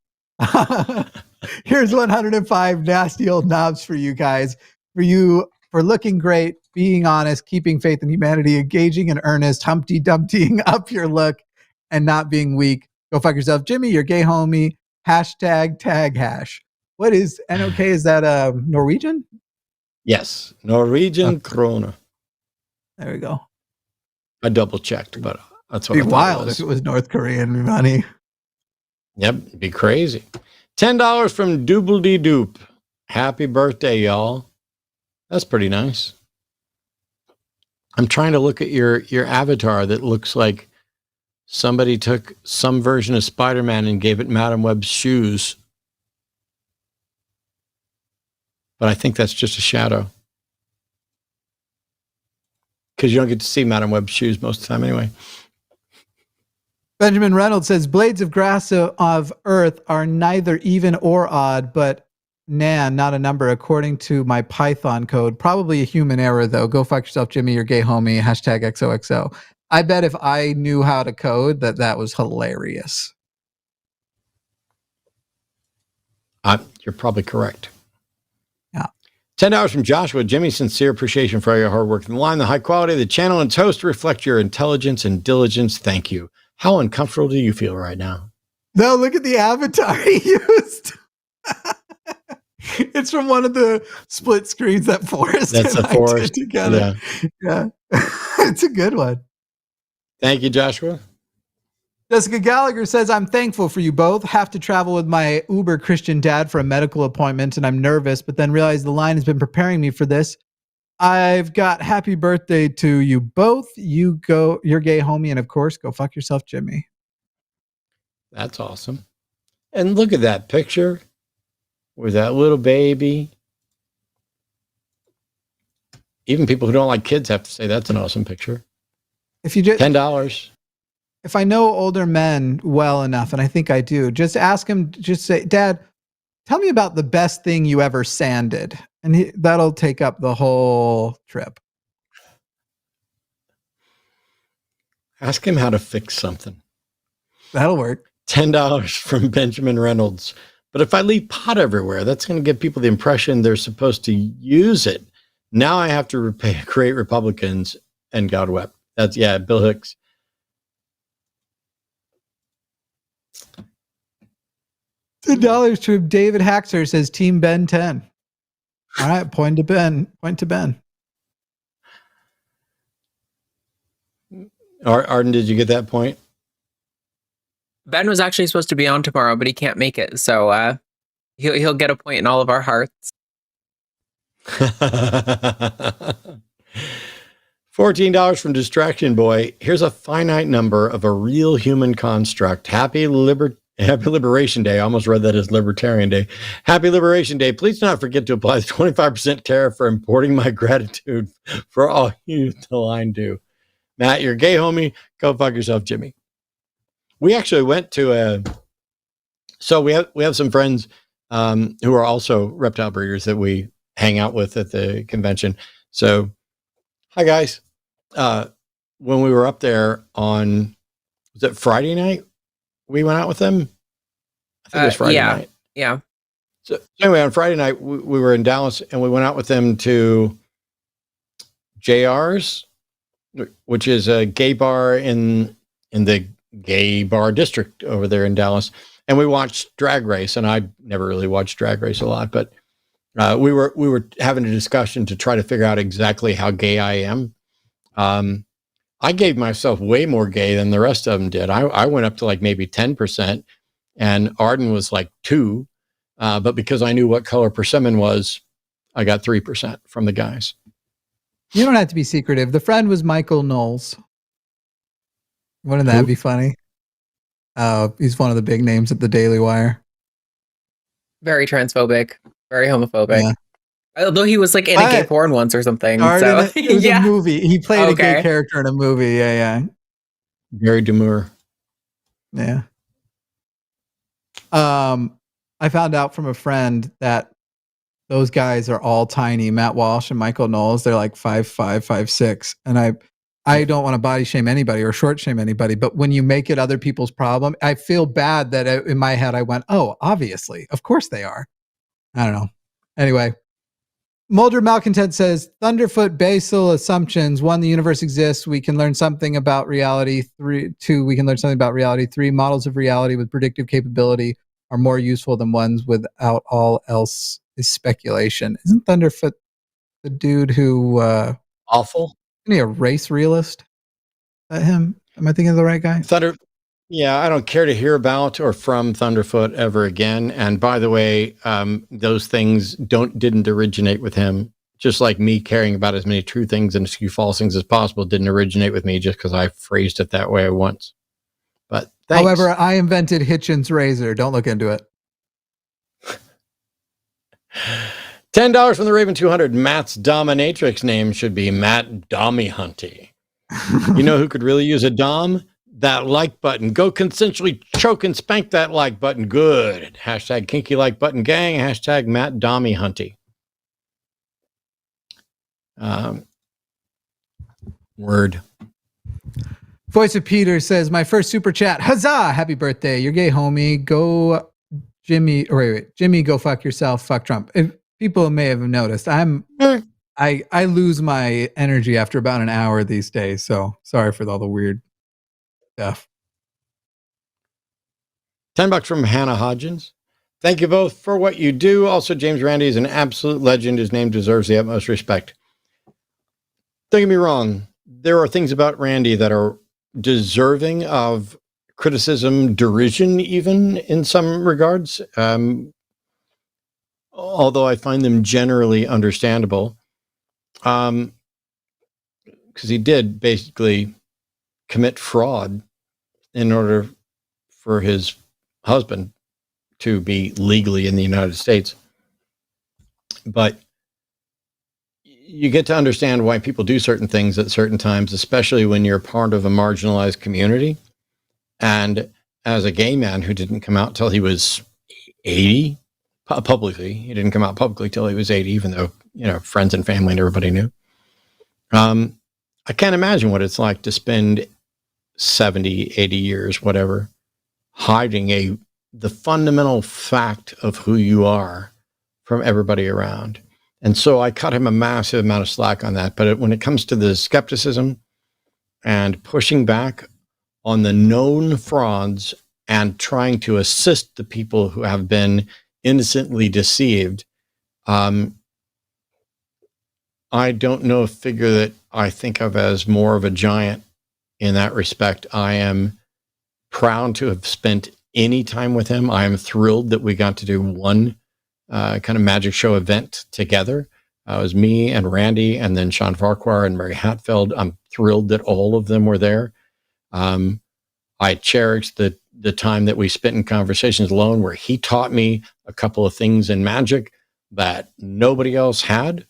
Speaker 2: Here's 105 nasty old knobs for you guys. For looking great, being honest, keeping faith in humanity, engaging and earnest, Humpty Dumptying up your look, and not being weak. Go fuck yourself. Jimmy, your gay homie. #tag hash. What is NOK? Is that Norwegian?
Speaker 1: Yes. Norwegian krona.
Speaker 2: There we go.
Speaker 1: I double checked, but that's what
Speaker 2: It'd be
Speaker 1: I thought
Speaker 2: wild
Speaker 1: it was.
Speaker 2: if it was North Korean money.
Speaker 1: Yep, it'd be crazy. $10 from Doobledy Doop. Happy birthday, y'all. That's pretty nice. I'm trying to look at your avatar that looks like somebody took some version of Spider-Man and gave it Madam Web's shoes. But I think that's just a shadow. Because you don't get to see Madam Web's shoes most of the time anyway.
Speaker 2: Benjamin Reynolds says, blades of grass of earth are neither even or odd, but not a number according to my Python code. Probably a human error, though. Go fuck yourself, Jimmy, your gay homie, #XOXO. I bet if I knew how to code, that was hilarious.
Speaker 1: You're probably correct.
Speaker 2: Yeah.
Speaker 1: $10 from Joshua. Jimmy, sincere appreciation for all your hard work in the line. The high quality of the channel and its host reflect your intelligence and diligence. Thank you. How uncomfortable do you feel right now?
Speaker 2: No, look at the avatar he used. It's from one of the split screens that Forrest
Speaker 1: That's
Speaker 2: and
Speaker 1: a Forrest
Speaker 2: did together. Yeah. It's a good one.
Speaker 1: Thank you, Joshua.
Speaker 2: Jessica Gallagher says, I'm thankful for you both. Have to travel with my uber Christian dad for a medical appointment, and I'm nervous, but then realize the line has been preparing me for this. I've got happy birthday to you both. You go, your gay homie, and of course, go fuck yourself, Jimmy.
Speaker 1: That's awesome. And look at that picture with that little baby. Even people who don't like kids have to say that's an awesome picture.
Speaker 2: If you just
Speaker 1: $10.
Speaker 2: If I know older men well enough, and I think I do, just ask him, just say, Dad, tell me about the best thing you ever sanded. And that'll take up the whole trip.
Speaker 1: Ask him how to fix something.
Speaker 2: That'll work.
Speaker 1: $10 from Benjamin Reynolds. But if I leave pot everywhere, that's going to give people the impression they're supposed to use it. Now I have to create Republicans, and God wept. That's, Bill Hicks.
Speaker 2: $10 to David Haxer says Team Ben 10. All right, point to Ben.
Speaker 1: Arden, did you get that point?
Speaker 3: Ben was actually supposed to be on tomorrow, but he can't make it. So he'll get a point in all of our hearts.
Speaker 1: $14 from Distraction Boy. Here's a finite number of a real human construct. Happy Liberation Day. I almost read that as Libertarian Day. Happy Liberation Day. Please do not forget to apply the 25% tariff for importing my gratitude for all you the line do. Matt, you're gay, homie. Go fuck yourself, Jimmy. We actually went to so we have some friends who are also reptile breeders that we hang out with at the convention. So, hi guys. When we were up there on, was it Friday night? We went out with them. I think it was Friday night.
Speaker 3: Yeah.
Speaker 1: So anyway, on Friday night, we were in Dallas and we went out with them to JR's, which is a gay bar in the gay bar district over there in Dallas. And we watched Drag Race, and I never really watched Drag Race a lot, but we were having a discussion to try to figure out exactly how gay I am. I gave myself way more gay than the rest of them did. I went up to like maybe 10%, and Arden was like 2%. But because I knew what color persimmon was, I got 3% from the guys.
Speaker 2: You don't have to be secretive. The friend was Michael Knowles. Wouldn't that be funny? He's one of the big names at the Daily Wire.
Speaker 3: Very transphobic, very homophobic.
Speaker 2: Yeah.
Speaker 3: Although he was like in a gay porn once or something.
Speaker 2: It was a movie. He played a gay
Speaker 3: Okay.
Speaker 2: character in a movie. Yeah.
Speaker 1: Very demure.
Speaker 2: Yeah. I found out from a friend that those guys are all tiny. Matt Walsh and Michael Knowles, they're like 5'5", 5'6". And I don't want to body shame anybody or short shame anybody, but when you make it other people's problem, I feel bad that in my head I went, oh, obviously, of course they are. I don't know. Anyway, Mulder Malcontent says, Thunderfoot basal assumptions. 1, the universe exists. We can learn something about reality. 2, we can learn something about reality. 3, models of reality with predictive capability are more useful than ones without. All else is speculation. Isn't Thunderfoot the dude who...
Speaker 1: Awful?
Speaker 2: Isn't he a race realist? Is that him? Am I thinking of the right guy?
Speaker 1: Yeah, I don't care to hear about or from Thunderfoot ever again. And by the way, those things didn't originate with him. Just like me caring about as many true things and as few false things as possible didn't originate with me just because I phrased it that way once. But thanks.
Speaker 2: However, I invented Hitchens razor. Don't look into it.
Speaker 1: $10 from the Raven 200. Matt's dominatrix name should be Matt Dillahunty. You know who could really use a dom? That like button. Go consensually choke and spank that like button. Good. Hashtag kinky like button gang. Hashtag Matt Dillahunty. Word.
Speaker 2: Voice of Peter says, my first super chat. Huzzah! Happy birthday. You're gay, homie. Go Jimmy. Or wait. Jimmy, go fuck yourself. Fuck Trump. If people may have noticed, I lose my energy after about an hour these days. So sorry for all the weird stuff.
Speaker 1: $10 from Hannah Hodgins. Thank you both for what you do. Also, James Randi is an absolute legend. His name deserves the utmost respect. Don't get me wrong. There are things about Randy that are deserving of criticism, derision, even in some regards. Although I find them generally understandable. Because he did basically commit fraud in order for his husband to be legally in the United States. But you get to understand why people do certain things at certain times, especially when you're part of a marginalized community. And as a gay man who didn't come out till he was 80 publicly, he didn't come out publicly till he was 80, even though, friends and family and everybody knew. I can't imagine what it's like to spend 70, 80 years, whatever, hiding the fundamental fact of who you are from everybody around. And so I cut him a massive amount of slack on that. But when it comes to the skepticism and pushing back on the known frauds and trying to assist the people who have been innocently deceived, I don't know a figure that I think of as more of a giant in that respect. I am proud to have spent any time with him. I am thrilled that we got to do one kind of magic show event together. It was me and Randy, and then Sean Farquhar and Mary Hatfield. I'm thrilled that all of them were there. I cherished the time that we spent in conversations alone, where he taught me a couple of things in magic that nobody else had,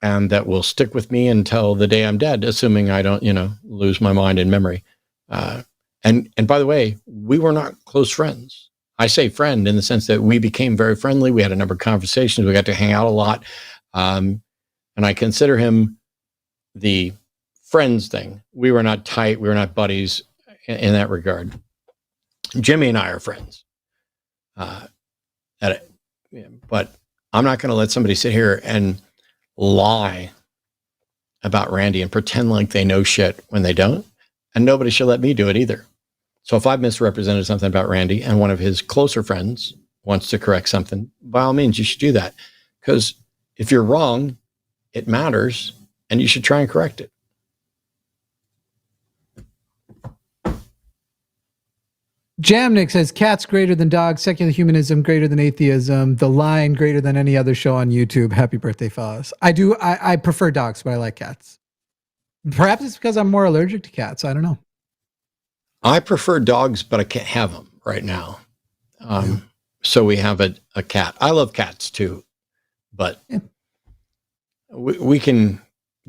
Speaker 1: and that will stick with me until the day I'm dead, assuming I don't, lose my mind and memory. And by the way, we were not close friends. I say friend in the sense that we became very friendly. We had a number of conversations. We got to hang out a lot. And I consider him the friends thing. We were not tight. We were not buddies in that regard. Jimmy and I are friends. But I'm not going to let somebody sit here and lie about Randy and pretend like they know shit when they don't. And nobody should let me do it either. So if I've misrepresented something about Randy and one of his closer friends wants to correct something, by all means, you should do that. Because if you're wrong, it matters, and you should try and correct it.
Speaker 2: Jamnik says cats greater than dogs, secular humanism greater than atheism, The Line greater than any other show on YouTube. Happy birthday, fellas. I prefer dogs, but I like cats. Perhaps it's because I'm more allergic to cats. I don't know.
Speaker 1: I prefer dogs, but I can't have them right now. So we have a cat. I love cats too, but we can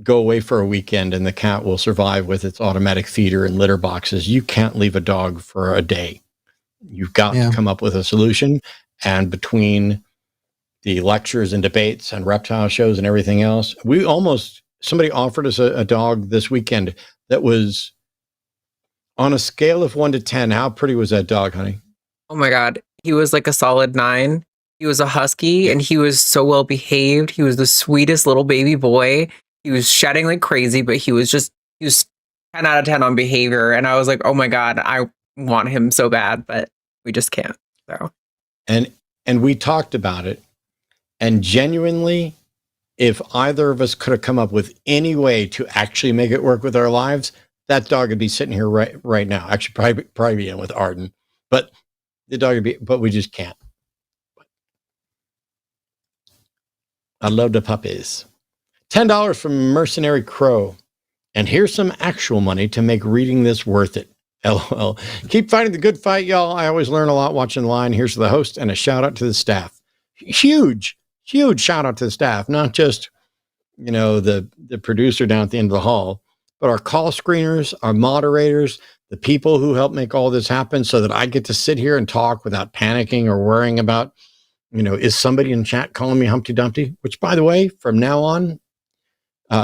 Speaker 1: go away for a weekend and the cat will survive with its automatic feeder and litter boxes. You can't leave a dog for a day. You've got to come up with a solution. And between the lectures and debates and reptile shows and everything else, somebody offered us a dog this weekend that was on a scale of 1 to 10. How pretty was that dog, honey?
Speaker 3: Oh my God. He was like a solid 9. He was a husky and he was so well behaved. He was the sweetest little baby boy. He was shedding like crazy, but he was 10 out of 10 on behavior. And I was like, oh my God, I want him so bad, but we just can't. So,
Speaker 1: and we talked about it, and genuinely, if either of us could have come up with any way to actually make it work with our lives, that dog would be sitting here right now. Actually, probably be in with Arden, but the dog would be. But we just can't. I love the puppies. $10 from Mercenary Crow, and here's some actual money to make reading this worth it. LOL. Keep fighting the good fight, y'all. I always learn a lot watching Line. Here's to the host and a shout out to the staff. Huge shout out to the staff, not just the producer down at the end of the hall, but our call screeners, our moderators, the people who help make all this happen so that I get to sit here and talk without panicking or worrying about, is somebody in chat calling me Humpty Dumpty? Which, by the way, from now on,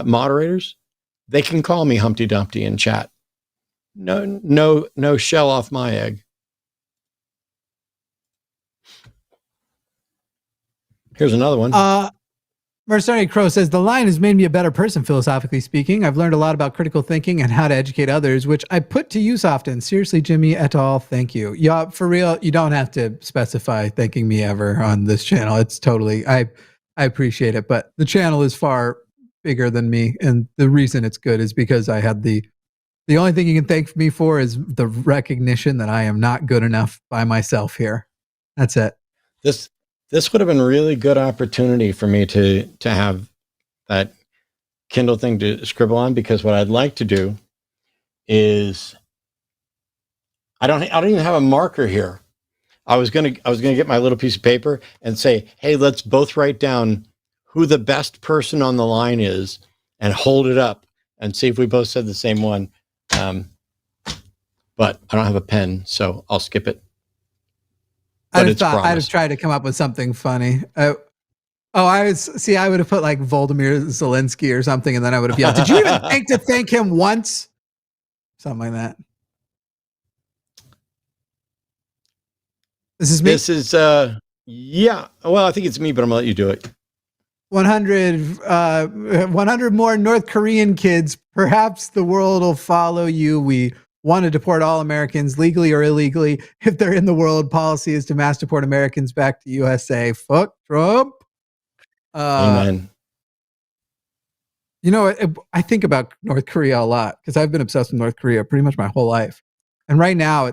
Speaker 1: moderators, they can call me Humpty Dumpty in chat. No shell off my egg. Here's another one.
Speaker 2: Mercenary Crow says, The Line has made me a better person, philosophically speaking. I've learned a lot about critical thinking and how to educate others, which I put to use often. Seriously, Jimmy et al., thank you. Yeah, for real, you don't have to specify thanking me ever on this channel. It's totally, I appreciate it, but the channel is far bigger than me, and the reason it's good is because I had the only thing you can thank me for is the recognition that I am not good enough by myself here. That's it.
Speaker 1: This would have been a really good opportunity for me to have that Kindle thing to scribble on, because what I'd like to do is I don't even have a marker here. I was gonna get my little piece of paper and say, hey, let's both write down who the best person on the line is and hold it up and see if we both said the same one. But I don't have a pen, so I'll skip it.
Speaker 2: I'd have tried to come up with something funny. I would have put like Volodymyr Zelensky or something, and then I would have yelled, did you even think to thank him once? Something like that. This is me?
Speaker 1: This is, yeah. Well, I think it's me, but I'm going to let you do it.
Speaker 2: 100 more North Korean kids. Perhaps the world will follow you. We want to deport all Americans, legally or illegally. If they're in the world, policy is to mass deport Americans back to USA. Fuck Trump.
Speaker 1: Amen.
Speaker 2: I think about North Korea a lot because I've been obsessed with North Korea pretty much my whole life. And right now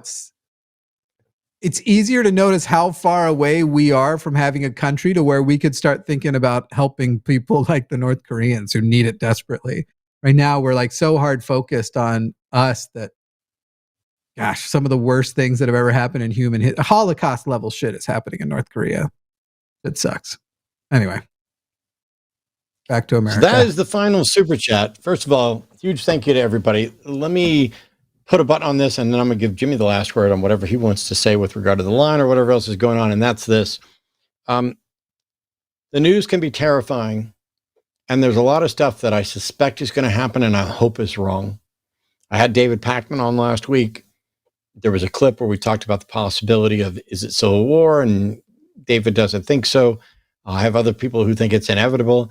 Speaker 2: it's easier to notice how far away we are from having a country to where we could start thinking about helping people like the North Koreans who need it desperately. Right now, we're like so hard focused on us that, gosh, some of the worst things that have ever happened in Holocaust level shit is happening in North Korea. It sucks. Anyway, back to America.
Speaker 1: So that is the final super chat. First of all, huge thank you to everybody. Let me put a button on this, and then I'm going to give Jimmy the last word on whatever he wants to say with regard to the line or whatever else is going on, and that's this. The news can be terrifying, and there's a lot of stuff that I suspect is going to happen, and I hope is wrong. I had David Pakman on last week. There was a clip where we talked about the possibility of, is it civil war? And David doesn't think so. I have other people who think it's inevitable.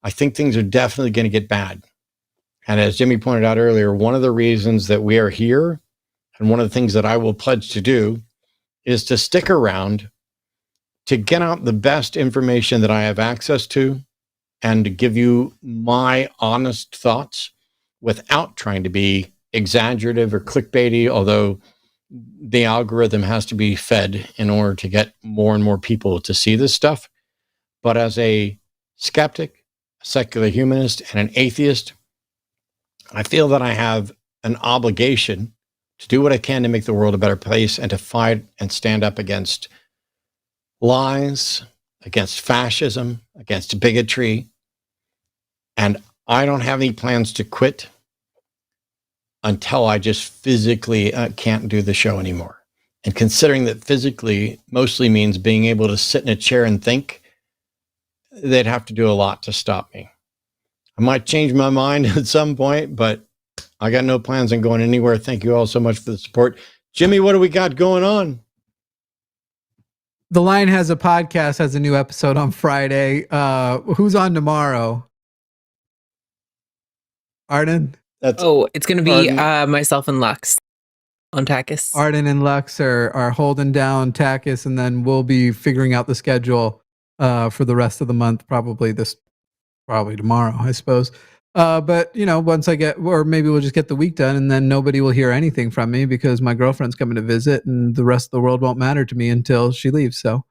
Speaker 1: I think things are definitely going to get bad. And as Jimmy pointed out earlier, one of the reasons that we are here, and one of the things that I will pledge to do, is to stick around to get out the best information that I have access to and to give you my honest thoughts without trying to be exaggerative or clickbaity, although the algorithm has to be fed in order to get more and more people to see this stuff. But as a skeptic, a secular humanist, and an atheist, I feel that I have an obligation to do what I can to make the world a better place and to fight and stand up against lies, against fascism, against bigotry. And I don't have any plans to quit until I just physically can't do the show anymore. And considering that physically mostly means being able to sit in a chair and think, they'd have to do a lot to stop me. I might change my mind at some point, but I got no plans on going anywhere. Thank you all so much for the support. Jimmy, what do we got going on?
Speaker 2: The Line has a podcast, has a new episode on Friday. Who's on tomorrow? Arden?
Speaker 3: It's going to be myself and Lux on TACIS.
Speaker 2: Arden and Lux are holding down TACIS, and then we'll be figuring out the schedule for the rest of the month, probably tomorrow, I suppose. But, once I get, or maybe we'll just get the week done, and then nobody will hear anything from me because my girlfriend's coming to visit, and the rest of the world won't matter to me until she leaves. So,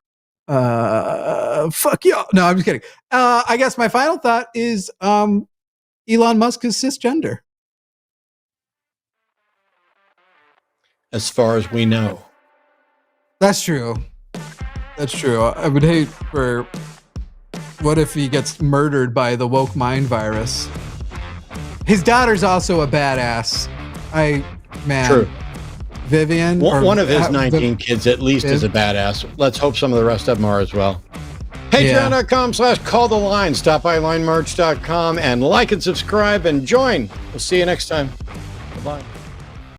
Speaker 2: fuck y'all. No, I'm just kidding. I guess my final thought is Elon Musk is cisgender.
Speaker 1: As far as we know.
Speaker 2: That's true. I would hate for... What if he gets murdered by the woke mind virus? His daughter's also a badass.
Speaker 1: True.
Speaker 2: Vivian.
Speaker 1: One of his 19 kids at least is a badass. Let's hope some of the rest of them are as well. Patreon.com/calltheline. Stop by linemarch.com and like and subscribe and join. We'll see you next time. Bye-bye.